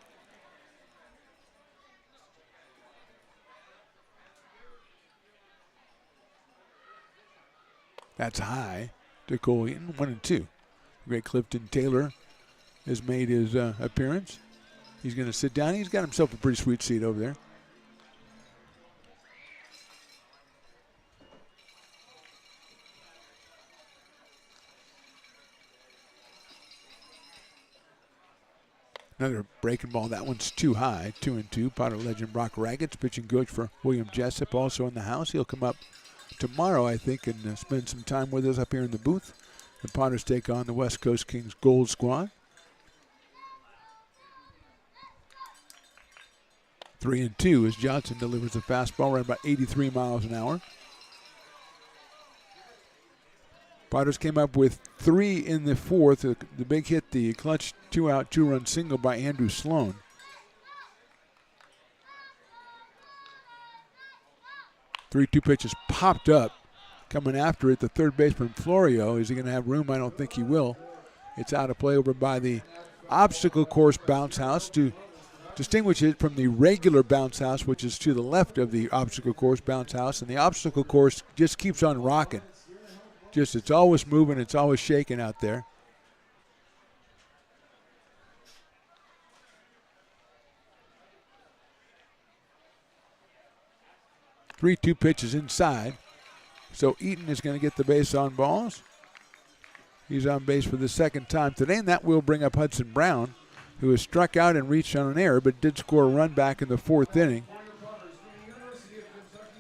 That's high to Cole Eaton, 1-2. Great Clifton Taylor has made his appearance. He's going to sit down. He's got himself a pretty sweet seat over there. Another breaking ball. That one's too high. 2-2. Potter legend Brock Raggett's pitching coach for William Jessup, also in the house. He'll come up tomorrow, I think, and spend some time with us up here in the booth. The Potters take on the West Coast Kings Gold Squad. 3-2 as Johnson delivers a fastball right about 83 miles an hour. Potters came up with 3 in the fourth. The big hit, the clutch 2-out, 2-run single by Andrew Sloan. Three-two pitches popped up. Coming after it, the third baseman Florio. Is he going to have room? I don't think he will. It's out of play over by the obstacle course bounce house to distinguish it from the regular bounce house, which is to the left of the obstacle course bounce house. And the obstacle course just keeps on rocking. It's always moving, it's always shaking out there. 3-2 pitches inside. So Eaton is going to get the base on balls. He's on base for the second time today, and that will bring up Hudson Brown, who has struck out and reached on an error, but did score a run back in the fourth inning.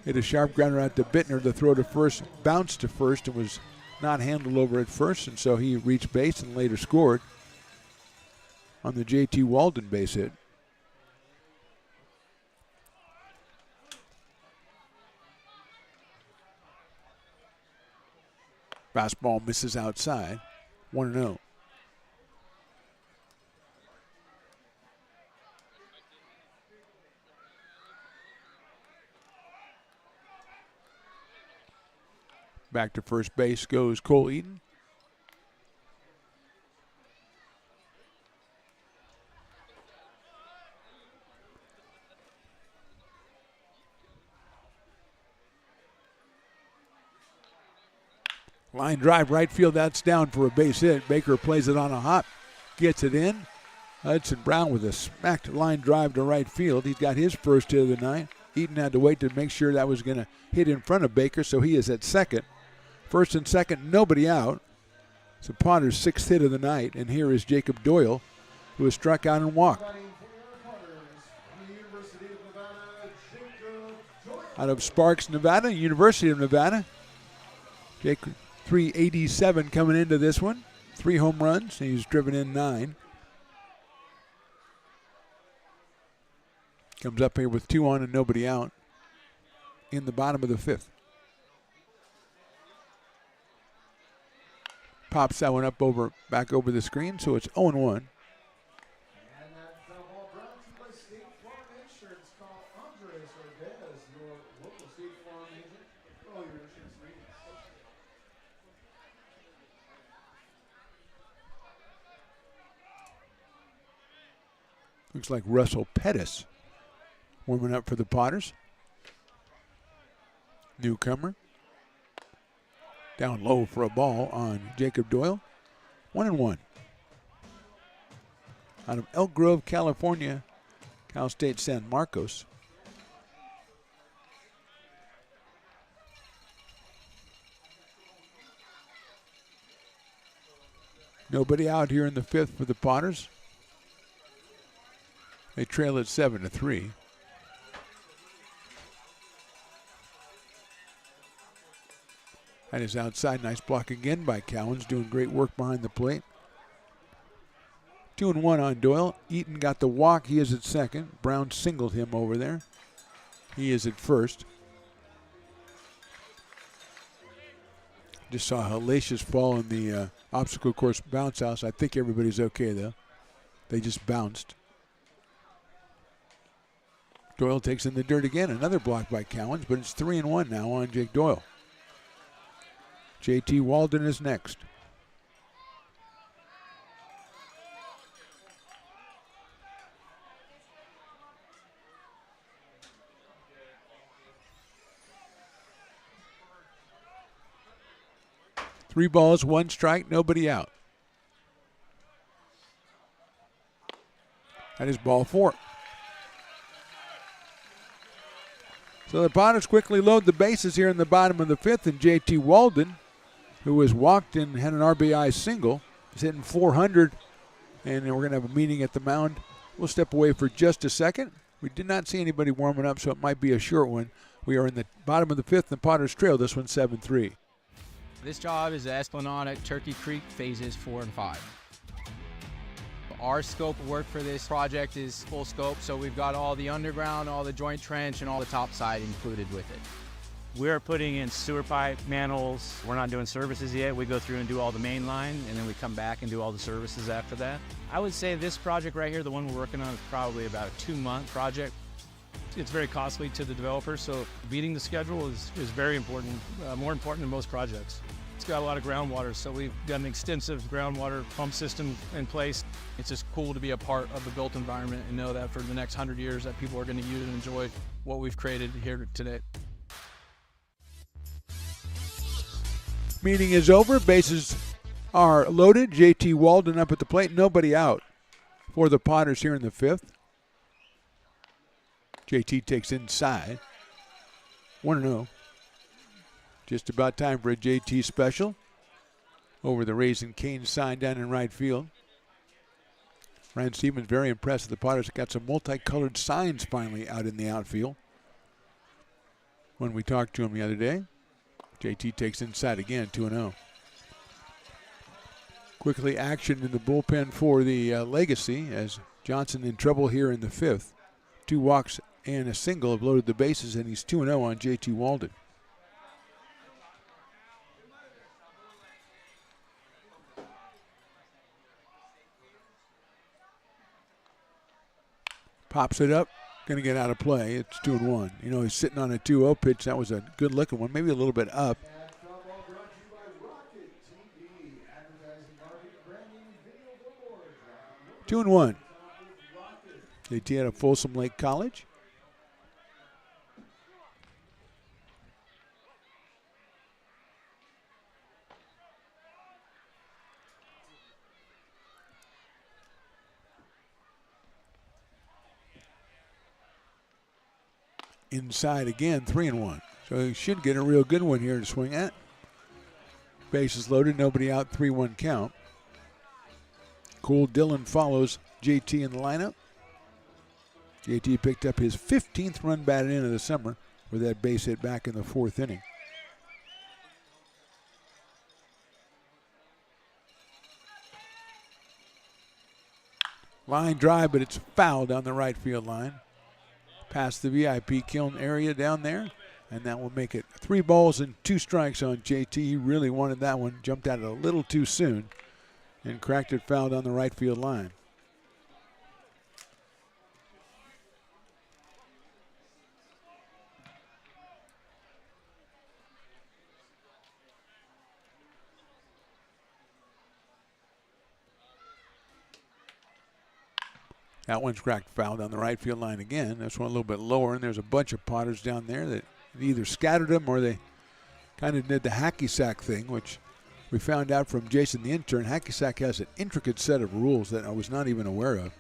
Hit a sharp grounder out to Bittner. The throw to first bounced to first and was not handled over at first, and so he reached base and later scored on the J.T. Walden base hit. Fastball misses outside. 1-0. Back to first base goes Cole Eaton. Line drive right field, that's down for a base hit. Baker plays it on a hop, gets it in. Hudson Brown with a smacked line drive to right field. He's got his first hit of the night. Eaton had to wait to make sure that was going to hit in front of Baker, so he is at second. First and second, nobody out. So Potter's sixth hit of the night, and here is Jacob Doyle, who has struck out and walked. Out of Sparks, Nevada, University of Nevada. Jacob, 387 coming into this one. 3 home runs, and he's driven in 9. Comes up here with 2 on and nobody out in the bottom of the 5th. Pops that one up back over the screen, so it's 0-1. Looks like Russell Pettis warming up for the Potters. Newcomer. Down low for a ball on Jacob Doyle. 1-1. Out of Elk Grove, California, Cal State San Marcos. Nobody out here in the 5th for the Potters. They trail at 7-3. That is outside. Nice block again by Cowens, doing great work behind the plate. 2-1 on Doyle. Eaton got the walk. He is at second. Brown singled him over there. He is at first. Just saw a hellacious fall in the obstacle course bounce house. I think everybody's okay, though. They just bounced. Doyle takes in the dirt again. Another block by Cowens, but it's 3-1 now on Jake Doyle. J.T. Walden is next. Three balls, 1 strike, nobody out. That is ball 4. So the Potters quickly load the bases here in the bottom of the 5th, and J.T. Walden, who has walked and had an RBI single, is hitting .400, and we're going to have a meeting at the mound. We'll step away for just a second. We did not see anybody warming up, so it might be a short one. We are in the bottom of the 5th, and Potters trail this one 7-3. This job is the Esplanade Turkey Creek phases 4 and 5. Our scope of work for this project is full scope, so we've got all the underground, all the joint trench, and all the top side included with it. We're putting in sewer pipe, manholes. We're not doing services yet. We go through and do all the main line, and then we come back and do all the services after that. I would say this project right here, the one we're working on, is probably about a 2-month project. It's very costly to the developer, so beating the schedule is very important, more important than most projects. It's got a lot of groundwater, so we've got an extensive groundwater pump system in place. It's just cool to be a part of the built environment and know that for the next 100 years that people are going to use and enjoy what we've created here today. Meeting is over. Bases are loaded. JT Walden up at the plate. Nobody out for the Potters here in the 5th. JT takes inside. 1-0. Just about time for a JT special. Over the Raising Cane sign down in right field. Ryan Stevens very impressed. The Potters got some multicolored signs finally out in the outfield. When we talked to him the other day. JT takes inside again, 2-0. Quickly action in the bullpen for the Legacy as Johnson in trouble here in the 5th. 2 walks and a single have loaded the bases, and he's 2-0 on JT Walden. Pops it up, going to get out of play. It's 2-1. You know, he's sitting on a 2-0 pitch. That was a good looking one, maybe a little bit up. 2-1. JT out of Folsom Lake College. Inside again, 3-1. So he should get a real good one here to swing at. Bases loaded, nobody out, 3-1 count. Cole Dillon follows JT in the lineup. JT picked up his 15th run batted in of the summer with that base hit back in the 4th inning. Line drive, but it's foul down the right field line. Past the VIP kiln area down there, and that will make it 3 balls and 2 strikes on JT. He really wanted that one, jumped at it a little too soon, and cracked it foul down the right field line. That one's cracked foul down the right field line again. That's one a little bit lower, and there's a bunch of Potters down there that either scattered them or they kind of did the hacky sack thing, which we found out from Jason the intern. Hacky sack has an intricate set of rules that I was not even aware of,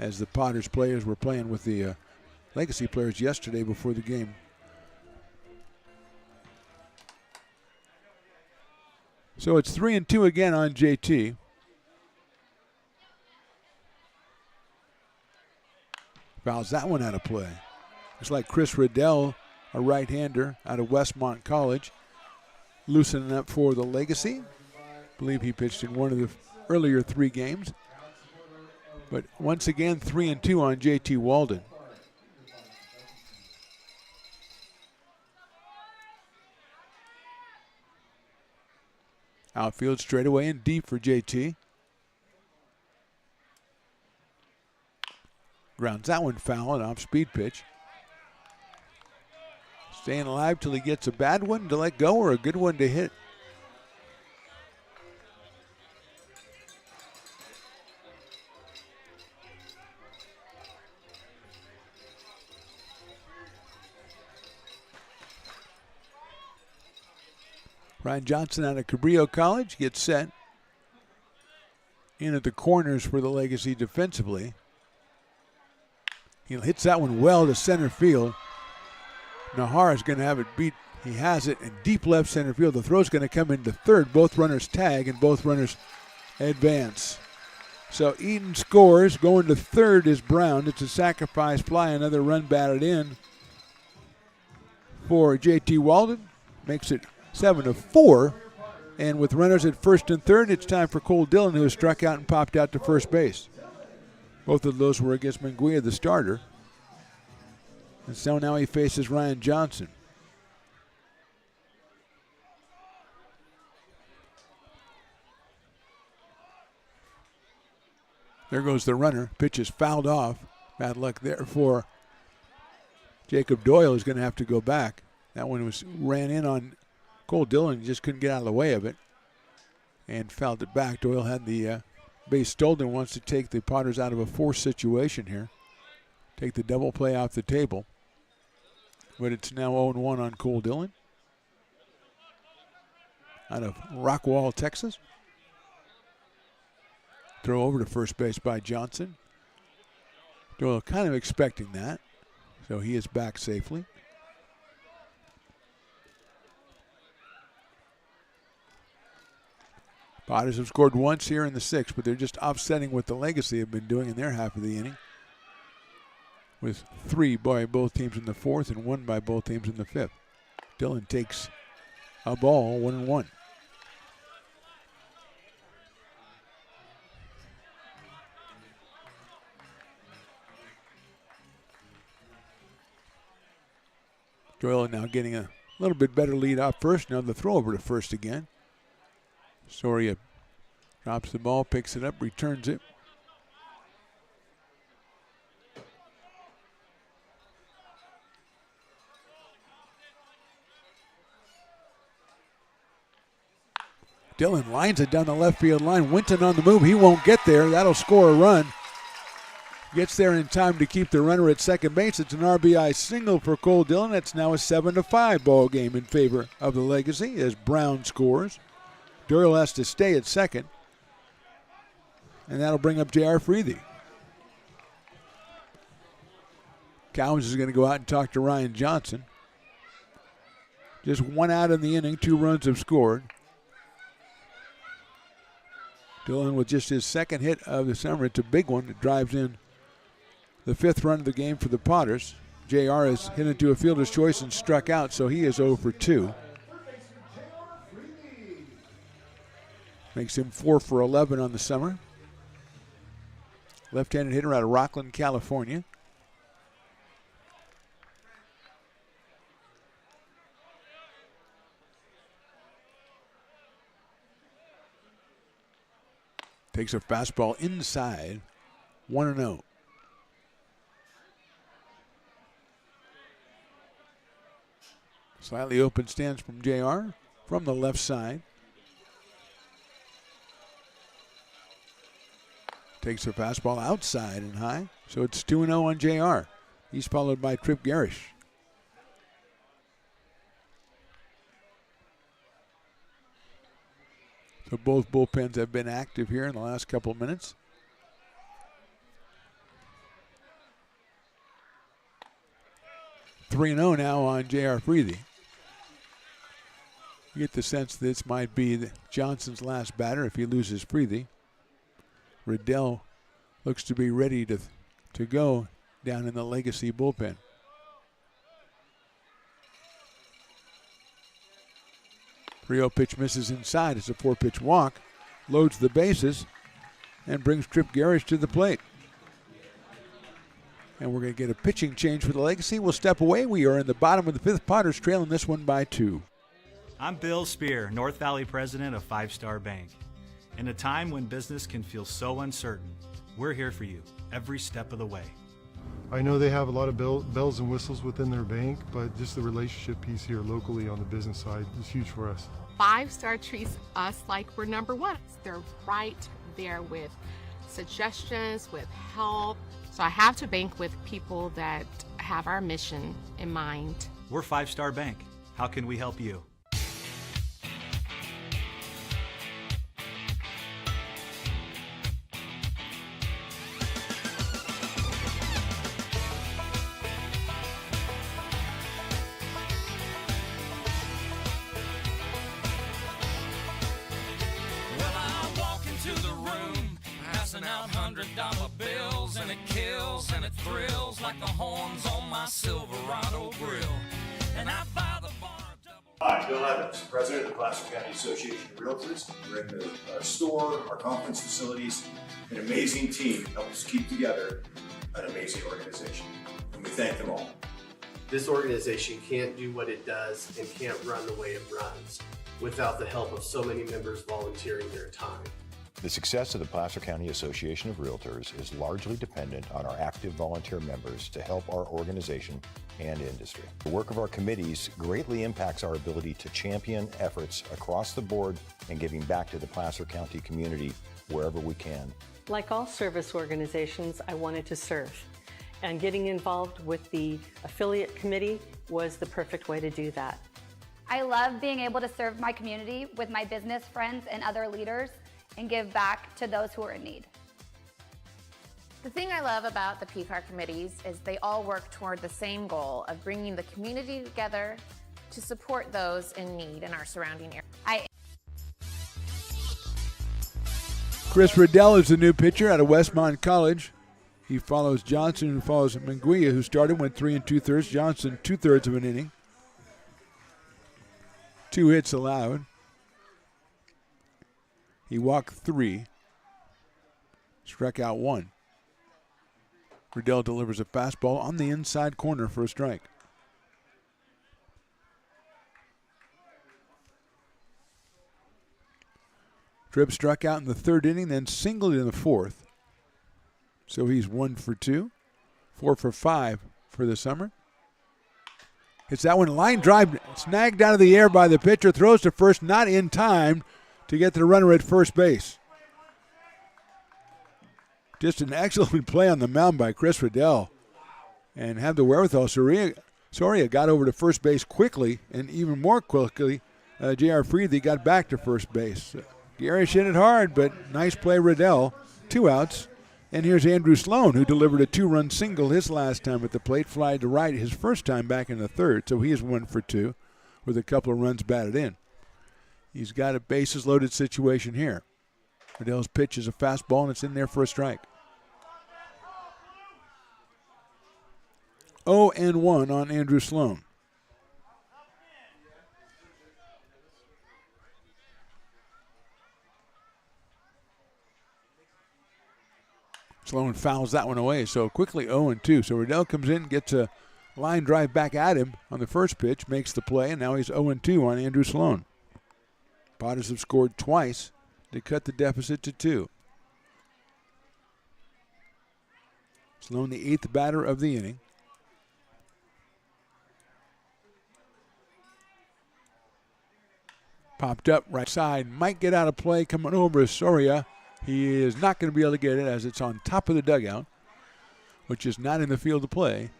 as the Potters players were playing with the Legacy players yesterday before the game. So it's 3-2 again on JT. Fouls that one out of play. It's like Chris Riddell, a right-hander out of Westmont College, loosening up for the Legacy. I believe he pitched in one of the earlier 3 games. But once again, 3-2 on JT Walden. Outfield straightaway and deep for JT. Grounds that one foul, an off-speed pitch. Staying alive till he gets a bad one to let go or a good one to hit. Ryan Johnson out of Cabrillo College gets set in at the corners for the Legacy defensively. He hits that one well to center field. Nahara's going to have it beat. He has it in deep left center field. The throw's going to come into third. Both runners tag and both runners advance. So Eaton scores. Going to third is Brown. It's a sacrifice fly. Another run batted in for JT Walden. Makes it 7-4. And with runners at first and third, it's time for Cole Dillon, who has struck out and popped out to first base. Both of those were against Munguia, the starter. And so now he faces Ryan Johnson. There goes the runner. Pitch is fouled off. Bad luck there for Jacob Doyle, who's going to have to go back. That one ran in on Cole Dillon. He just couldn't get out of the way of it and fouled it back. Doyle had the base stolen, wants to take the Potters out of a forced situation here. Take the double play off the table. But it's now 0-1 on Cole Dillon out of Rockwall, Texas. Throw over to first base by Johnson. Doyle kind of expecting that, so he is back safely. Potters have scored once here in the sixth, but they're just offsetting what the Legacy have been doing in their half of the inning, with 3 by both teams in the fourth and 1 by both teams in the fifth. Dillon takes a ball, 1-1. Doyle now getting a little bit better lead off first. Now the throw over to first again. Soria drops the ball, picks it up, returns it. Dillon lines it down the left field line. Winton on the move. He won't get there. That'll score a run. Gets there in time to keep the runner at second base. It's an RBI single for Cole Dillon. It's now a 7-5 ball game in favor of the Legacy as Brown scores. Doyle has to stay at second. And that'll bring up J.R. Freethy. Cowens is going to go out and talk to Ryan Johnson. Just 1 out in the inning. 2 runs have scored. Dillon with just his second hit of the summer. It's a big one. It drives in the 5th run of the game for the Potters. JR has hit into a fielder's choice and struck out, so he is 0 for 2. Makes him 4 for 11 on the summer. Left-handed hitter out of Rockland, California. Takes a fastball inside, 1-0. Slightly open stance from JR from the left side. Takes a fastball outside and high, so it's 2-0 on JR. He's followed by Trip Garish. So both bullpens have been active here in the last couple of minutes. (3-0) now on J.R. Freethy. You get the sense this might be Johnson's last batter if he loses Freethy. Riddell looks to be ready to go down in the Legacy bullpen. Rio pitch misses inside. It's a 4-pitch walk. Loads the bases and brings Trip Garish to the plate. And we're going to get a pitching change for the Legacy. We'll step away. We are in the bottom of the 5th. Potters trailing this one by 2. I'm Bill Spear, North Valley president of 5 Star Bank. In a time when business can feel so uncertain, we're here for you every step of the way. I know they have a lot of bells and whistles within their bank, but just the relationship piece here locally on the business side is huge for us. 5 Star treats us like we're number 1. They're right there with suggestions, with help. So I have to bank with people that have our mission in mind. We're 5 Star Bank. How can we help you? Out $100 bills, and it kills and it thrills like the horns on my Silverado grill. And I buy the bar double. Hi, Bill Evans, president of the Placer County Association of Realtors. We're in the store, our conference facilities, an amazing team helps keep together an amazing organization, and we thank them all. This organization can't do what it does and can't run the way it runs without the help of so many members volunteering their time. The success of the Placer County Association of Realtors is largely dependent on our active volunteer members to help our organization and industry. The work of our committees greatly impacts our ability to champion efforts across the board and giving back to the Placer County community wherever we can. Like all service organizations, I wanted to serve. And getting involved with the affiliate committee was the perfect way to do that. I love being able to serve my community with my business friends and other leaders and give back to those who are in need. The thing I love about the PCAR committees is they all work toward the same goal of bringing the community together to support those in need in our surrounding area. Chris Riddell is the new pitcher out of Westmont College. He follows Johnson, who follows Manguia, who started, went 3 2/3. Johnson, 2/3 of an inning. 2 hits allowed. He walked 3, struck out 1. Riddell delivers a fastball on the inside corner for a strike. Tripp struck out in the 3rd inning, then singled in the 4th. So he's 1 for 2, 4 for 5 for the summer. It's that one, line drive, snagged out of the air by the pitcher, throws to first, not in time to get the runner at first base. Just an excellent play on the mound by Chris Riddell. And have the wherewithal. Soria got over to first base quickly, and even more quickly, J.R. Freethy got back to first base. Garish hit it hard, but nice play, Riddell. 2 outs. And here's Andrew Sloan, who delivered a 2-run single his last time at the plate, fly to right his first time back in the 3rd, so he is 1 for 2 with a couple of runs batted in. He's got a bases-loaded situation here. Riddell's pitch is a fastball, and it's in there for a strike. 0-1 on Andrew Sloan. Sloan fouls that one away, so quickly 0-2. So Riddell comes in, gets a line drive back at him on the first pitch, makes the play, and now he's 0-2 on Andrew Sloan. Potters have scored twice to cut the deficit to 2. Sloan, the 8th batter of the inning. Popped up right side, might get out of play, coming over Soria. He is not going to be able to get it as it's on top of the dugout, which is not in the field of play.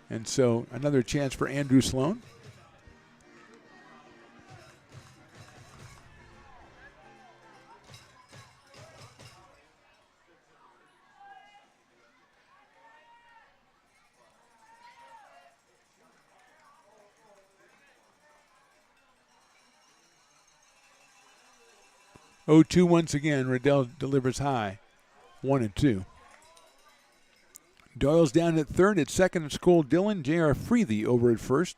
And so another chance for Andrew Sloan. Oh, 2 once again. Riddell delivers high. 1-2. Doyle's down at 3rd. At 2nd, it's Cole Dillon. J.R. Freethy over at 1st.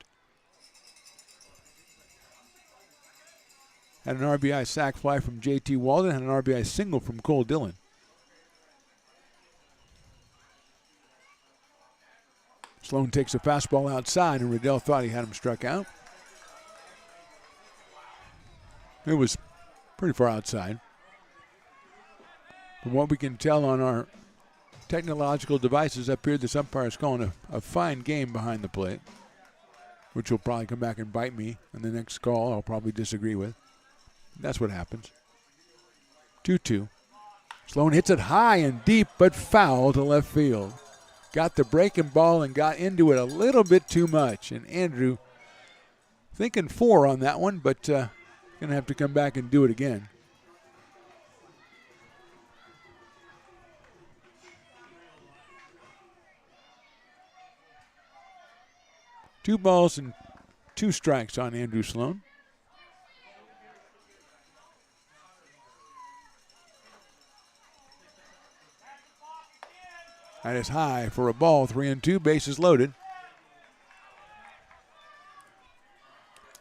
Had an RBI sac fly from J.T. Walden. Had an RBI single from Cole Dillon. Sloan takes a fastball outside, and Riddell thought he had him struck out. It was pretty far outside. From what we can tell on our technological devices up here, this umpire is calling a fine game behind the plate, which will probably come back and bite me in the next call. I'll probably disagree with. That's what happens. 2-2. Sloan hits it high and deep, but foul to left field. Got the breaking ball and got into it a little bit too much. And Andrew thinking 4 on that one, but going to have to come back and do it again. Two balls and 2 strikes on Andrew Sloan. That is high for a ball. 3-2, bases loaded.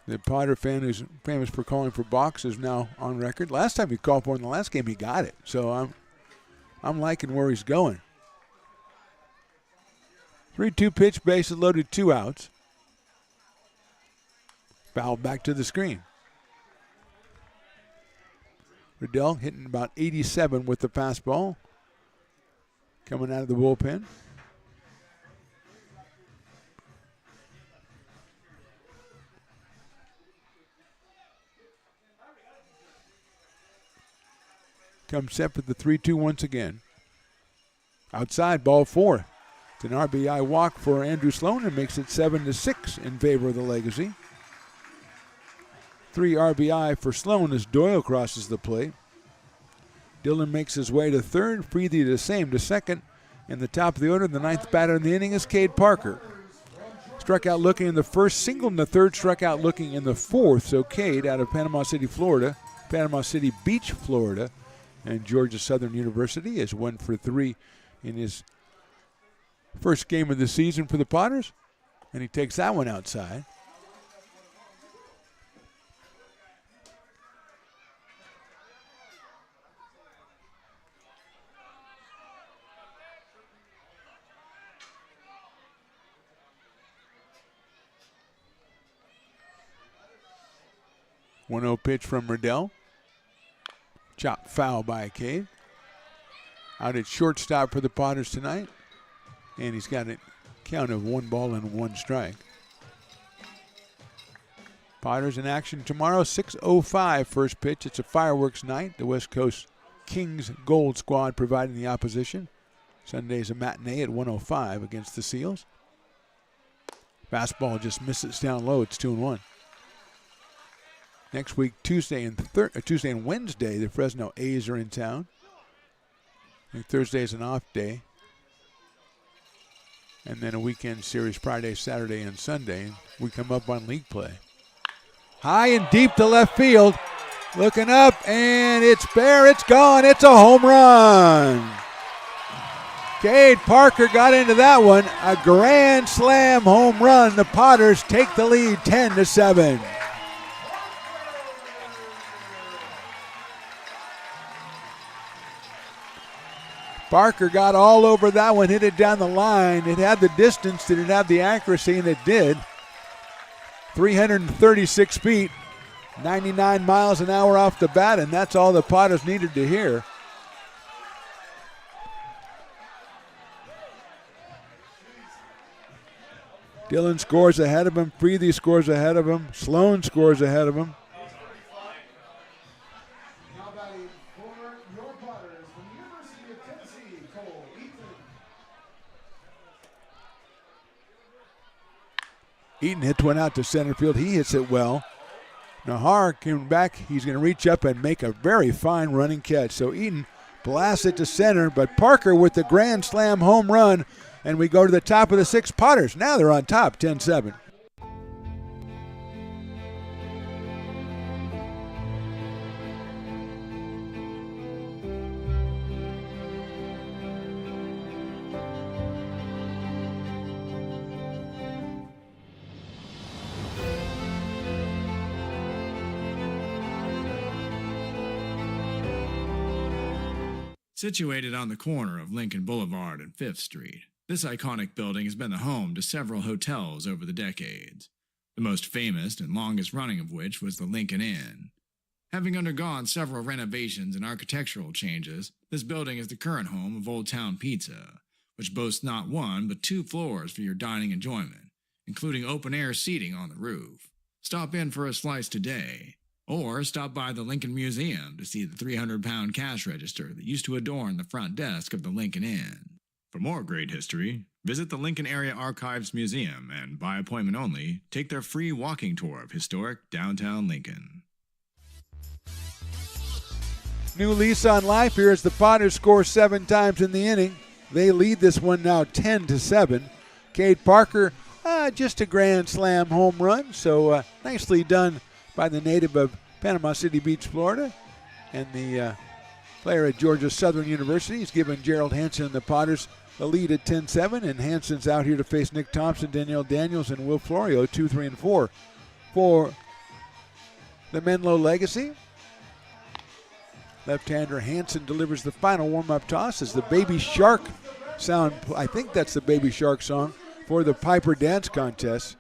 The Potter fan who's famous for calling for balks is now on record. Last time he called for in the last game, he got it. So I'm liking where he's going. 3-2 pitch, bases loaded, 2 outs. Foul back to the screen. Riddell hitting about 87 with the fastball. Coming out of the bullpen. Comes set for the 3-2 once again. Outside, ball 4. It's an RBI walk for Andrew Sloan and makes it 7-6 in favor of the Legacy. 3 RBI for Sloan as Doyle crosses the plate. Dillon makes his way to third. Freethy the same to second. In the top of the order, the 9th batter in the inning is Cade Parker. Struck out looking in the first, singled in the third, struck out looking in the fourth. So Cade out of Panama City, Beach, Florida, and Georgia Southern University is 1 for 3 in his first game of the season for the Potters. And he takes that one outside. One-0 pitch from Riddell. Chopped foul by Cade. Out at shortstop for the Potters tonight. And he's got a count of 1 ball and 1 strike. Potters in action tomorrow, 6:05 first pitch. It's a fireworks night. The West Coast Kings Gold Squad providing the opposition. Sunday's a matinee at 1:05 against the Seals. Fastball just misses down low. It's 2-1. Next week, Tuesday and Wednesday, the Fresno A's are in town. I think Thursday is an off day. And then a weekend series Friday, Saturday, and Sunday. We come up on league play. High and deep to left field. Looking up, and it's bare. It's gone. It's a home run. Cade Parker got into that one. A grand slam home run. The Potters take the lead 10-7. Parker got all over that one, hit it down the line. It had the distance, did it have the accuracy, and it did. 336 feet, 99 miles an hour off the bat, and that's all the Potters needed to hear. Dillon scores ahead of him. Freethy scores ahead of him. Sloan scores ahead of him. Eaton hits one out to center field. He hits it well. Nahar came back. He's going to reach up and make a very fine running catch. So Eaton blasts it to center, but Parker with the grand slam home run, and we go to the top of the 6th. Potters, now they're on top, 10-7. Situated on the corner of Lincoln Boulevard and 5th Street, this iconic building has been the home to several hotels over the decades, the most famous and longest running of which was the Lincoln Inn. Having undergone several renovations and architectural changes, this building is the current home of Old Town Pizza, which boasts not 1 but 2 floors for your dining enjoyment, including open-air seating on the roof. Stop in for a slice today. Or stop by the Lincoln Museum to see the 300-pound cash register that used to adorn the front desk of the Lincoln Inn. For more great history, visit the Lincoln Area Archives Museum and, by appointment only, take their free walking tour of historic downtown Lincoln. New lease on life here as the Potters score 7 times in the inning. They lead this one now 10-7. Cade Parker, just a grand slam home run, so nicely done by the native of Panama City Beach, Florida, and the player at Georgia Southern University. He's given Gerald Hansen and the Potters the lead at 10-7, and Hansen's out here to face Nick Thompson, Danielle Daniels, and Will Florio, 2, 3, and 4 for the Menlo Legacy. Left-hander Hansen delivers the final warm-up toss as the Baby Shark sound, I think that's the Baby Shark song, for the Piper Dance Contest.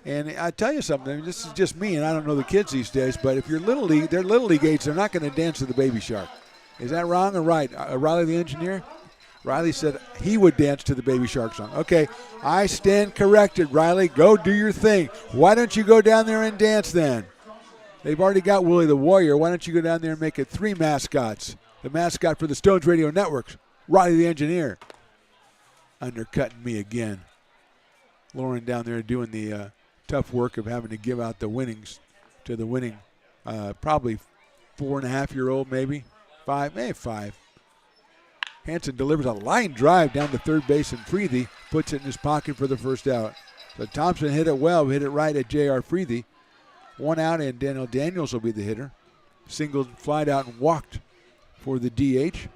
And I tell you something, this is just me, and I don't know the kids these days, but if you're Little League, they're Little League age, they're not going to dance to the Baby Shark. Is that wrong or right? Riley, the engineer? Riley said he would dance to the Baby Shark song. Okay, I stand corrected, Riley. Go do your thing. Why don't you go down there and dance then? They've already got Willie the Warrior. Why don't you go down there and make it 3 mascots? The mascot for the Stones Radio Network, Riley the engineer. Undercutting me again. Lauren down there doing the tough work of having to give out the winnings to the winning, probably 4.5-year-old, maybe 5. Hanson delivers a line drive down to third base, and Freethy puts it in his pocket for the first out. So Thompson hit it well, hit it right at J.R. Freethy. 1 out, and Daniel Daniels will be the hitter. Singled, flied out, and walked for the DH.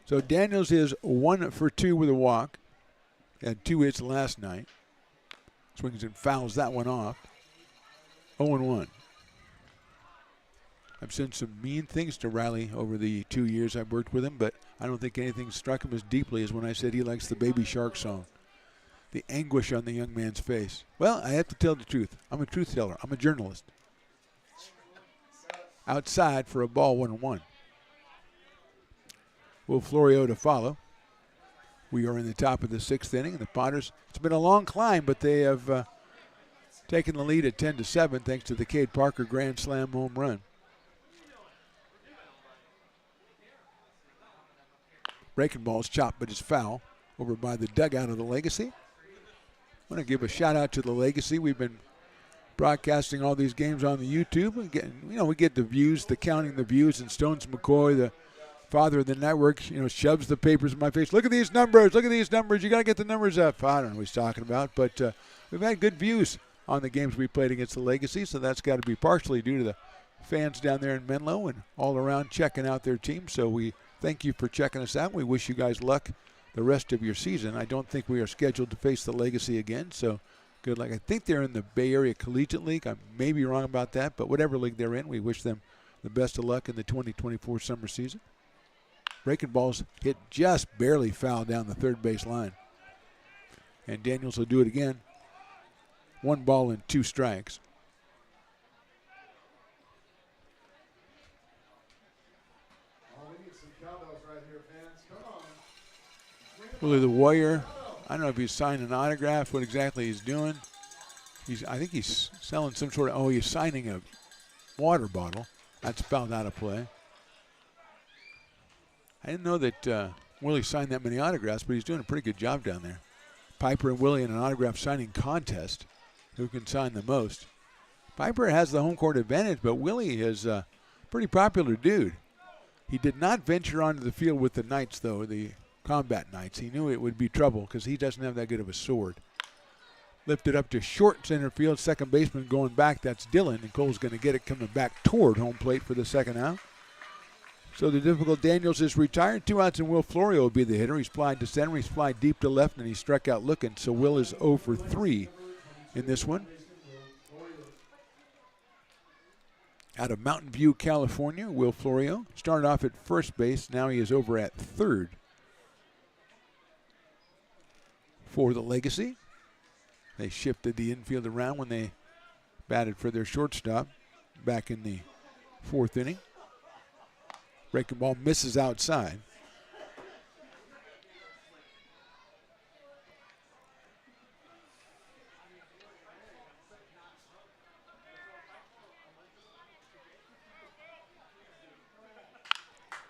So Daniels is 1 for 2 with a walk. Had 2 hits last night. Swings and fouls that one off. 0-1. I've said some mean things to Riley over the 2 years I've worked with him, but I don't think anything struck him as deeply as when I said he likes the Baby Shark song. The anguish on the young man's face. Well, I have to tell the truth. I'm a truth teller. I'm a journalist. Outside for a ball, 1-1. Will Florio to follow. We are in the top of the 6th inning. The Potters, it's been a long climb, but they have taken the lead at 10-7 thanks to the Cade Parker grand slam home run. Breaking ball's chopped, but it's foul over by the dugout of the Legacy. I want to give a shout out to the Legacy. We've been broadcasting all these games on the YouTube. We get the views, the counting the views, and Stones McCoy, the father of the network, shoves the papers in my face. Look at these numbers. Look at these numbers. You got to get the numbers up. I don't know what he's talking about, but we've had good views on the games we played against the Legacy, so that's got to be partially due to the fans down there in Menlo and all around checking out their team. So we thank you for checking us out. We wish you guys luck the rest of your season. I don't think we are scheduled to face the Legacy again, so good luck. I think they're in the Bay Area Collegiate League. I may be wrong about that, but whatever league they're in, we wish them the best of luck in the 2024 summer season. Breaking balls hit just barely foul down the third base line. And Daniels will do it again. 1 ball and 2 strikes. Willie the Warrior, I don't know if he's signing an autograph, what exactly he's doing. I think he's selling some sort of, he's signing a water bottle. That's fouled out of play. I didn't know that Willie signed that many autographs, but he's doing a pretty good job down there. Piper and Willie in an autograph signing contest. Who can sign the most? Piper has the home court advantage, but Willie is a pretty popular dude. He did not venture onto the field with the Knights, though, the Combat Knights. He knew it would be trouble because he doesn't have that good of a sword. Lifted up to short center field. Second baseman going back. That's Dillon, and Cole's going to get it coming back toward home plate for the second out. So the difficult Daniels is retired. 2 outs, and Will Florio will be the hitter. He's flied to center. He's flied deep to left, and he struck out looking. So Will is 0 for 3 in this one. Out of Mountain View, California, Will Florio started off at first base. Now he is over at third for the Legacy. They shifted the infield around when they batted for their shortstop back in the 4th inning. Breaking ball misses outside.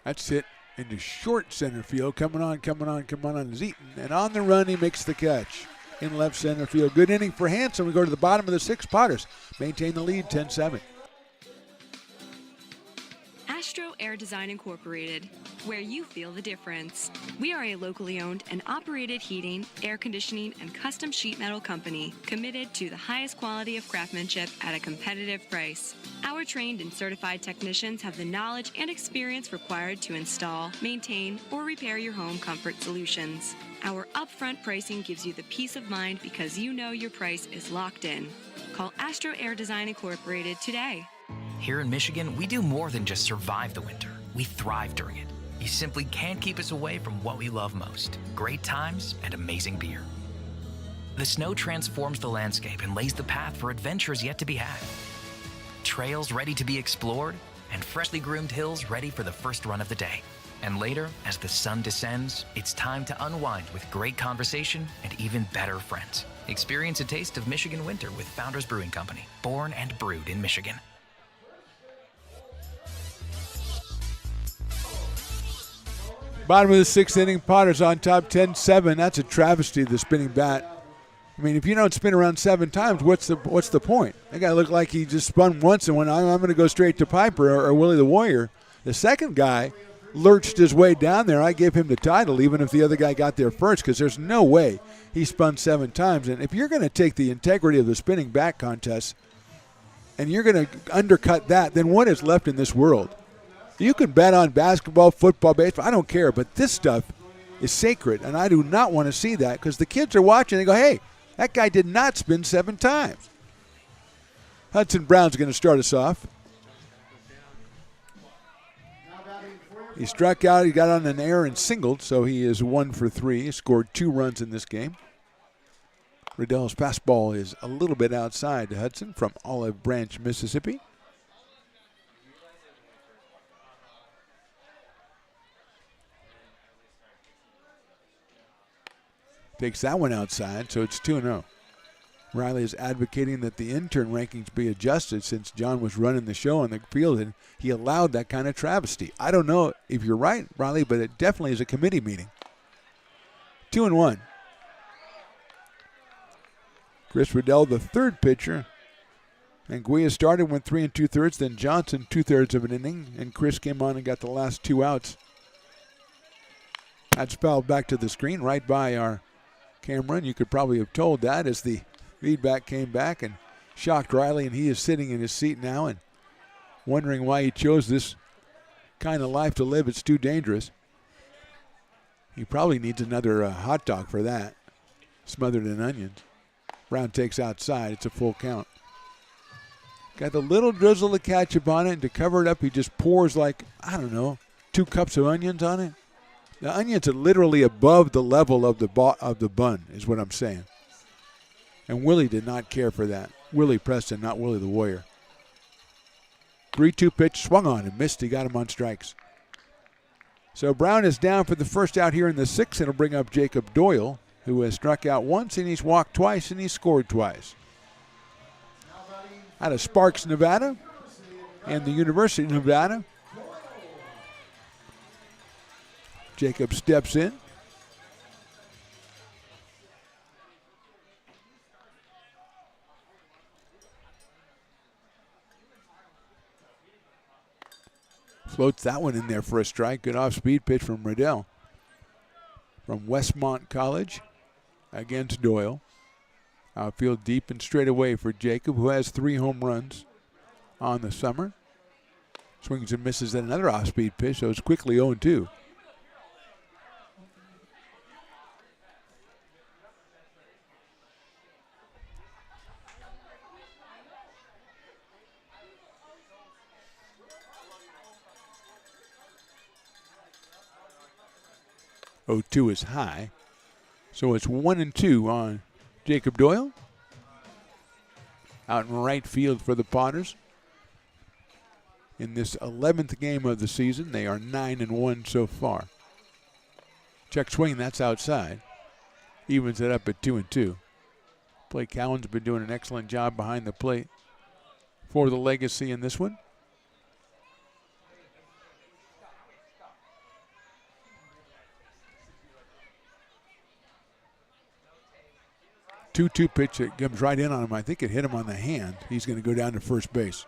That's hit into short center field. Coming on is Eaton. And on the run, he makes the catch in left center field. Good inning for Hanson. We go to the bottom of the 6th. Potters maintain the lead, 10-7. Astro Air Design Incorporated, where you feel the difference. We are a locally owned and operated heating, air conditioning, and custom sheet metal company committed to the highest quality of craftsmanship at a competitive price. Our Our trained and certified technicians have the knowledge and experience required to install, maintain, or repair your home comfort solutions. Our upfront pricing gives you the peace of mind because you know your price is locked in. Call Astro Air Design Incorporated today. Here in Michigan, we do more than just survive the winter. We thrive during it. You simply can't keep us away from what we love most: great times and amazing beer. The snow transforms the landscape and lays the path for adventures yet to be had. Trails ready to be explored, and freshly groomed hills ready for the first run of the day. And later, as the sun descends, it's time to unwind with great conversation and even better friends. Experience a taste of Michigan winter with Founders Brewing Company, born and brewed in Michigan. Bottom of the sixth inning, Potters on top 10-7. That's a travesty, the spinning bat. I mean, if you don't spin around 7 times, what's the point? That guy looked like he just spun once and went, I'm going to go straight to Piper or Willie the Warrior. The second guy lurched his way down there. I gave him the title, even if the other guy got there first, because there's no way he spun 7 times. And if you're going to take the integrity of the spinning bat contest and you're going to undercut that, then what is left in this world? You can bet on basketball, football, baseball, I don't care, but this stuff is sacred, and I do not want to see that because the kids are watching. They go, hey, that guy did not spin 7 times. Hudson Brown's going to start us off. He struck out. He got on an error and singled, so he is 1 for 3. He scored 2 runs in this game. Riddell's fastball is a little bit outside to Hudson from Olive Branch, Mississippi. Takes that one outside, so it's 2-0. Riley is advocating that the intern rankings be adjusted since John was running the show on the field and he allowed that kind of travesty. I don't know if you're right, Riley, but it definitely is a committee meeting. 2-1. Chris Riddell, the third pitcher. And Guia started, went 3 2/3, then Johnson 2/3 of an inning, and Chris came on and got the last 2 outs. That's fouled back to the screen right by our camera, and you could probably have told that as the feedback came back and shocked Riley, and he is sitting in his seat now and wondering why he chose this kind of life to live. It's too dangerous. He probably needs another hot dog for that, smothered in onions. Brown takes outside. It's a full count. Got the little drizzle of ketchup on it, and to cover it up, he just pours like, I don't know, 2 cups of onions on it. The onions are literally above the level of the bun, is what I'm saying. And Willie did not care for that. Willie Preston, not Willie the Warrior. 3-2 pitch, swung on and missed. He got him on strikes. So Brown is down for the first out here in the 6th. It'll bring up Jacob Doyle, who has struck out once, and he's walked twice, and he's scored twice. Out of Sparks, Nevada, and the University of Nevada. Jacob steps in. Floats that one in there for a strike. Good off-speed pitch from Riddell. From Westmont College against Doyle. Outfield deep and straight away for Jacob, who has 3 home runs on the summer. Swings and misses at another off-speed pitch, so it's quickly 0-2. .02 is high. So it's 1-2 on Jacob Doyle. Out in right field for the Potters. In this 11th game of the season, they are 9-1 so far. Check swing, that's outside. Evens it up at 2-2. Blake Cowan's been doing an excellent job behind the plate for the Legacy in this one. 2-2 pitch that comes right in on him. I think it hit him on the hand. He's going to go down to first base.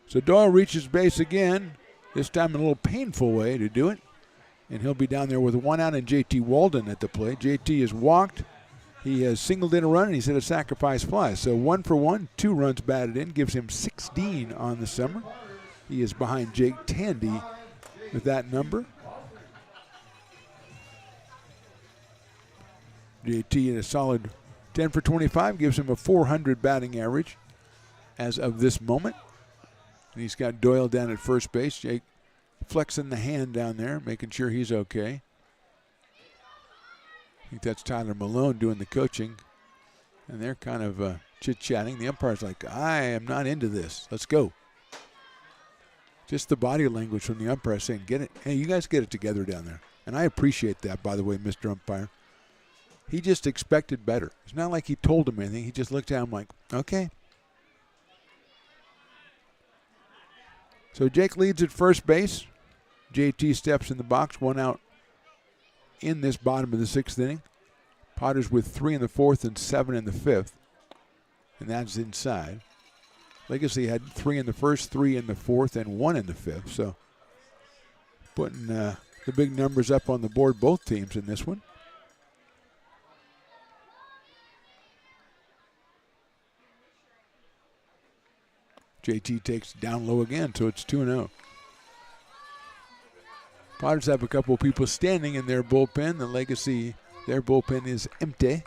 So Doyle reaches base again, this time in a little painful way to do it. And he'll be down there with 1 out and JT Walden at the plate. JT is walked He has singled in a run and he's hit a sacrifice fly. So 1 for 1, 2 runs batted in, gives him 16 on the summer. He is behind Jake Tandy with that number. JT in a solid 10 for 25, gives him a 400 batting average as of this moment. And he's got Doyle down at first base. Jake flexing the hand down there, making sure he's okay. I think that's Tyler Malone doing the coaching. And they're kind of chit-chatting. The umpire's like, I am not into this. Let's go. Just the body language from the umpire saying, get it. Hey, you guys get it together down there. And I appreciate that, by the way, Mr. Umpire. He just expected better. It's not like he told him anything. He just looked at him like, okay. So Jake leads at first base. JT steps in the box, 1 out in this bottom of the 6th inning. Potters with 3 in the 4th and 7 in the 5th. And that's inside. Legacy had 3 in the 1st, 3 in the 4th, and 1 in the 5th. So putting the big numbers up on the board, both teams in this one. JT takes down low again, so it's 2-0. Potters have a couple of people standing in their bullpen. The Legacy, their bullpen is empty.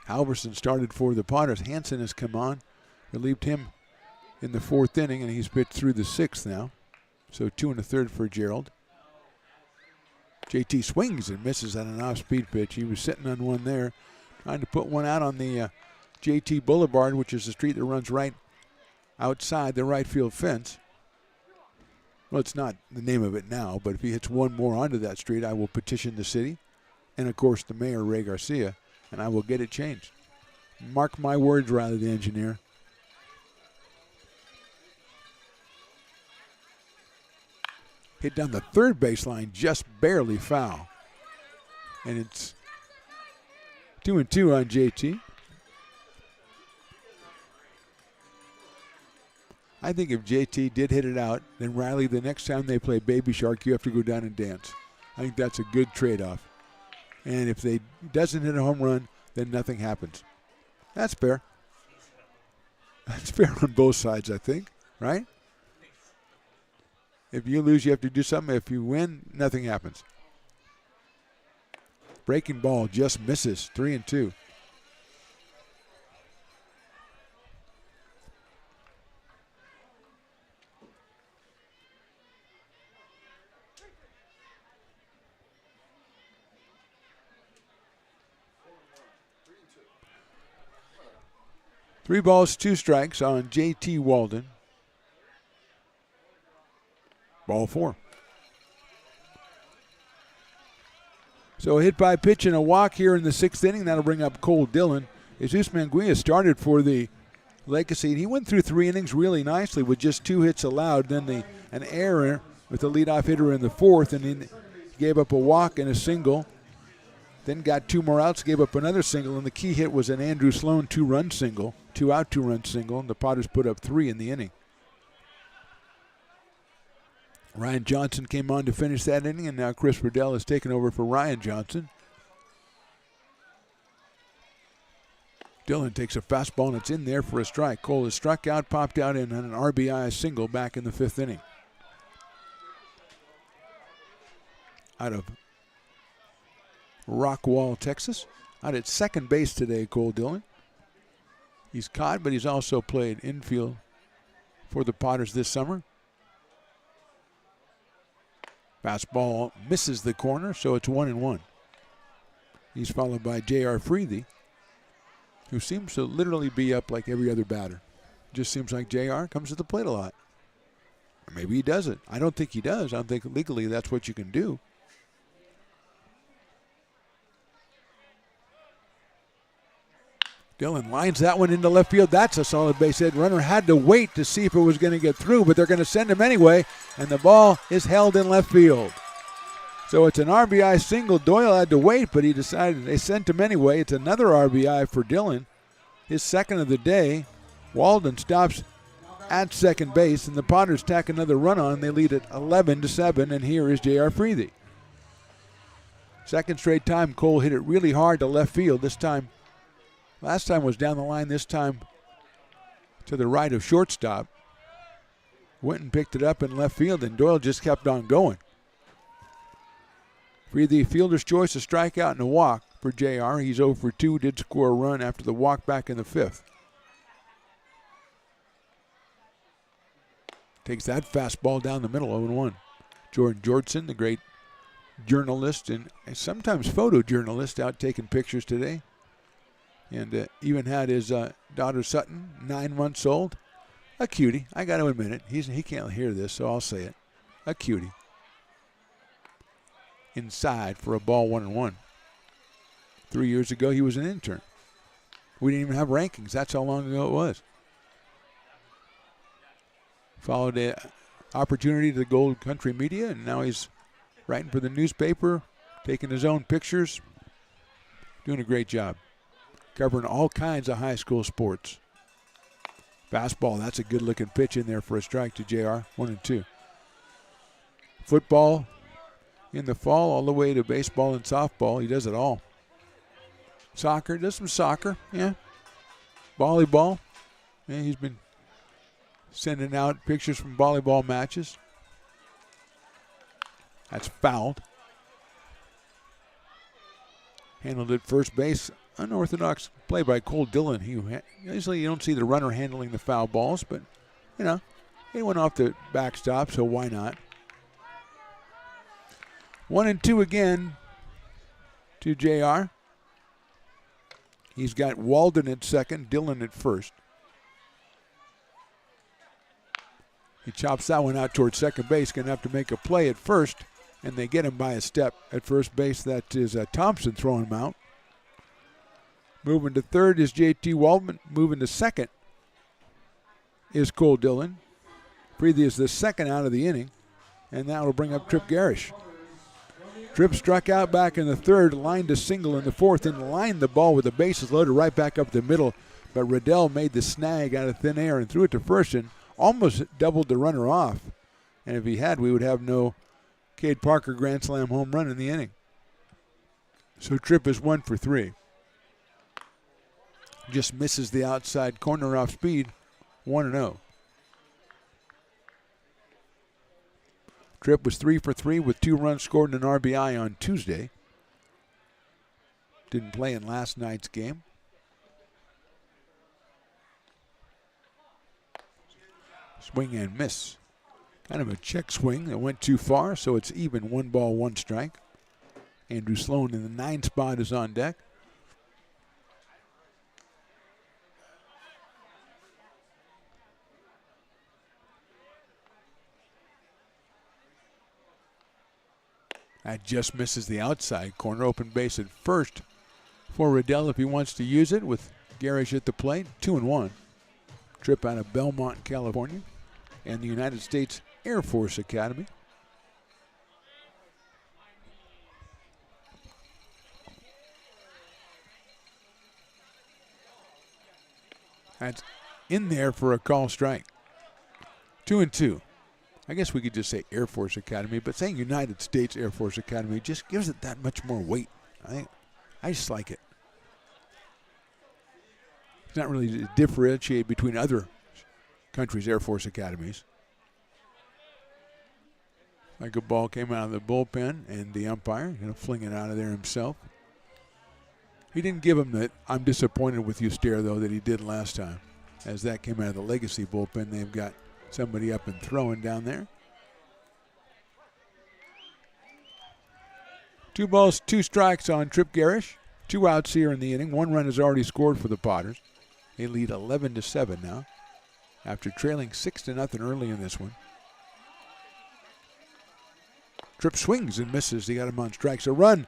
Halverson started for the Potters. Hansen has come on, relieved him in the 4th inning, and he's pitched through the 6th now. So 2 1/3 for Gerald. JT swings and misses at an off-speed pitch. He was sitting on one there, trying to put one out on the JT Boulevard, which is the street that runs right outside the right field fence. Well, it's not the name of it now, but if he hits one more onto that street, I will petition the city and, of course, the mayor, Ray Garcia, and I will get it changed. Mark my words, Riley the engineer. Hit down the third baseline, just barely foul. And it's 2-2 on JT. I think if JT did hit it out, then Riley, the next time they play Baby Shark, you have to go down and dance. I think that's a good trade-off. And if they doesn't hit a home run, then nothing happens. That's fair. That's fair on both sides, I think, right? If you lose, you have to do something. If you win, nothing happens. Breaking ball just misses, 3-2. Three balls, 2 strikes on JT Walden. Ball 4. So a hit by pitch and a walk here in the 6th inning. That'll bring up Cole Dillon. Jesus Manguia started for the Legacy, and he went through 3 innings really nicely with just 2 hits allowed. Then an error with the leadoff hitter in the 4th, and then gave up a walk and a single. Then got 2 more outs, gave up another single, and the key hit was an Andrew Sloan 2-run single, 2-out, 2-run single, and the Potters put up 3 in the inning. Ryan Johnson came on to finish that inning, and now Chris Riddell has taken over for Ryan Johnson. Dillon takes a fastball, and it's in there for a strike. Cole is struck out, popped out in an RBI single back in the 5th inning. Out of Rockwall, Texas. Out at second base today, Cole Dillon. He's caught, but he's also played infield for the Potters this summer. Fastball misses the corner, so it's 1-1. He's followed by J.R. Freethy, who seems to literally be up like every other batter. Just seems like J.R. comes to the plate a lot. Or maybe he doesn't. I don't think he does. I don't think legally that's what you can do. Dillon lines that one into left field. That's a solid base hit. Runner had to wait to see if it was going to get through, but they're going to send him anyway, and the ball is held in left field. So it's an RBI single. Doyle had to wait, but he decided they sent him anyway. It's another RBI for Dillon, his second of the day. Walden stops at second base, and the Potters tack another run on. They lead at 11-7, and here is J.R. Freethy. Second straight time Cole hit it really hard to left field. This time, last time was down the line, this time to the right of shortstop. Went and picked it up in left field, and Doyle just kept on going. For the fielder's choice, a strikeout and a walk for JR. He's 0 for 2, did score a run after the walk back in the 5th. Takes that fastball down the middle, 0-1. Jordan Georgeson, the great journalist and sometimes photojournalist, out taking pictures today. And even had his daughter Sutton, 9 months old. A cutie. I got to admit it. He can't hear this, so I'll say it. A cutie. Inside for a ball, 1-1. 3 years ago, he was an intern. We didn't even have rankings. That's how long ago it was. Followed the opportunity to the Gold Country Media, and now he's writing for the newspaper, taking his own pictures, doing a great job, covering all kinds of high school sports. Fastball, that's a good-looking pitch in there for a strike to JR, 1-2. Football in the fall, all the way to baseball and softball. He does it all. Soccer, does some soccer, yeah. Volleyball, yeah, he's been sending out pictures from volleyball matches. That's fouled. Handled at first base. Unorthodox play by Cole Dillon. Usually you don't see the runner handling the foul balls, but, you know, he went off the backstop, so why not? 1-2 again to JR. He's got Walden at second, Dillon at first. He chops that one out towards second base. Going to have to make a play at first, and they get him by a step at first base. That is Thompson throwing him out. Moving to third is J.T. Waldman. Moving to second is Cole Dillon. Preethy is the second out of the inning, and that will bring up Trip Garish. Tripp struck out back in the third, lined a single in the fourth, and lined the ball with the bases loaded right back up the middle. But Riddell made the snag out of thin air and threw it to first and almost doubled the runner off. And if he had, we would have no Cade Parker grand slam home run in the inning. So Tripp is 1 for 3. Just misses the outside corner off speed, 1-0. Tripp was 3 for 3 with 2 runs scored and an RBI on Tuesday. Didn't play in last night's game. Swing and miss. Kind of a check swing that went too far, so it's even, 1 ball, 1 strike. Andrew Sloan in the 9 spot is on deck. That just misses the outside corner. Open base at first for Riddell if he wants to use it, with Garish at the plate. 2-1. Tripp out of Belmont, California, and the United States Air Force Academy. That's in there for a call strike. 2-2. I guess we could just say Air Force Academy, but saying United States Air Force Academy just gives it that much more weight. I just like it. It's not really to differentiate between other countries' Air Force Academies. Like a ball came out of the bullpen, and the umpire going to fling it out of there himself. He didn't give him the "I'm disappointed with you" stare, though, that he did last time. As that came out of the Legacy bullpen, they've got somebody up and throwing down there. 2 balls, 2 strikes on Trip Garish. 2 outs here in the inning. 1 run has already scored for the Potters. They lead 11-7 now, after trailing 6-0 early in this one. Tripp swings and misses. He got him on strikes. A run,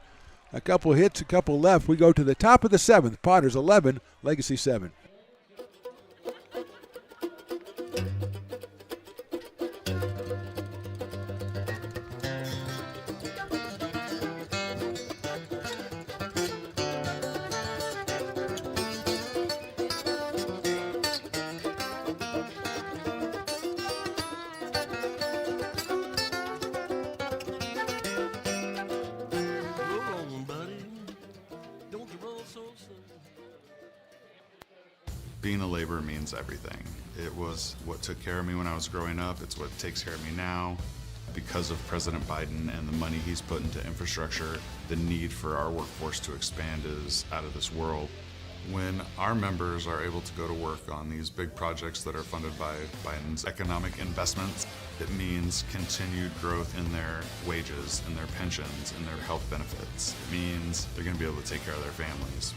a couple hits, a couple left. We go to the top of the 7th. Potters 11, Legacy 7. being a laborer means everything. It was what took care of me when I was growing up. It's what takes care of me now. Because of President Biden and the money he's put into infrastructure, the need for our workforce to expand is out of this world. When our members are able to go to work on these big projects that are funded by Biden's economic investments, it means continued growth in their wages, in their pensions, in their health benefits. It means they're going to be able to take care of their families.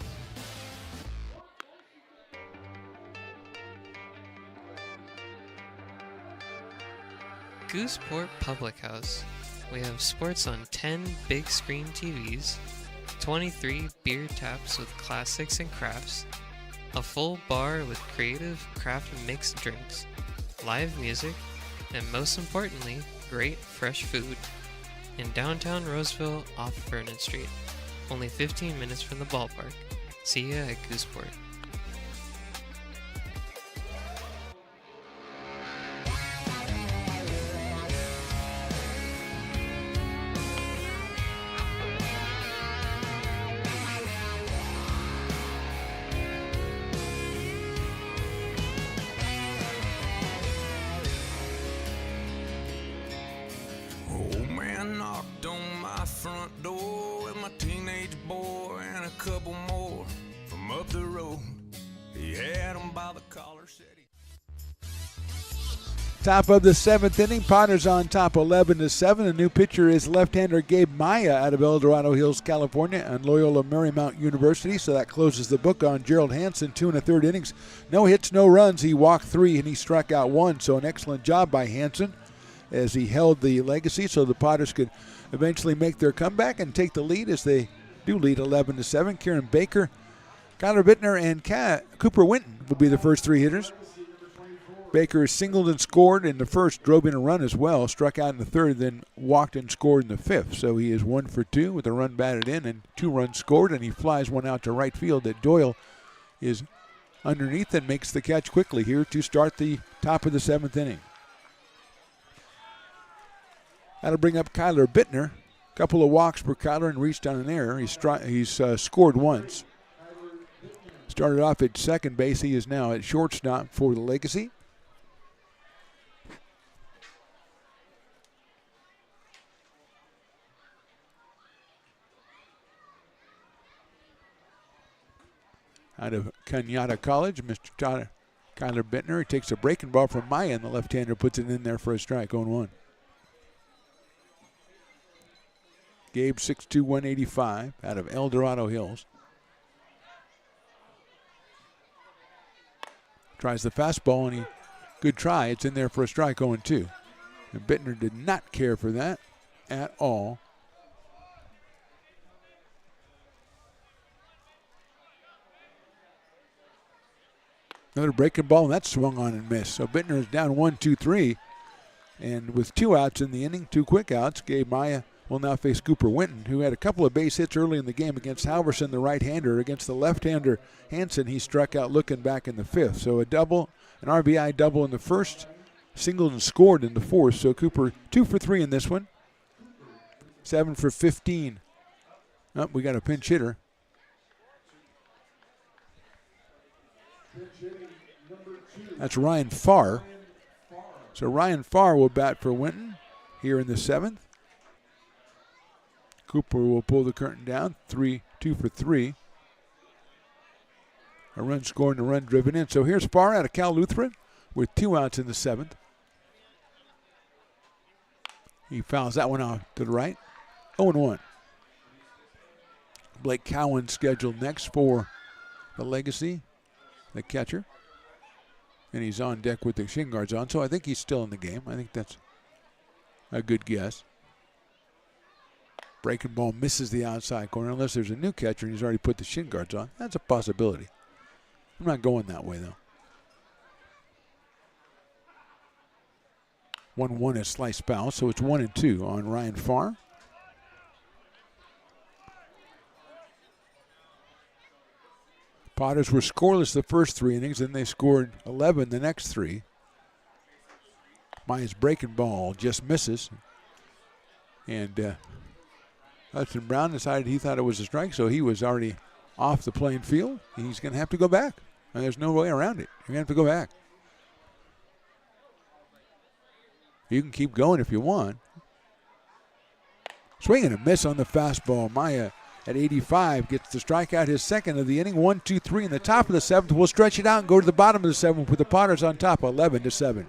Gooseport Public House. We have sports on 10 big screen TVs, 23 beer taps with classics and crafts, a full bar with creative craft mixed drinks, live music, and most importantly, great fresh food. In downtown Roseville off Vernon Street, only 15 minutes from the ballpark. See ya at Gooseport. Old man knocked on my front door with my teenage boy and a couple more from up the road. He had them by the collar, said he... Top of the 7th inning, Potters on top 11-7. A new pitcher is left-hander Gabe Maya out of El Dorado Hills, California, and Loyola Marymount University. So that closes the book on Gerald Hansen. 2 1/3 innings. No hits, no runs. He walked 3 and he struck out 1. So an excellent job by Hansen as he held the legacy so the Potters could eventually make their comeback and take the lead as they do lead 11-7. Kieran Baker, Kyler Bittner, and Cooper Winton will be the first 3 hitters. Baker singled and scored in the first, drove in a run as well, struck out in the third, then walked and scored in the fifth. So he is 1 for 2 with a run batted in and 2 runs scored, and he flies one out to right field that Doyle is underneath and makes the catch quickly here to start the top of the 7th inning. That'll bring up Kyler Bittner. Couple of walks for Kyler and reached on an error. He's scored once. Started off at second base. He is now at shortstop for the Legacy. Out of Cañada College, Mr. Kyler Bittner. He takes a breaking ball from Maya, and the left-hander puts it in there for a strike, 0-1. Gabe, 6'2", 185, out of El Dorado Hills. Tries the fastball, and good try. It's in there for a strike, 0-2. And Bittner did not care for that at all. Another breaking ball, and that swung on and missed. So Bittner is down 1-2-3. And with 2 outs in the inning, 2 quick outs, Gabe Maya will now face Cooper Winton, who had a couple of base hits early in the game against Halverson, the right-hander. Against the left-hander Hansen, he struck out looking back in the 5th. So a double, an RBI double in the first, singled and scored in the 4th. So Cooper 2 for 3 in this one. 7 for 15. Oh, we got a pinch hitter. That's Ryan Farr. So Ryan Farr will bat for Winton here in the 7th. Cooper will pull the curtain down, 2 for 3. A run scored and a run driven in. So here's Farr out of Cal Lutheran with 2 outs in the 7th. He fouls that one out to the right. 0-1. Blake Cowan scheduled next for the Legacy, the catcher. And he's on deck with the shin guards on, so I think he's still in the game. I think that's a good guess. Breaking ball misses the outside corner unless there's a new catcher and he's already put the shin guards on. That's a possibility. I'm not going that way, though. 1-1 is sliced foul, so it's 1-2 on Ryan Farr. Potters were scoreless the first 3 innings, then they scored 11 the next 3. Maya's breaking ball just misses. And Hudson Brown decided he thought it was a strike, so he was already off the playing field. He's going to have to go back. And there's no way around it. You're going to have to go back. You can keep going if you want. Swing and a miss on the fastball. Maya at 85 gets the strikeout, his second of the inning. 1-2-3 in the top of the seventh. We'll stretch it out and go to the bottom of the seventh with the Potters on top, 11-7.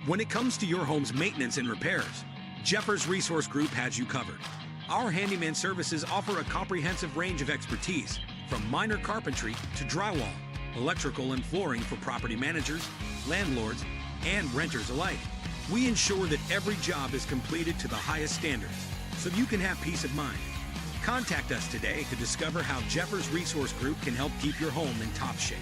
When it comes to your home's maintenance and repairs, Jeffers Resource Group has you covered. Our handyman services offer a comprehensive range of expertise, from minor carpentry to drywall, electrical and flooring for property managers, landlords, and renters alike. We ensure that every job is completed to the highest standards, so you can have peace of mind. Contact us today to discover how Jeffers Resource Group can help keep your home in top shape.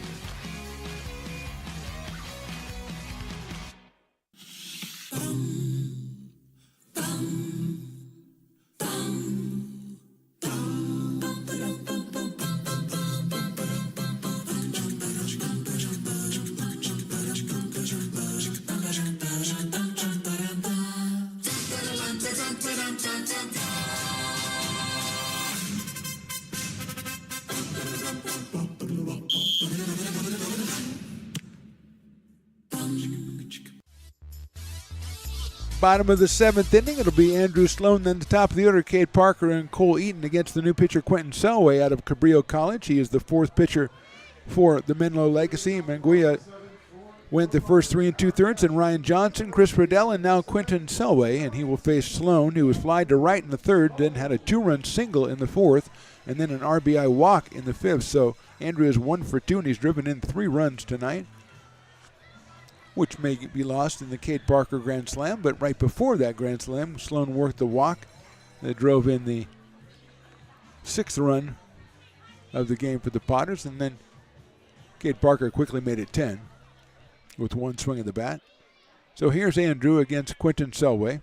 Bottom of the seventh inning, it'll be Andrew Sloan, then the top of the order, Cade Parker and Cole Eaton against the new pitcher Quentin Selway out of Cabrillo College. He is the fourth pitcher for the Menlo Legacy. Manguia went the first 3 2/3, and Ryan Johnson, Chris Riddell, and now Quentin Selway, and he will face Sloan, who was flied to right in the third, then had a 2-run single in the fourth, and then an RBI walk in the fifth. So Andrew is 1 for 2, and he's driven in 3 runs tonight, which may be lost in the Cade Parker Grand Slam. But right before that Grand Slam, Sloan worked the walk that drove in the 6th run of the game for the Potters, and then Cade Parker quickly made it 10 with 1 swing of the bat. So here's Andrew against Quentin Selway.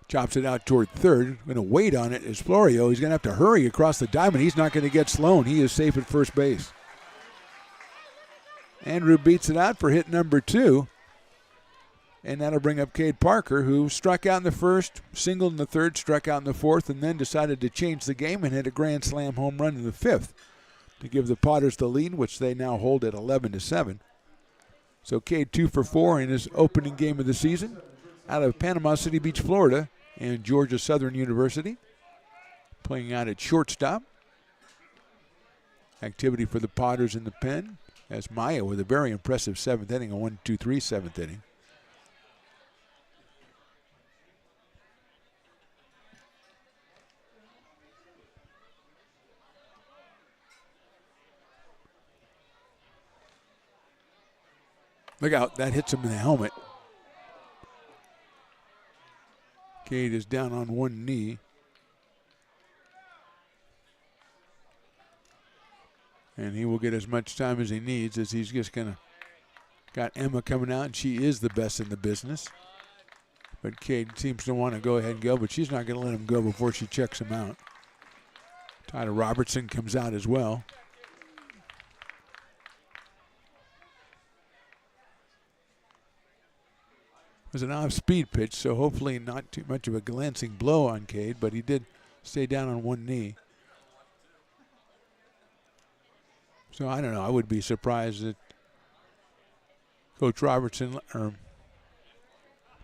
Chops it out toward third. Going to wait on it is Florio. He's going to have to hurry across the diamond. He's not going to get Sloan. He is safe at first base. Andrew beats it out for hit number 2. And that'll bring up Cade Parker, who struck out in the first, singled in the third, struck out in the fourth, and then decided to change the game and hit a grand slam home run in the 5th to give the Potters the lead, which they now hold at 11-7. So Cade 2 for 4 in his opening game of the season out of Panama City Beach, Florida, and Georgia Southern University, playing out at shortstop. Activity for the Potters in the pen as Maya with a very impressive 7th inning, a 1-2-3 7th inning. Look out, that hits him in the helmet. Cade is down on one knee. And he will get as much time as he needs, as he's just going to got Emma coming out, and she is the best in the business. But Cade seems to want to go ahead and go, but she's not going to let him go before she checks him out. Tyler Robertson comes out as well. was an off-speed pitch, so hopefully not too much of a glancing blow on Cade, but he did stay down on one knee. So I don't know. I would be surprised that Coach Robertson or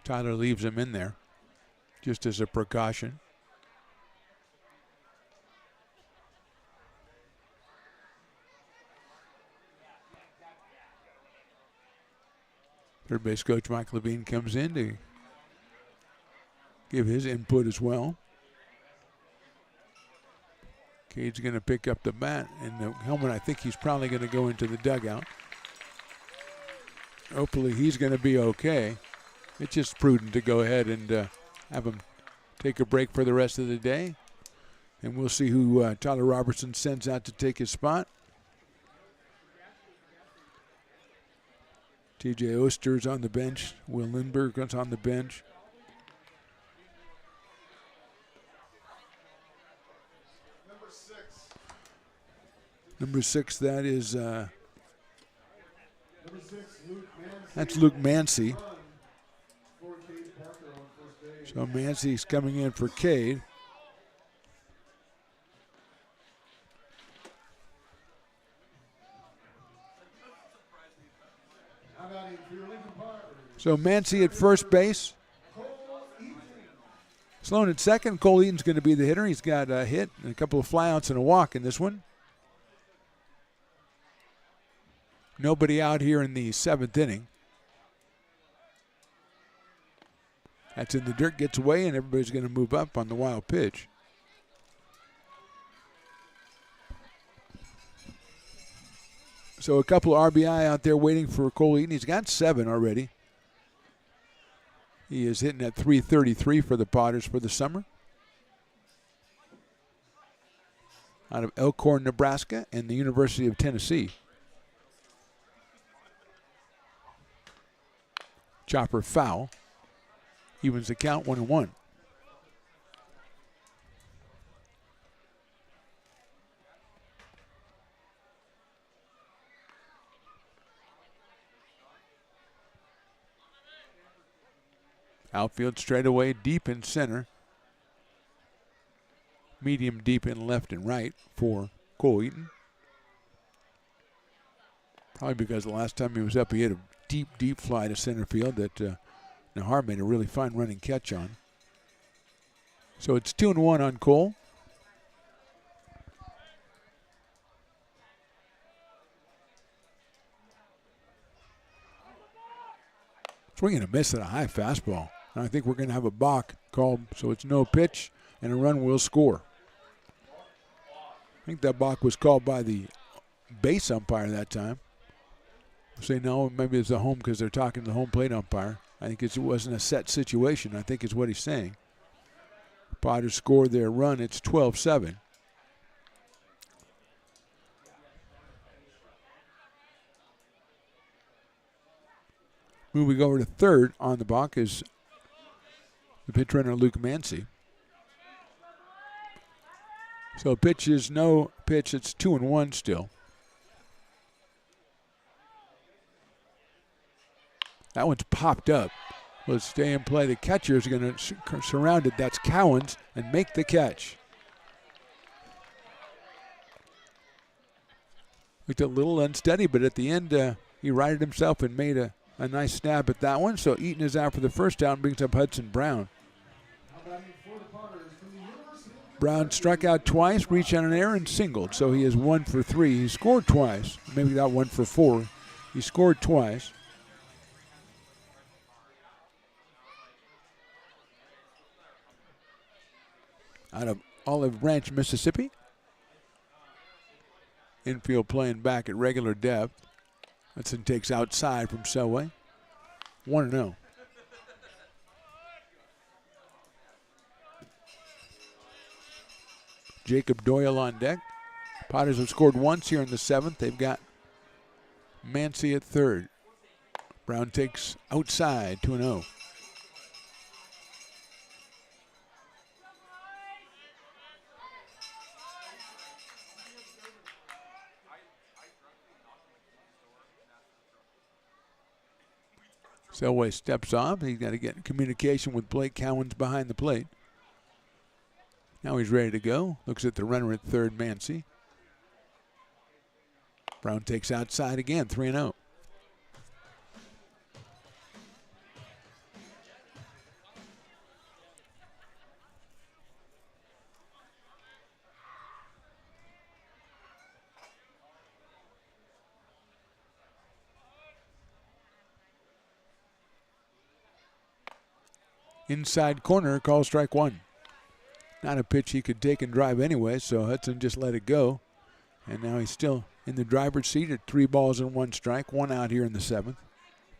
Tyler leaves him in there just as a precaution. Third base coach Mike Levine comes in to give his input as well. Cade's going to pick up the bat and the helmet. I think he's probably going to go into the dugout. Hopefully he's going to be okay. It's just prudent to go ahead and have him take a break for the rest of the day. And we'll see who Tyler Robertson sends out to take his spot. TJ Oster's on the bench. Will Lindbergh is on the bench. Number six, that is that's Luke Mancy. So Mancy's coming in for Cade. So Mancy at first base. Sloan at second. Cole Eaton's going to be the hitter. He's got a hit and a couple of flyouts and a walk in this one. Nobody out here in the seventh inning. That's in the dirt, gets away, and everybody's going to move up on the wild pitch. So a couple of RBI out there waiting for Cole Eaton. He's got 7 already. He is hitting at .333 for the Potters for the summer. Out of Elkhorn, Nebraska, and the University of Tennessee. Chopper foul. Evens the count 1-1. Outfield straightaway deep in center. Medium deep in left and right for Cole Eaton. Probably because the last time he was up, he had a deep, deep fly to center field that Nahar made a really fine running catch on. So it's 2-1 on Cole. Swing and a miss at a high fastball. And I think we're going to have a balk called, so it's no pitch, and a run will score. I think that balk was called by the base umpire that time. Say no, maybe it's a home because they're talking to the home plate umpire. I think it wasn't a set situation, I think is what he's saying. Potters scored their run. It's 12-7. Moving over to third on the balk is the pitch runner Luke Mancy. So pitch is no pitch. It's 2-1 still. That one's popped up. Will stay in play. The catcher is going to surround it. That's Cowens and make the catch. Looked a little unsteady, but at the end he righted himself and made a nice stab at that one. So Eaton is out for the first down, brings up Hudson Brown. Brown struck out twice, reached on an error, and singled. So he is 1 for 3. He scored twice. Maybe not 1 for 4. He scored twice. Out of Olive Branch, Mississippi. Infield playing back at regular depth. Hudson takes outside from Selway. 1-0. Jacob Doyle on deck. Potters have scored once here in the 7th. They've got Mancy at third. Brown takes outside, 2-0. Selway steps off. He's got to get in communication with Blake Cowens behind the plate. Now he's ready to go. Looks at the runner at third, Mancy. Brown takes outside again, 3-0. Inside corner, call strike one. Not a pitch he could take and drive anyway, so Hudson just let it go. And now he's still in the driver's seat at 3 balls and 1 strike. 1 out here in the 7th.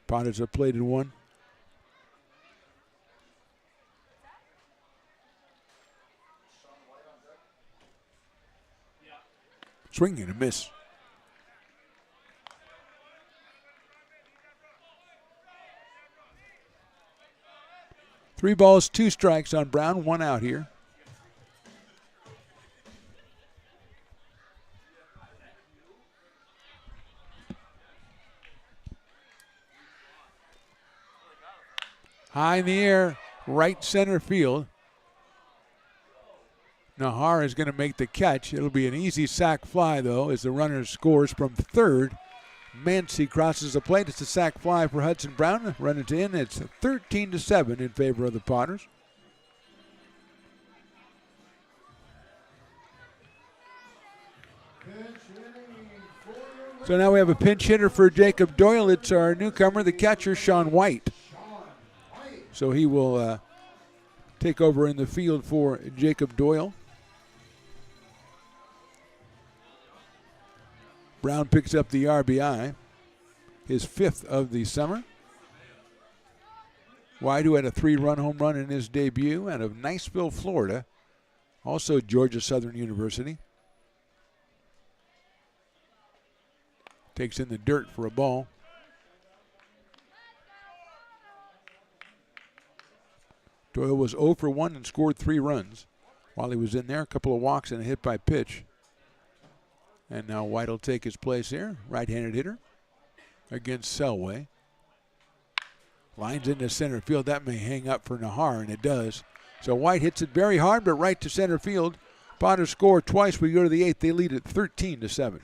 Potters have plated 1. Swing and a miss. Three balls, 2 strikes on Brown, 1 out here. High in the air, right center field. Nahar is going to make the catch. It'll be an easy sac fly, though, as the runner scores from third. Mancy crosses the plate. It's a sac fly for Hudson Brown. Run it in. It's 13-7 in favor of the Potters. So now we have a pinch hitter for Jacob Doyle. It's our newcomer, the catcher, Sean White. So he will take over in the field for Jacob Doyle. Brown picks up the RBI, his 5th of the summer. White, who had a 3-run home run in his debut out of Niceville, Florida, also Georgia Southern University. Takes in the dirt for a ball. Doyle was 0 for 1 and scored 3 runs while he was in there. A couple of walks and a hit by pitch. And now White will take his place here. Right-handed hitter against Selway. Lines into center field. That may hang up for Nahar, and it does. So White hits it very hard, but right to center field. Potters score twice. We go to the 8th. They lead at 13-7.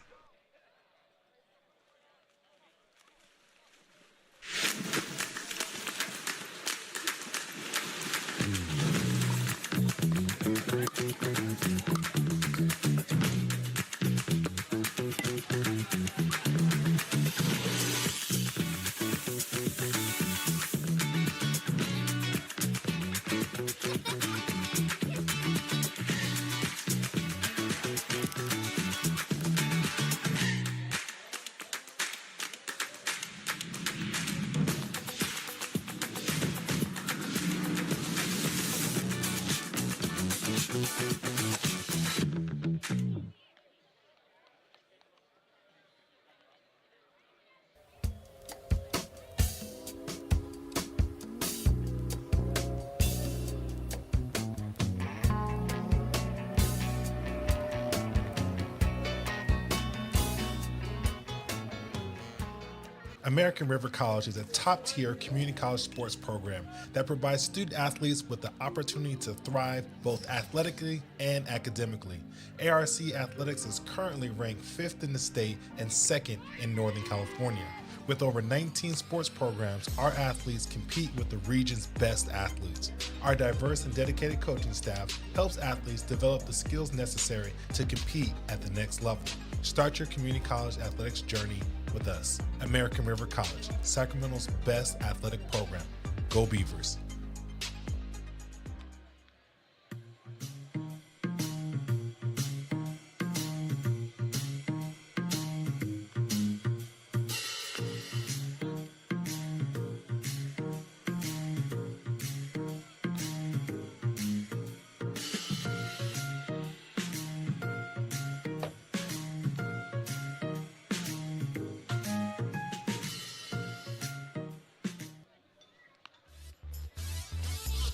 American River College is a top-tier community college sports program that provides student athletes with the opportunity to thrive both athletically and academically. ARC Athletics is currently ranked 5th in the state and 2nd in Northern California. With over 19 sports programs, our athletes compete with the region's best athletes. Our diverse and dedicated coaching staff helps athletes develop the skills necessary to compete at the next level. Start your community college athletics journey with us. American River College, Sacramento's best athletic program. Go Beavers.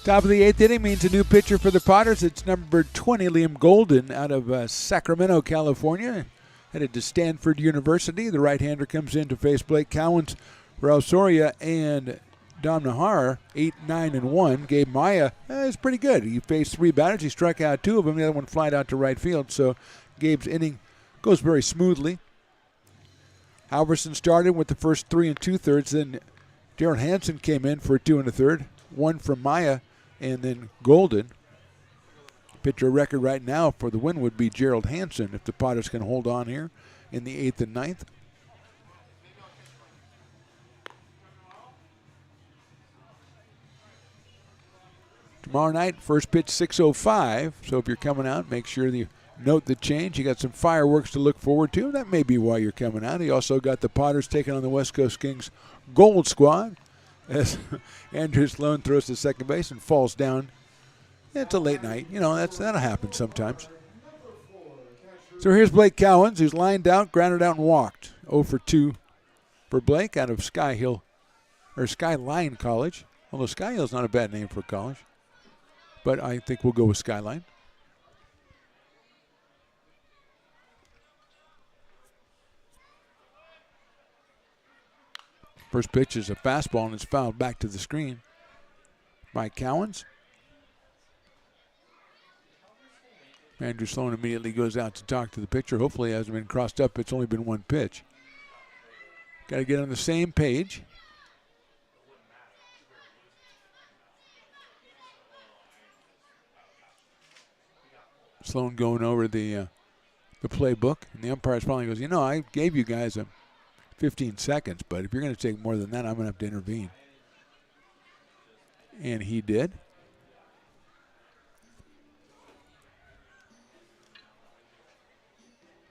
Top of the 8th inning means a new pitcher for the Potters. It's number 20, Liam Golden, out of Sacramento, California. Headed to Stanford University. The right-hander comes in to face Blake Cowens, Raul Soria, and Dom Nahar, 8, 9, and 1. Gabe Maya is pretty good. He faced 3 batters. He struck out 2 of them. The other one flied out to right field. So Gabe's inning goes very smoothly. Halverson started with the first 3 2/3. Then Darren Hansen came in for a 2 1/3. 1 from Maya and then Golden. Pitcher record right now for the win would be Gerald Hansen if the Potters can hold on here in the 8th and 9th. Tomorrow night, first pitch 6:05. So if you're coming out, make sure you note the change. You got some fireworks to look forward to. That may be why you're coming out. He also got the Potters taking on the West Coast Kings Gold Squad as Andrew Sloan throws to second base and falls down. It's a late night. You know, that'll happen sometimes. So here's Blake Cowens, who's lined out, grounded out, and walked. 0 for 2 for Blake out of Skyline College. Although Sky Hill's not a bad name for college. But I think we'll go with Skyline. First pitch is a fastball, and it's fouled back to the screen by Cowens. Andrew Sloan immediately goes out to talk to the pitcher. Hopefully it hasn't been crossed up. It's only been 1 pitch. Got to get on the same page. Sloan going over the playbook, and the umpire's probably goes, I gave you guys 15 seconds, but if you're going to take more than that, I'm going to have to intervene. And he did.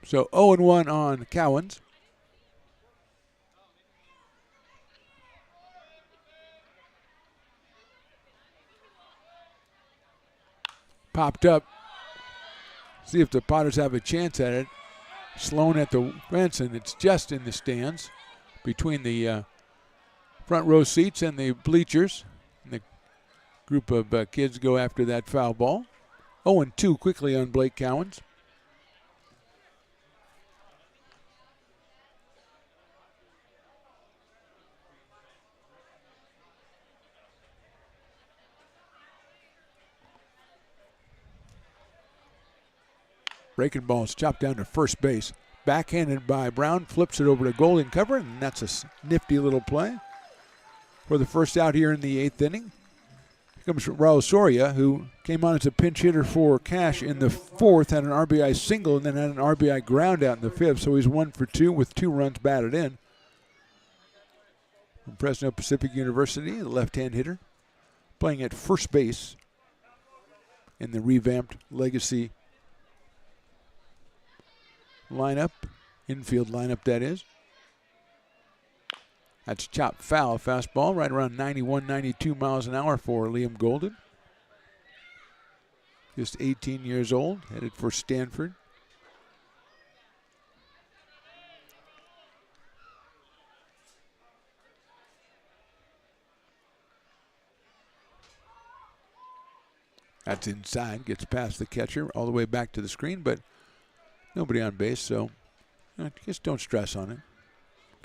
So 0-1 on Cowens. Popped up. See if the Potters have a chance at it. Sloan at the fence, and it's just in the stands between the front row seats and the bleachers. And the group of kids go after that foul ball. 0-2 quickly on Blake Cowens. Breaking ball is chopped down to first base. Backhanded by Brown, flips it over to Golden cover, and that's a nifty little play for the first out here in the 8th inning. Here comes Raul Soria, who came on as a pinch hitter for Cash in the 4th, had an RBI single, and then had an RBI ground out in the 5th, so he's 1 for 2 with 2 runs batted in. From Fresno Pacific University, the left-hand hitter, playing at first base in the revamped Legacy lineup, infield lineup that is. That's chopped foul, fastball right around 91, 92 miles an hour for Liam Golden. Just 18 years old, headed for Stanford. That's inside, gets past the catcher all the way back to the screen, but nobody on base, so just don't stress on it.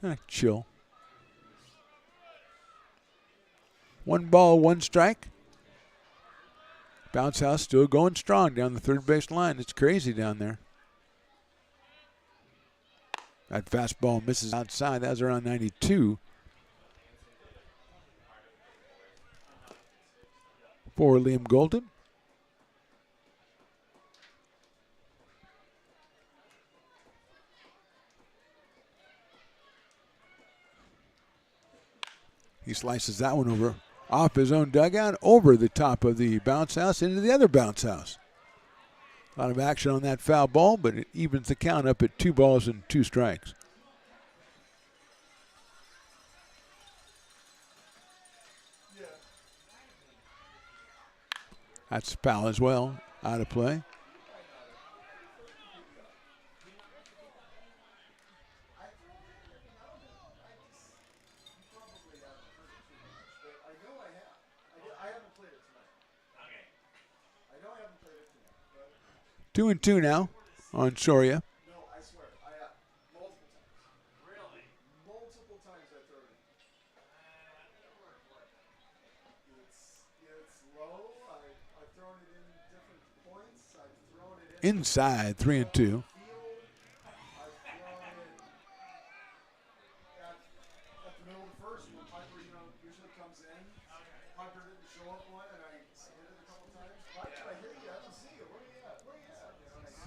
Kind of chill. 1 ball, 1 strike. Bounce house still going strong down the third base line. It's crazy down there. That fastball misses outside. That was around 92. For Liam Golden. He slices that one over off his own dugout, over the top of the bounce house, into the other bounce house. A lot of action on that foul ball, but it evens the count up at 2 balls and 2 strikes. That's foul as well, out of play. Two and 2 now on Soria. No, I swear, I have multiple times. Really? Multiple times I throw it in. inside, 3-2.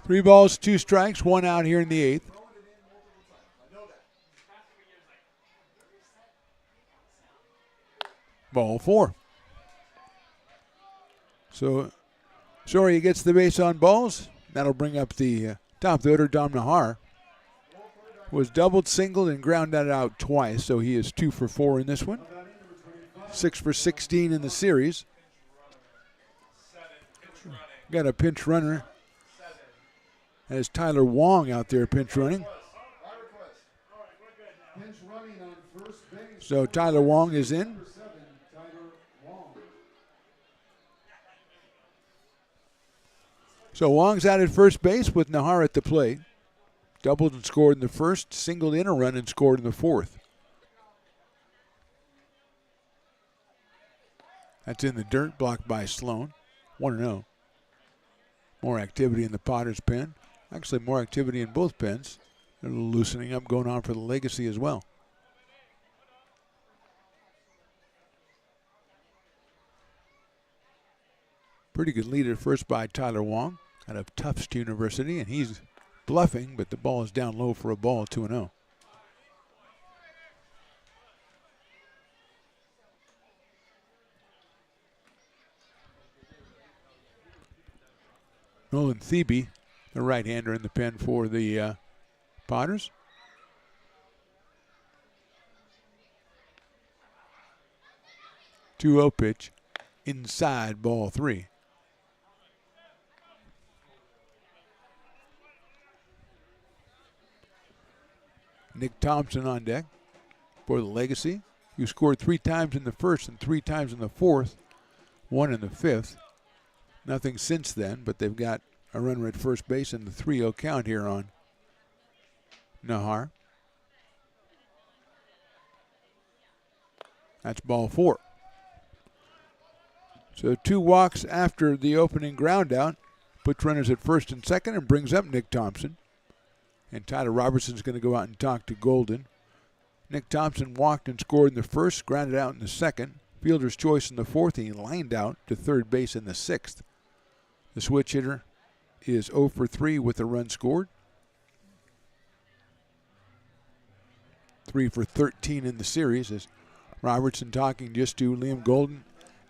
Three balls, two strikes, one out here in the eighth. Ball four. So Soria gets the base on balls. That'll bring up the top of the order. Dom Nahar was doubled, singled, and grounded out twice, so he is 2 for 4 in this one. 6 for 16 in the series. Got a pinch runner. As Tyler Wong out there pinch running. So Tyler Wong is in. So Wong's out at first base with Nahar at the plate. Doubled and scored in the first, singled in a run and scored in the fourth. That's in the dirt, blocked by Sloan. 1-0. More activity in the Potters pen. Actually, more activity in both pens. A little loosening up going on for the Legacy as well. Pretty good lead at first by Tyler Wong out of Tufts University, and he's bluffing, but the ball is down low for a ball, 2-0. Nolan Thebe, the right-hander in the pen for the Potters. Two-0 pitch, inside, ball 3. Nick Thompson on deck for the Legacy, who scored 3 times in the first and 3 times in the fourth, 1 in the fifth. Nothing since then, but they've got a runner at first base and the 3-0 count here on Nahar. That's ball 4. So 2 walks after the opening ground out, puts runners at first and second and brings up Nick Thompson. And Tyler Robertson's going to go out and talk to Golden. Nick Thompson walked and scored in the first, grounded out in the second. Fielder's choice in the fourth, and he lined out to third base in the sixth. The switch hitter is 0 for 3 with a run scored. 3 for 13 in the series as Robertson talking just to Liam Golden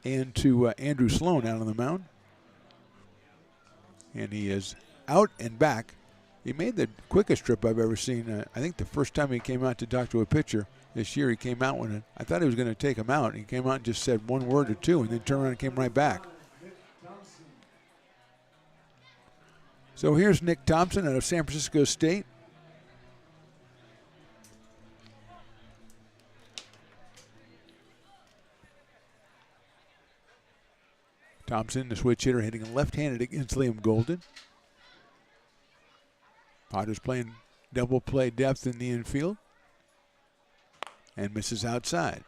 and to Andrew Sloan out on the mound. And he is out and back. He made the quickest trip I've ever seen. I think the first time he came out to talk to a pitcher this year, he came out when I thought he was going to take him out. He came out and just said one word or two and then turned around and came right back. So here's Nick Thompson out of San Francisco State. Thompson, the switch hitter, hitting left-handed against Liam Golden. Potters playing double play depth in the infield. And misses outside.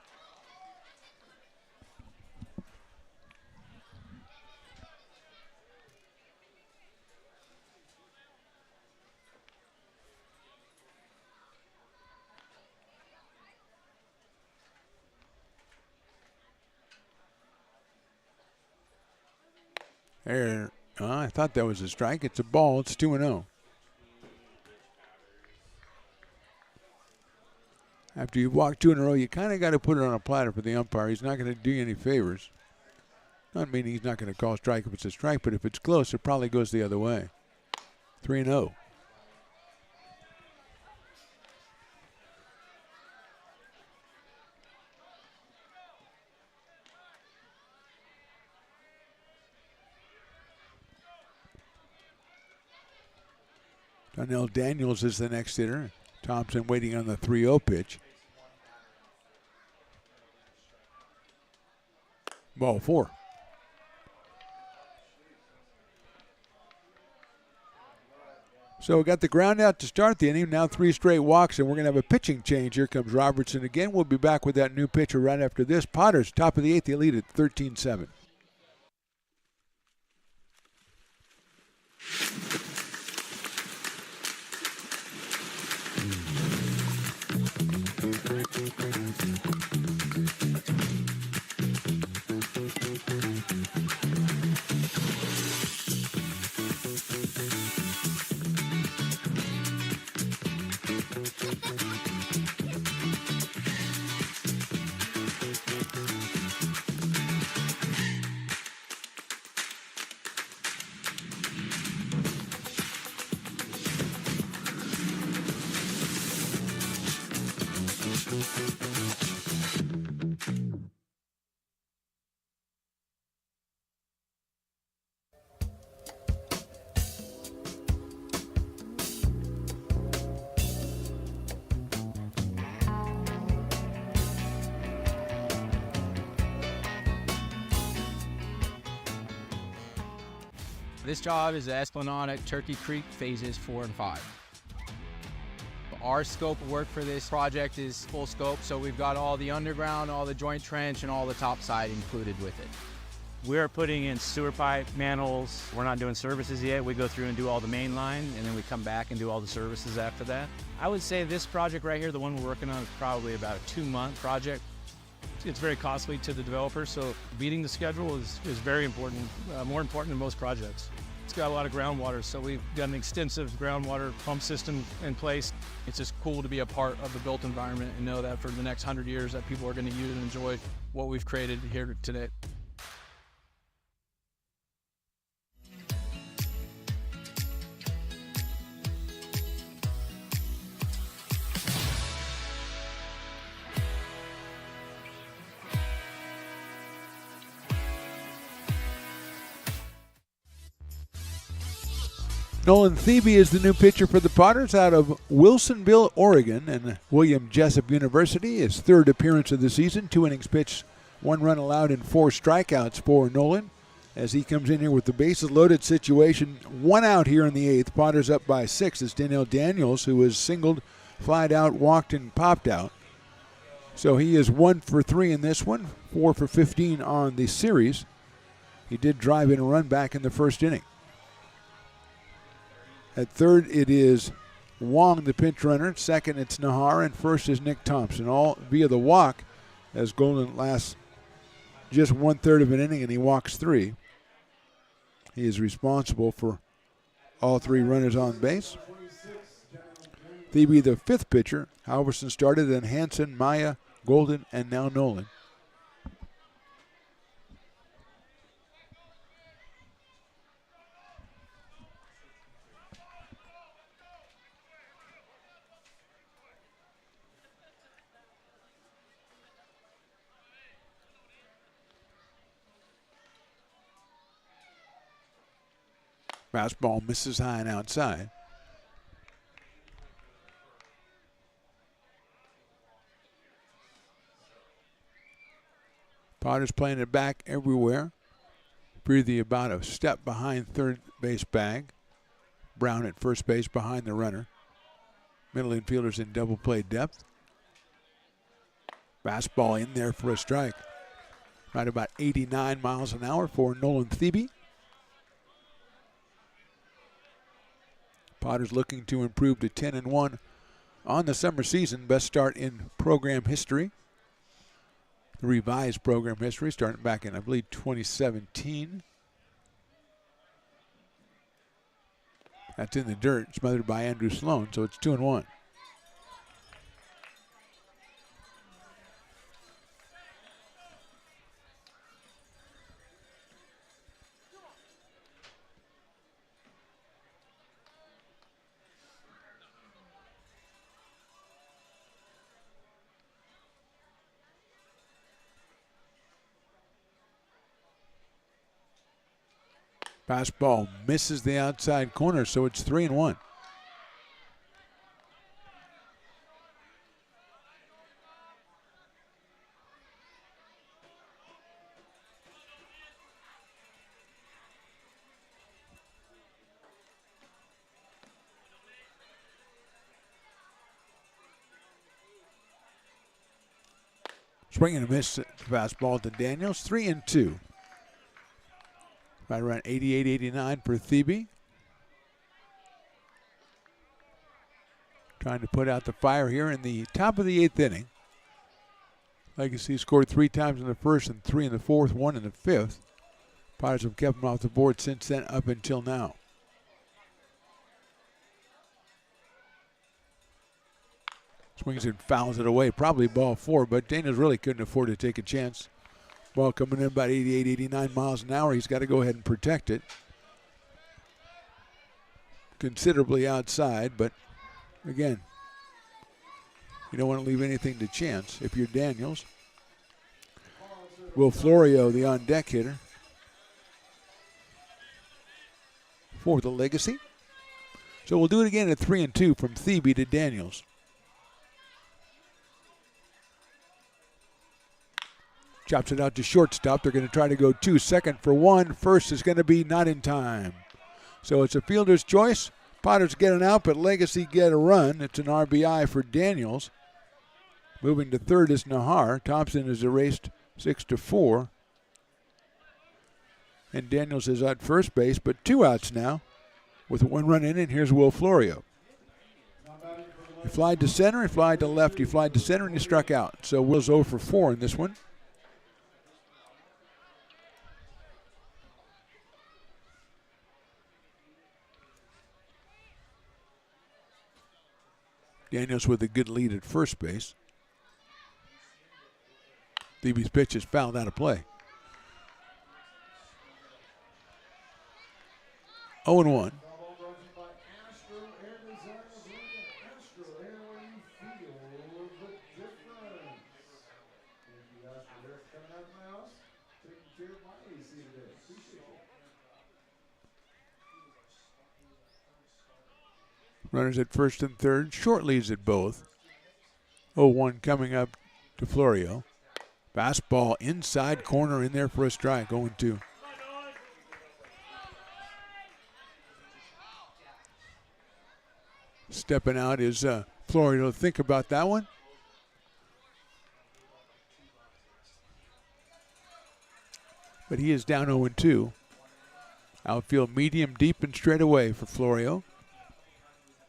There, I thought that was a strike. It's a ball. It's 2-0. After you walk 2 in a row, you kind of got to put it on a platter for the umpire. He's not going to do you any favors. Not meaning he's not going to call a strike if it's a strike, but if it's close, it probably goes the other way. 3-0. Donnell Daniels is the next hitter. Thompson waiting on the 3-0 pitch. Ball 4. So we got the ground out to start the inning. Now 3 straight walks, and we're going to have a pitching change. Here comes Robertson again. We'll be back with that new pitcher right after this. Potters, top of the 8th, they lead at 13-7. This job is the Esplanade at Turkey Creek phases 4 and 5. Our scope of work for this project is full scope, so we've got all the underground, all the joint trench, and all the topside included with it. We're putting in sewer pipe, manholes. We're not doing services yet. We go through and do all the main line, and then we come back and do all the services after that. I would say this project right here, the one we're working on, is probably about a 2-month project. It's very costly to the developer, so beating the schedule is very important, more important than most projects. It's got a lot of groundwater, so we've got an extensive groundwater pump system in place. It's just cool to be a part of the built environment and know that for the next 100 years that people are going to use and enjoy what we've created here today. Nolan Thebe is the new pitcher for the Potters out of Wilsonville, Oregon, and William Jessup University. His third appearance of the season, 2 innings pitched, 1 run allowed, and 4 strikeouts for Nolan. As he comes in here with the bases loaded situation, 1 out here in the 8th. Potters up by 6. It's Daniel Daniels, who was singled, flied out, walked, and popped out. So he is 1 for 3 in this one, 4 for 15 on the series. He did drive in a run back in the first inning. At third, it is Wong, the pinch runner. Second, it's Nahar, and first is Nick Thompson, all via the walk, as Golden lasts just 1/3 of an inning, and he walks 3. He is responsible for all 3 runners on base. Thebe, the 5th pitcher. Halverson started, then Hanson, Maya, Golden, and now Nolan. Fastball misses high and outside. Potter's playing it back everywhere. Breathy about a step behind third base bag. Brown at first base behind the runner. Middle infielders in double play depth. Fastball in there for a strike. Right about 89 miles an hour for Nolan Thebe. Potters looking to improve to 10-1 on the summer season. Best start in program history. The revised program history starting back in, I believe, 2017. That's in the dirt, smothered by Andrew Sloan, so it's 2-1. Fastball misses the outside corner, so it's 3-1. Swing and a miss fastball to Daniels, 3-2. Right around 88-89 for Thebe. Trying to put out the fire here in the top of the 8th inning. Legacy scored 3 times in the first and 3 in the 4th, 1 in the 5th. Potters have kept them off the board since then up until now. Swings and fouls it away, probably ball 4, but Daniels really couldn't afford to take a chance. Ball coming in about 88, 89 miles an hour. He's got to go ahead and protect it. Considerably outside, but again, you don't want to leave anything to chance if you're Daniels. Will Florio, the on-deck hitter, for the Legacy. So we'll do it again at 3-2 from Thebe to Daniels. Chops it out to shortstop. They're going to try to go 2. Second for 1. First is going to be not in time. So it's a fielder's choice. Potters get an out, but Legacy get a run. It's an RBI for Daniels. Moving to third is Nahar. Thompson is erased 6-4. And Daniels is at first base, but 2 outs now with 1 run in, and here's Will Florio. He flied to center, he flied to left, he flied to center, and he struck out. So Will's 0 for 4 in this one. Daniels with a good lead at first base. Thebe's pitch is fouled out of play. 0-1. Runners at first and third. Short leads at both. 0-1 coming up to Florio. Fastball inside corner in there for a strike. 0-2. Stepping out is Florio. Think about that one. But he is down 0-2. Outfield medium, deep, and straight away for Florio.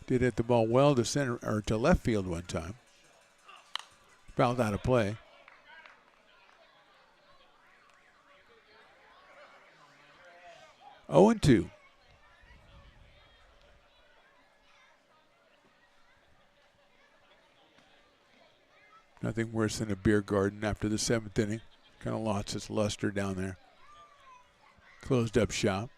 Did hit the ball well to center or to left field one time. Fouled out of play. Oh and 2. Nothing worse than a beer garden after the 7th inning. Kind of lost its luster down there. Closed up shop.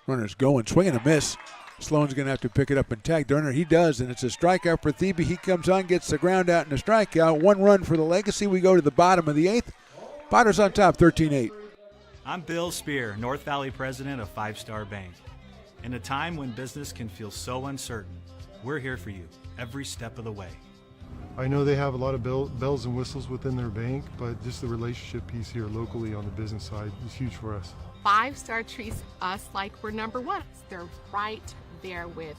Runners going, swing and a miss. Sloan's going to have to pick it up and tag Durner. He does, and it's a strikeout for Thebe. He comes on, gets the ground out and a strikeout. 1 run for the Legacy. We go to the bottom of the 8th. Potters on top, 13-8. I'm Bill Spear, North Valley president of 5 Star Bank. In a time when business can feel so uncertain, we're here for you every step of the way. I know they have a lot of bells and whistles within their bank, but just the relationship piece here locally on the business side is huge for us. 5 Star treats us like we're number 1. They're right there with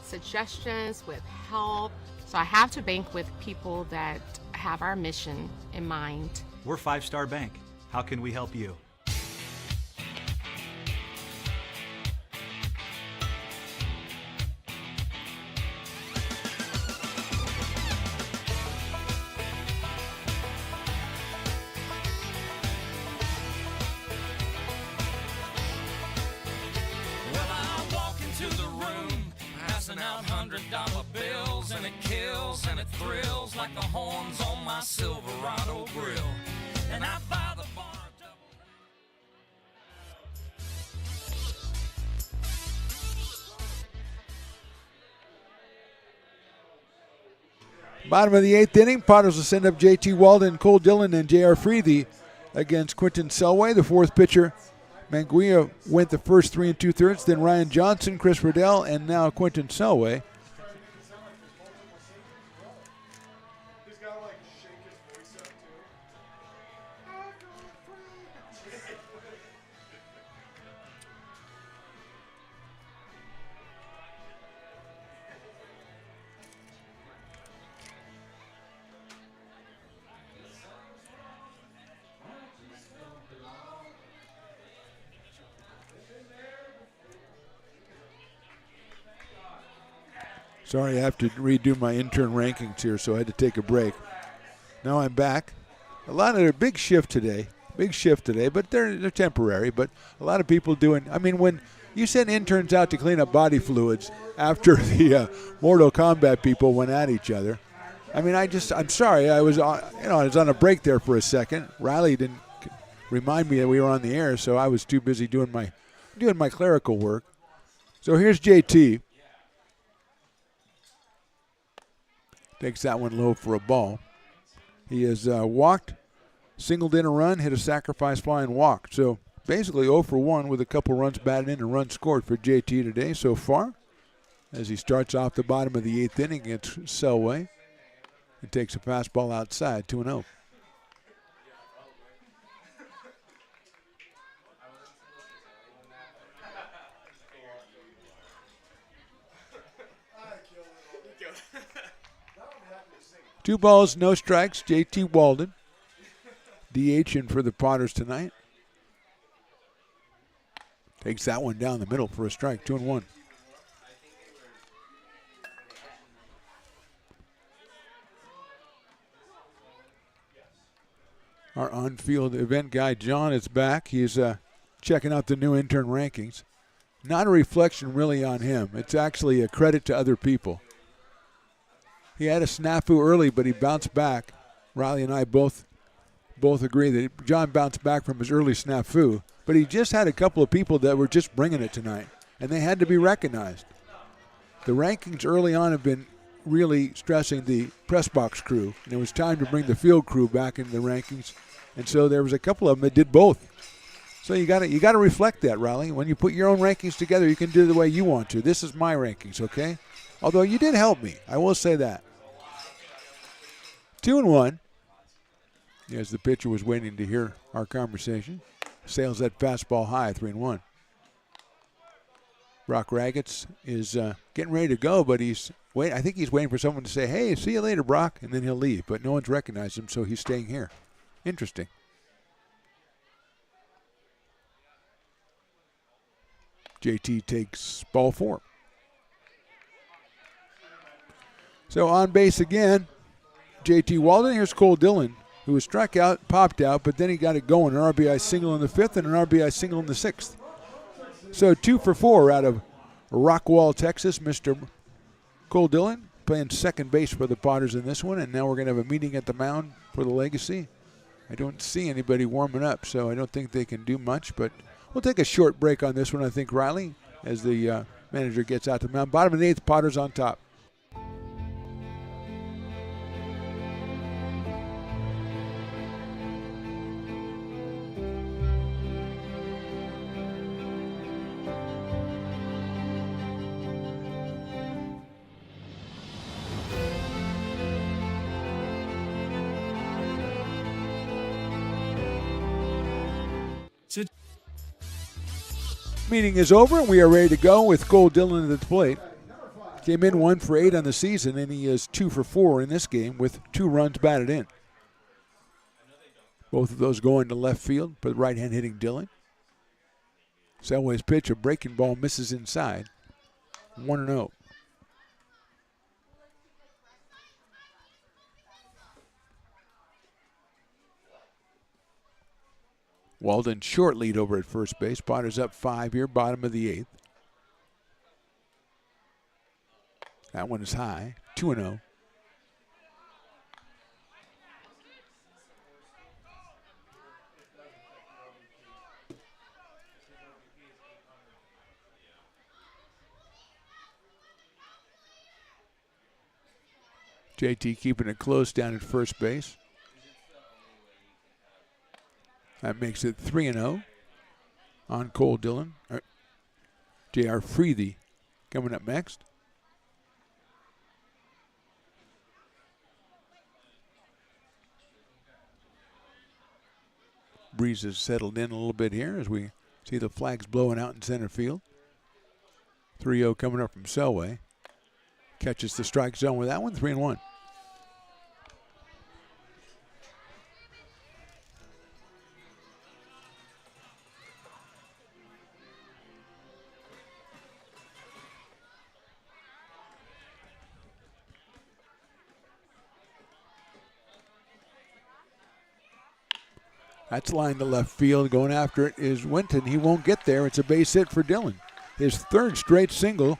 suggestions, with help. So I have to bank with people that have our mission in mind. We're 5 Star Bank. How can we help you? Out $100 bills, and it kills and it thrills like the horns on my Silverado grill. And I buy the bar Bottom of the 8th inning, Potters will send up J.T. Walden, Cole Dillon, and J.R. Freethy against Quinton Selway. The 4th pitcher, Manguia, went the first 3 2/3, then Ryan Johnson, Chris Riddell, and now Quinton Selway. Sorry, I have to redo my intern rankings here, so I had to take a break. Now I'm back. A lot of a big shift today, but they're temporary. But a lot of people doing. I mean, when you send interns out to clean up body fluids after the Mortal Kombat people went at each other, I mean, I'm sorry. I was on a break there for a second. Riley didn't remind me that we were on the air, so I was too busy doing my clerical work. So here's JT. Takes that one low for a ball. He has walked, singled in a run, hit a sacrifice fly, and walked. So basically 0 for 1 with a couple runs batted in and runs scored for JT today so far. As he starts off the bottom of the 8th inning against Selway. He takes a fastball outside, 2-0. 2 balls, no strikes. J.T. Walden, DHing for the Potters tonight. Takes that one down the middle for a strike, 2-1. Our on-field event guy, John, is back. He's checking out the new intern rankings. Not a reflection really on him. It's actually a credit to other people. He had a snafu early, but he bounced back. Riley and I both agree that John bounced back from his early snafu, but he just had a couple of people that were just bringing it tonight, and they had to be recognized. The rankings early on have been really stressing the press box crew, and it was time to bring the field crew back into the rankings, and so there was a couple of them that did both. So you got to reflect that, Riley. When you put your own rankings together, you can do it the way you want to. This is my rankings, okay? Although you did help me, I will say that. 2-1. As the pitcher was waiting to hear our conversation. Sails that fastball high, 3-1. Brock Raggets is getting ready to go, but I think he's waiting for someone to say, hey, see you later, Brock, and then he'll leave. But no one's recognized him, so he's staying here. Interesting. JT takes ball 4. So on base again, JT Walden. Here's Cole Dillon, who was struck out, popped out, but then he got it going. An RBI single in the 5th and an RBI single in the 6th. So 2 for 4 out of Rockwall, Texas, Mr. Cole Dillon, playing second base for the Potters in this one, and now we're going to have a meeting at the mound for the Legacy. I don't see anybody warming up, so I don't think they can do much, but we'll take a short break on this one, I think, Riley, as the manager gets out to the mound. Bottom of the 8th, Potters on top. Meeting is over, and we are ready to go with Cole Dillon at the plate. Came in 1 for 8 on the season, and he is 2 for 4 in this game with 2 runs batted in. Both of those going to left field for the right-hand hitting Dillon. Selway's pitch, a breaking ball, misses inside. 1-0. Walden short lead over at first base. Potters up 5 here, bottom of the 8th. That one is high, 2-0. JT keeping it close down at first base. That makes it 3-0 on Cole Dillon. J.R. Freethy coming up next. Breeze has settled in a little bit here as we see the flags blowing out in center field. 3-0 coming up from Selway. Catches the strike zone with that one, 3-1. That's lined to left field. Going after it is Winton. He won't get there. It's a base hit for Dillon. His 3rd straight single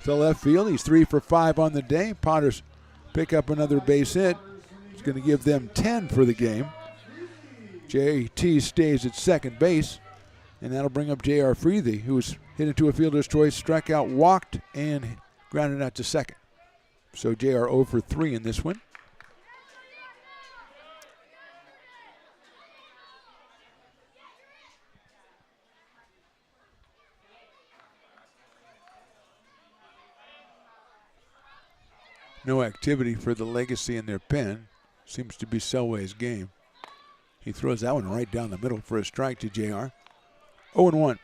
to left field. He's 3 for 5 on the day. Potters pick up another base hit. It's going to give them 10 for the game. JT stays at second base, and that'll bring up J.R. Freethy, who was hit into a fielder's choice, struck out, walked, and grounded out to second. So J.R. 0 for 3 in this one. No activity for the Legacy in their pen. Seems to be Selway's game. He throws that one right down the middle for a strike to JR. 0-1.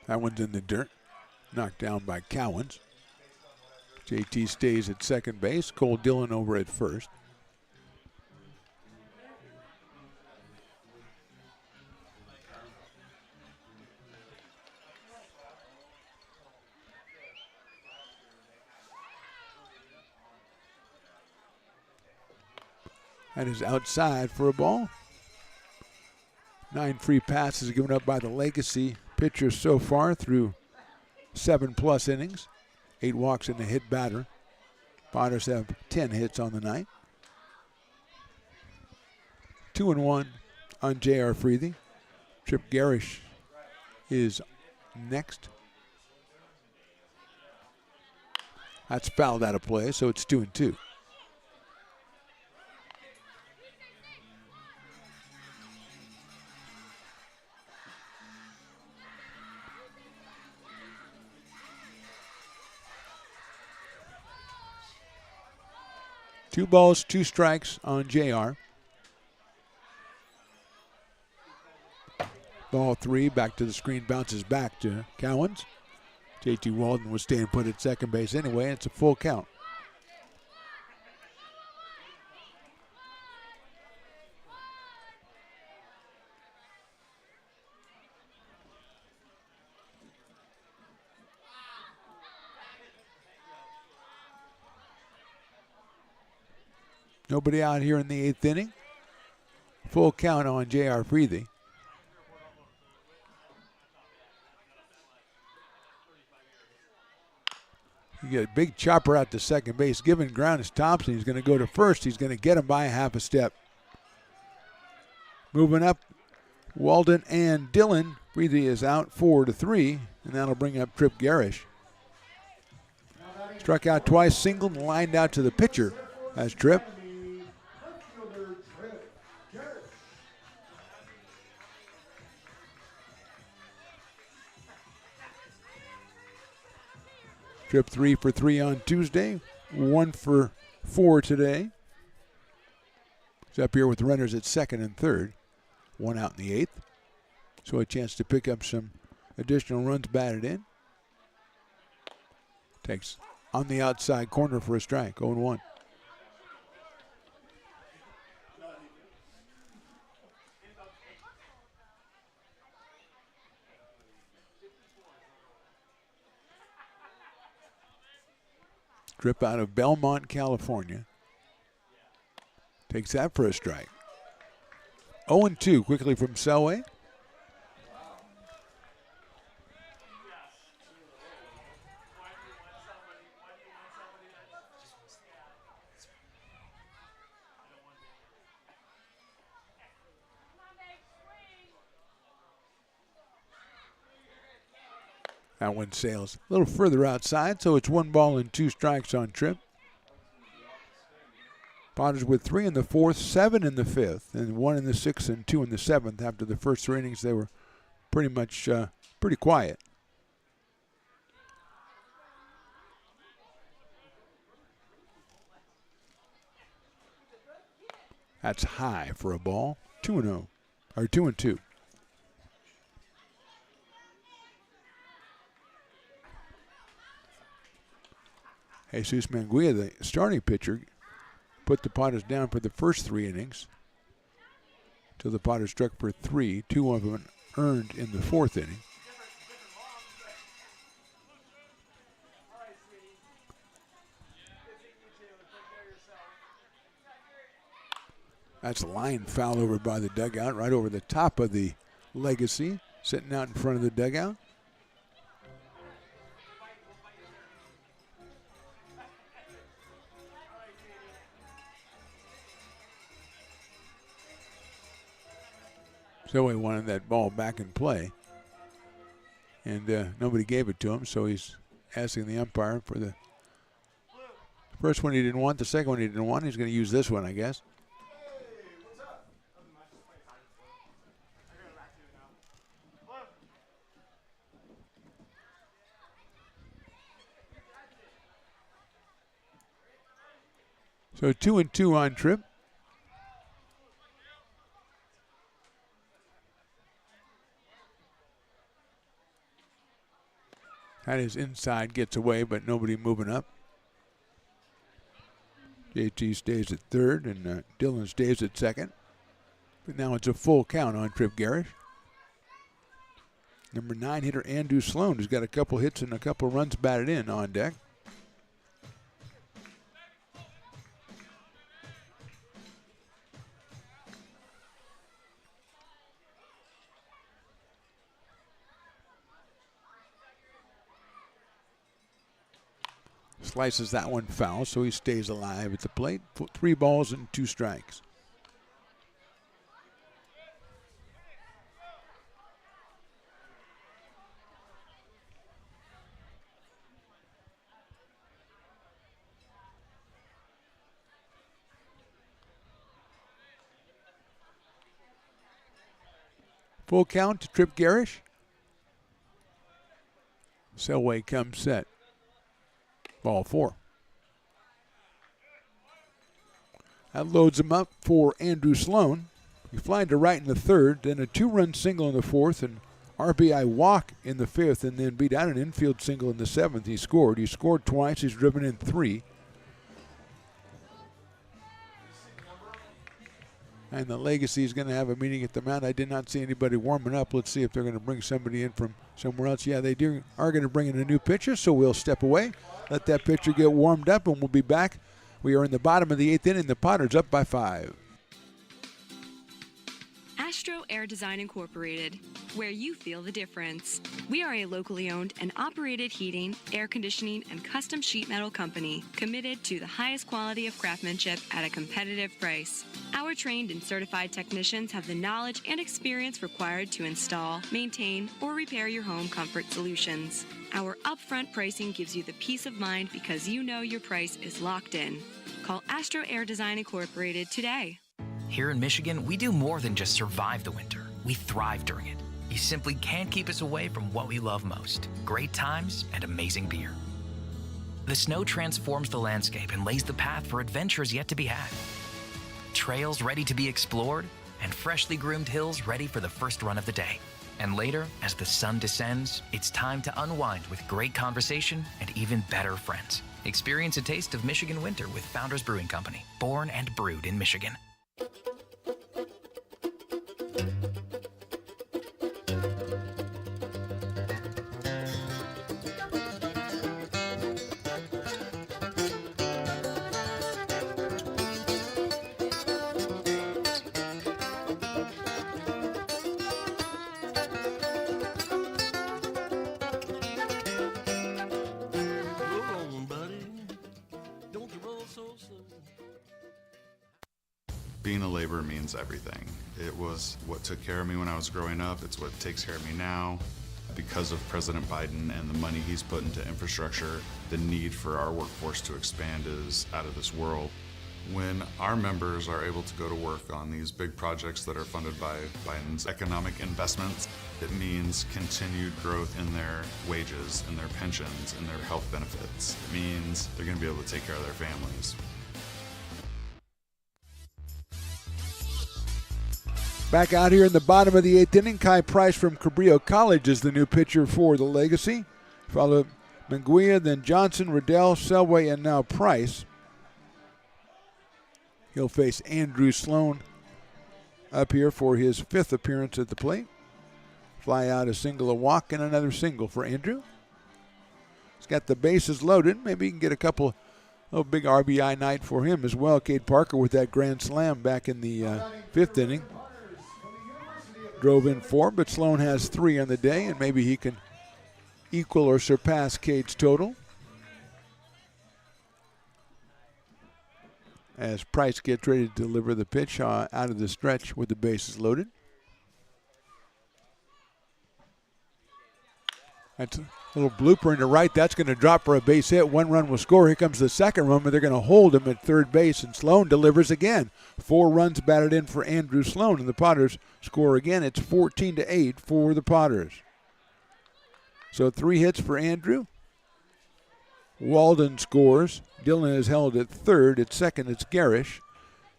That one's in the dirt. Knocked down by Cowens. JT stays at second base. Cole Dillon over at first. That is outside for a ball. 9 free passes given up by the Legacy pitchers so far through 7+ innings. 8 walks and a hit batter. Potters have 10 hits on the night. 2-1 on J.R. Freethy. Trip Garish is next. That's fouled out of play, so it's 2-2. Two balls, 2 strikes on JR. Ball 3, back to the screen, bounces back to Cowens. JT Walden was staying put at second base anyway. It's a full count. Nobody out here in the 8th inning. Full count on J.R. Freethy. You get a big chopper out to second base. Given ground is Thompson. He's going to go to first. He's going to get him by a half a step. Moving up, Walden and Dillon. Freethy is out 4-3, and that'll bring up Trip Garish. Struck out twice, singled, and lined out to the pitcher. That's Trip. Trip 3 for 3 on Tuesday, 1 for 4 today. He's up here with runners at second and third, 1 out in the 8th. So a chance to pick up some additional runs batted in. Takes on the outside corner for a strike, 0-1. Trip out of Belmont, California. Takes that for a strike. 0-2 quickly from Selway. That one sails a little further outside, so it's 1 ball and 2 strikes on Trip. Potters with 3 in the 4th, 7 in the 5th, and 1 in the 6th and 2 in the 7th. After the first 3 innings, they were pretty much pretty quiet. That's high for a ball. 2-0, or 2-2. Jesus Manguia, the starting pitcher, put the Potters down for the first 3 innings till the Potters struck for 3, 2 of them earned in the 4th inning. That's a line foul over by the dugout, right over the top of the Legacy, sitting out in front of the dugout. So he wanted that ball back in play, and nobody gave it to him, so he's asking the umpire for the first one he didn't want, the second one he didn't want. He's going to use this one, I guess. So 2-2 on Trip. Had his inside, gets away, but nobody moving up. JT stays at third, and Dillon stays at second. But now it's a full count on Trip Garish. Number 9 hitter Andrew Sloan has got a couple hits and a couple runs batted in on deck. Slices that one foul, so he stays alive at the plate. 3 balls and 2 strikes. Full count to Trip Garish. Selway comes set. Ball 4. That loads him up for Andrew Sloan. He flied to right in the third, then a 2-run single in the fourth, and RBI walk in the fifth, and then beat out an infield single in the seventh. He scored. He scored twice. He's driven in 3. And the Legacy is going to have a meeting at the mound. I did not see anybody warming up. Let's see if they're going to bring somebody in from somewhere else. Yeah, they are going to bring in a new pitcher, so we'll step away, let that pitcher get warmed up, and we'll be back. We are in the bottom of the 8th inning. The Potters up by 5. Astro Air Design Incorporated, where you feel the difference. We are a locally owned and operated heating, air conditioning, and custom sheet metal company committed to the highest quality of craftsmanship at a competitive price. Our trained and certified technicians have the knowledge and experience required to install, maintain, or repair your home comfort solutions. Our upfront pricing gives you the peace of mind because you know your price is locked in. Call Astro Air Design Incorporated today. Here in Michigan, we do more than just survive the winter. We thrive during it. You simply can't keep us away from what we love most: great times and amazing beer. The snow transforms the landscape and lays the path for adventures yet to be had. Trails ready to be explored, and freshly groomed hills ready for the first run of the day. And later, as the sun descends, it's time to unwind with great conversation and even better friends. Experience a taste of Michigan winter with Founders Brewing Company, born and brewed in Michigan. Being a laborer means everything. It was what took care of me when I was growing up. It's what takes care of me now. Because of President Biden and the money he's put into infrastructure, the need for our workforce to expand is out of this world. When our members are able to go to work on these big projects that are funded by Biden's economic investments, it means continued growth in their wages, in their pensions, in their health benefits. It means they're going to be able to take care of their families. Back out here in the bottom of the 8th inning, Kai Price from Cabrillo College is the new pitcher for the Legacy. Followed Manguia, then Johnson, Riddell, Selway, and now Price. He'll face Andrew Sloan up here for his 5th appearance at the plate. Fly out, a single, a walk, and another single for Andrew. He's got the bases loaded. Maybe he can get a couple of big RBI night for him as well. Cade Parker with that grand slam back in the 5th inning. Drove in 4, but Sloan has 3 on the day, and maybe he can equal or surpass Cade's total. As Price gets ready to deliver the pitch out of the stretch with the bases loaded. That's a little blooper into right. That's going to drop for a base hit. 1 run will score. Here comes the second run, but they're going to hold him at third base, and Sloan delivers again. 4 runs batted in for Andrew Sloan, and the Potters score again. It's 14-8 for the Potters. So 3 hits for Andrew. Walden scores. Dillon is held at third. At second, it's Garish.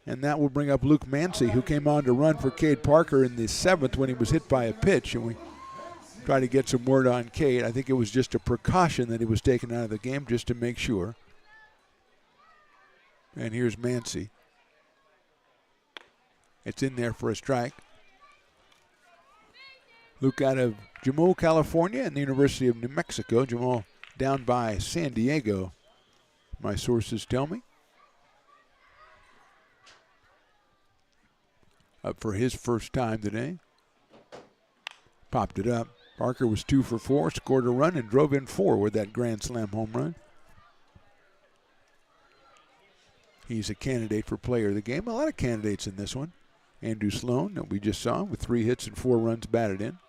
And that will bring up Luke Mancy, who came on to run for Cade Parker in the 7th when he was hit by a pitch. And we try to get some word on Kate. I think it was just a precaution that he was taken out of the game just to make sure. And here's Mancy. It's in there for a strike. Luke out of Jamal, California, and the University of New Mexico. Jamal down by San Diego, my sources tell me. Up for his first time today. Popped it up. Parker was 2 for 4, scored a run, and drove in 4 with that grand slam home run. He's a candidate for player of the game. A lot of candidates in this one. Andrew Sloan, that we just saw, with 3 hits and 4 runs batted in.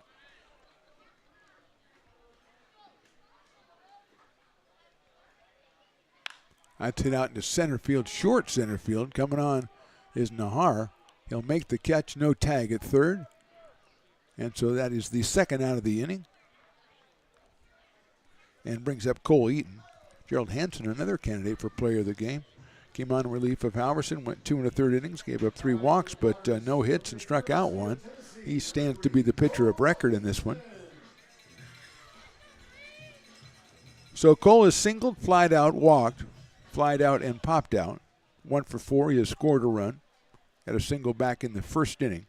That's hit out into center field, short center field. Coming on is Nahar. He'll make the catch, no tag at third. And so that is the second out of the inning. And brings up Cole Eaton. Gerald Hansen, another candidate for player of the game. Came on in relief of Halverson, went 2 1/3 innings, gave up 3 walks, but no hits and struck out 1. He stands to be the pitcher of record in this one. So Cole is singled, flied out, walked, flied out, and popped out. 1 for 4. He has scored a run. Got a single back in the first inning.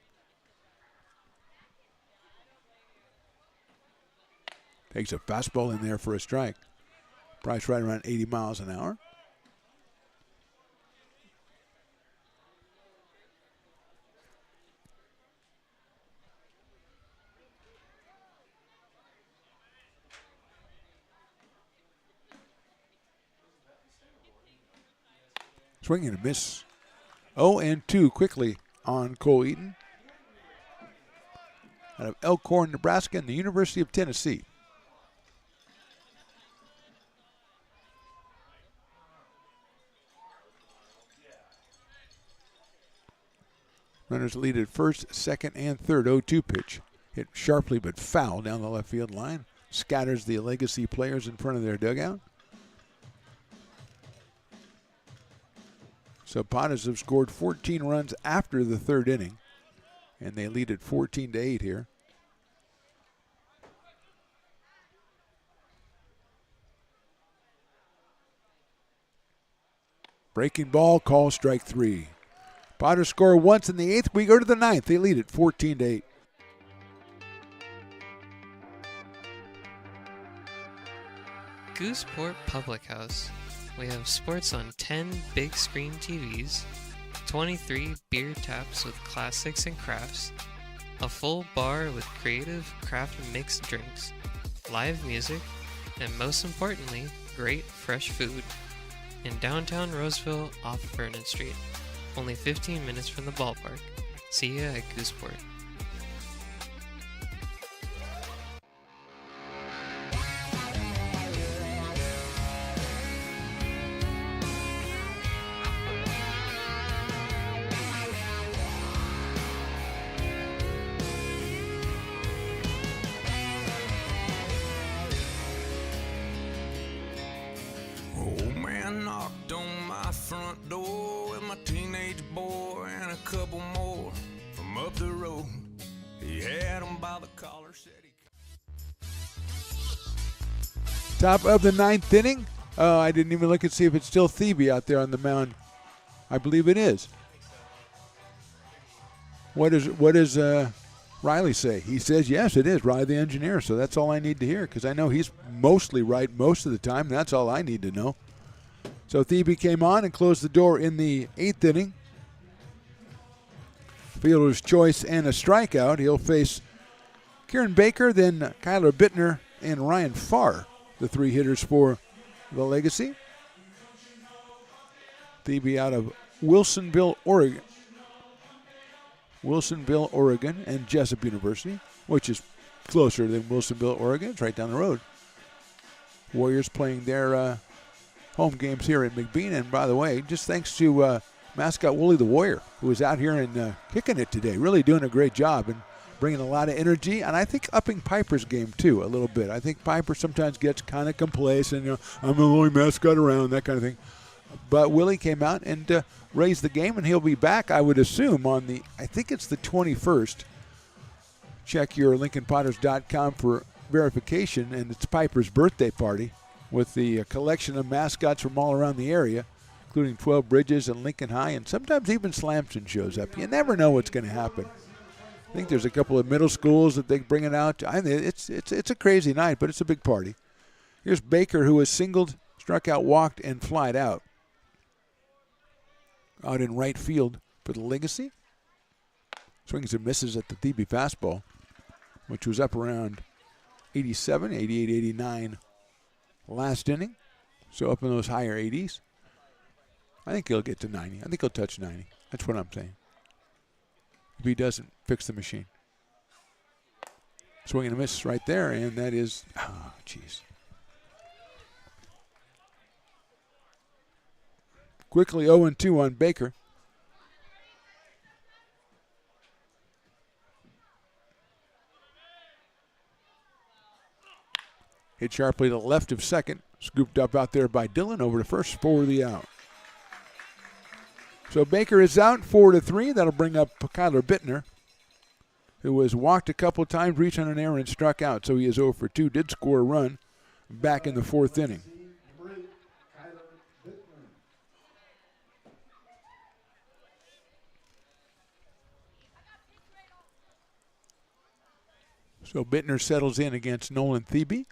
Takes a fastball in there for a strike. Price right around 80 miles an hour. Swing and a miss. 0-2 quickly on Cole Eaton. Out of Elkhorn, Nebraska, and the University of Tennessee. Runners lead at first, second, and third. 0-2 pitch. Hit sharply but foul down the left field line. Scatters the Legacy players in front of their dugout. So Potters have scored 14 runs after the third inning, and they lead at 14-8 here. Breaking ball, call strike 3. Potters score once in the 8th. We go to the 9th. They lead at 14-8. Gooseport Public House. We have sports on 10 big screen TVs, 23 beer taps with classics and crafts, a full bar with creative craft mixed drinks, live music, and most importantly, great fresh food. In downtown Roseville off Vernon Street. Only 15 minutes from the ballpark. See ya at Gooseport. Old man knocked on my front door with my teenage boy and a couple more from up the road. He had them by the collar, said he... Top of the 9th inning. I didn't even look and see if it's still Thebe out there on the mound. I believe it is. What does Riley say? He says, yes, it is, Riley the engineer. So that's all I need to hear, because I know he's mostly right most of the time. That's all I need to know. So Thebe came on and closed the door in the 8th inning. Fielder's choice and a strikeout. He'll face Kieran Baker, then Kyler Bittner, and Ryan Farr, the 3 hitters for the Legacy. Thebe out of Wilsonville, Oregon. And Jessup University, which is closer than Wilsonville, Oregon. It's right down the road. Warriors playing their home games here in McBean. And by the way, just thanks to mascot Wooly the Warrior, who was out here and kicking it today. Really doing a great job and bringing a lot of energy. And I think upping Piper's game, too, a little bit. I think Piper sometimes gets kind of complacent. You know, I'm the only mascot around, that kind of thing. But Willie came out and raised the game, and he'll be back, I would assume, on the, I think it's the 21st. Check your LincolnPotters.com for verification, and it's Piper's birthday party with the collection of mascots from all around the area, including 12 Bridges and Lincoln High, and sometimes even Slamson shows up. You never know what's going to happen. I think there's a couple of middle schools that they bring it out. It's a crazy night, but it's a big party. Here's Baker, who was singled, struck out, walked, and flied out in right field for the Legacy. Swings and misses at the Thebe fastball, which was up around 87, 88, 89 last inning. So up in those higher 80s. I think he'll get to 90. I think he'll touch 90. That's what I'm saying. If he doesn't fix the machine. Swing and a miss right there, and that is, jeez. Quickly 0-2 on Baker. Hit sharply to the left of second. Scooped up out there by Dillon, over to first for the out. So Baker is out 4-3. That'll bring up Kyler Bittner, who was walked a couple of times, reached on an error, and struck out. So he is 0-2. Did score a run back in the fourth inning. So Bittner settles in against Nolan Thebe.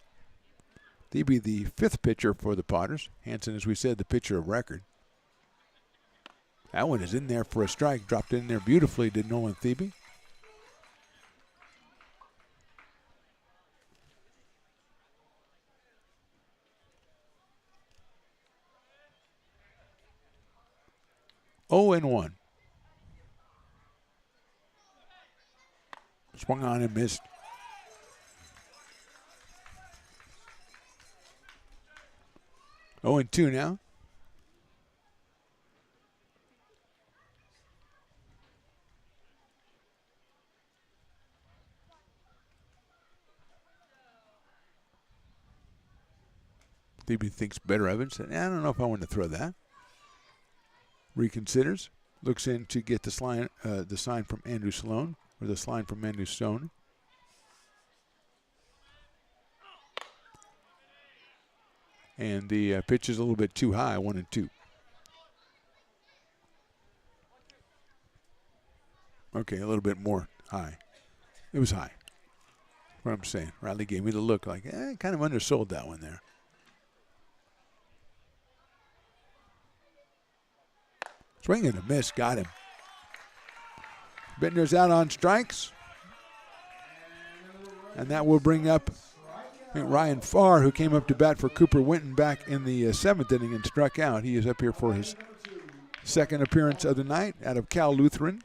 Thebe, the fifth pitcher for the Potters. Hanson, as we said, the pitcher of record. That one is in there for a strike. Dropped in there beautifully, did Nolan Thebe. Oh and 1. Swung on and missed. Oh and 2 now. Thebe thinks better of it. Said, I don't know if I want to throw that. Reconsiders. Looks in to get the sign from Andrew Sloan, or the sign from Andrew Stone. And the pitch is a little bit too high, 1-2. Okay, a little bit more high. It was high. What I'm saying. Riley gave me the look like, kind of undersold that one there. Swing and a miss, got him. Bittner's out on strikes. And that will bring up Ryan Farr, who came up to bat for Cooper Winton back in the seventh inning and struck out. He is up here for his second appearance of the night out of Cal Lutheran.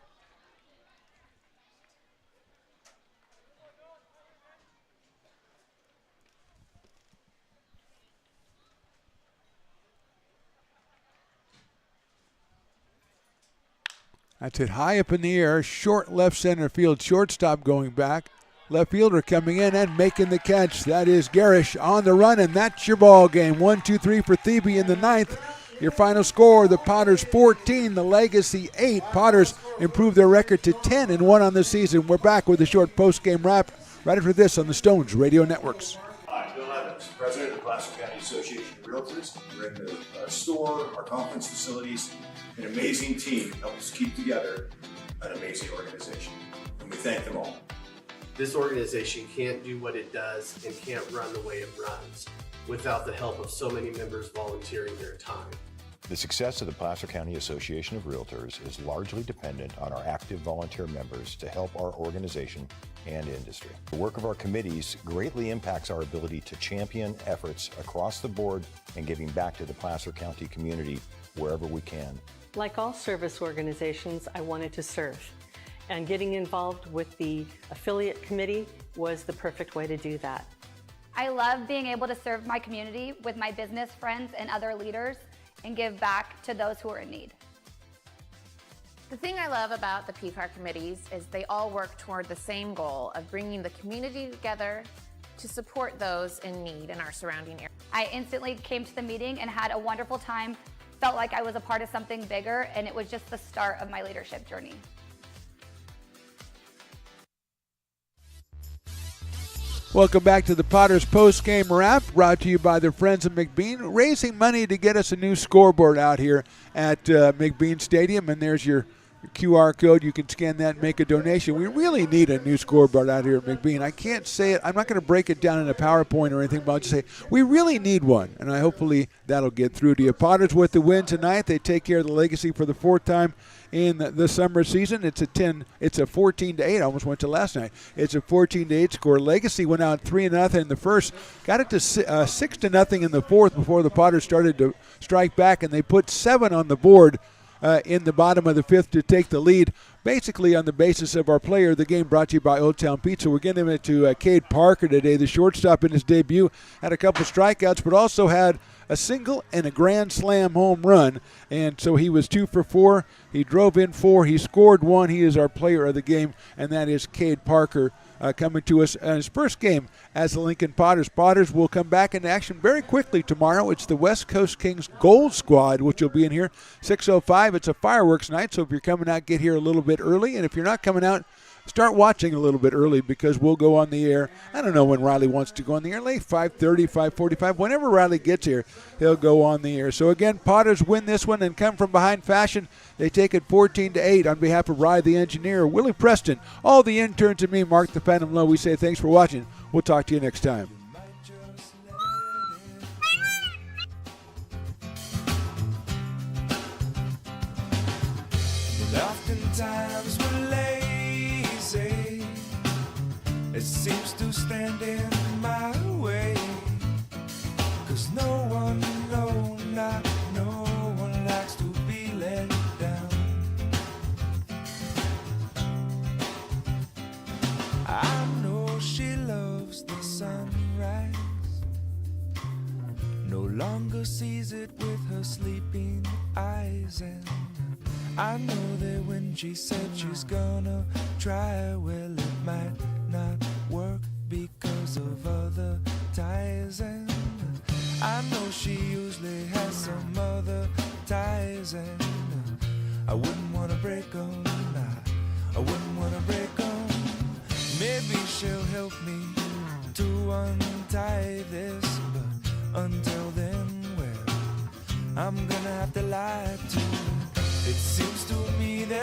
That's hit high up in the air, short left center field, shortstop going back. Left fielder coming in and making the catch. That is Garish on the run, and that's your ball game. 1-2-3 for Thebe in the ninth. Your final score, the Potters 14, the Legacy 8. Potters improved their record to 10-1 on the season. We're back with a short post-game wrap right after this on the Stones Radio Networks. Hi, Bill Evans, President of the Placer County Association of Realtors. We're in the store, our conference facilities, an amazing team helps us keep together an amazing organization. And we thank them all. This organization can't do what it does and can't run the way it runs without the help of so many members volunteering their time. The success of the Placer County Association of Realtors is largely dependent on our active volunteer members to help our organization and industry. The work of our committees greatly impacts our ability to champion efforts across the board and giving back to the Placer County community wherever we can. Like all service organizations, I wanted to serve. And getting involved with the affiliate committee was the perfect way to do that. I love being able to serve my community with my business friends and other leaders and give back to those who are in need. The thing I love about the PCAR committees is they all work toward the same goal of bringing the community together to support those in need in our surrounding area. I instantly came to the meeting and had a wonderful time, felt like I was a part of something bigger, and it was just the start of my leadership journey. Welcome back to the Potters post-game wrap, brought to you by the Friends of McBean, raising money to get us a new scoreboard out here at McBean Stadium. And there's your QR code. You can scan that and make a donation. We really need a new scoreboard out here at McBean. I can't say it. I'm not going to break it down in a PowerPoint or anything, but I'll just say we really need one, and hopefully that'll get through to you. Potters with the win tonight. They take care of the Legacy for the fourth time in the summer season. It's a 14-8. I almost went to last night. It's a 14-8 score. Legacy went out 3-0 in the first, got it to 6-0 in the fourth before the Potters started to strike back, and they put 7 on the board in the bottom of the fifth to take the lead, basically on the basis of our player of the game, brought to you by Old Town Pizza. We're getting it to Cade Parker today, the shortstop in his debut. Had a couple strikeouts, but also had a single and a grand slam home run, and so he was 2 for 4. He drove in 4. He scored 1. He is our player of the game, and that is Cade Parker coming to us in his first game as the Lincoln Potters. Potters will come back into action very quickly tomorrow. It's the West Coast Kings Gold Squad, which will be in here 6:05. It's a fireworks night, so if you're coming out, get here a little bit early, and if you're not coming out, start watching a little bit early, because we'll go on the air. I don't know when Riley wants to go on the air, late 5:30, 5:45. Whenever Riley gets here, he'll go on the air. So again, Potters win this one and come from behind fashion. They take it 14-8 on behalf of Riley the engineer, Willie Preston, all the interns, and me, Mark the Phantom Lowe. We say thanks for watching. We'll talk to you next time. Oftentimes we're lazy. It seems to stand in my way. 'Cause no one, no, not no one likes to be let down. I know she loves the sunrise, no longer sees it with her sleeping eyes, and I know that when she said she's gonna try, well, it might not work because of other ties. And I know she usually has some other ties, and I wouldn't wanna break them. I wouldn't wanna break them. Maybe she'll help me to untie this, but until then, well, I'm gonna have to lie to her. It seems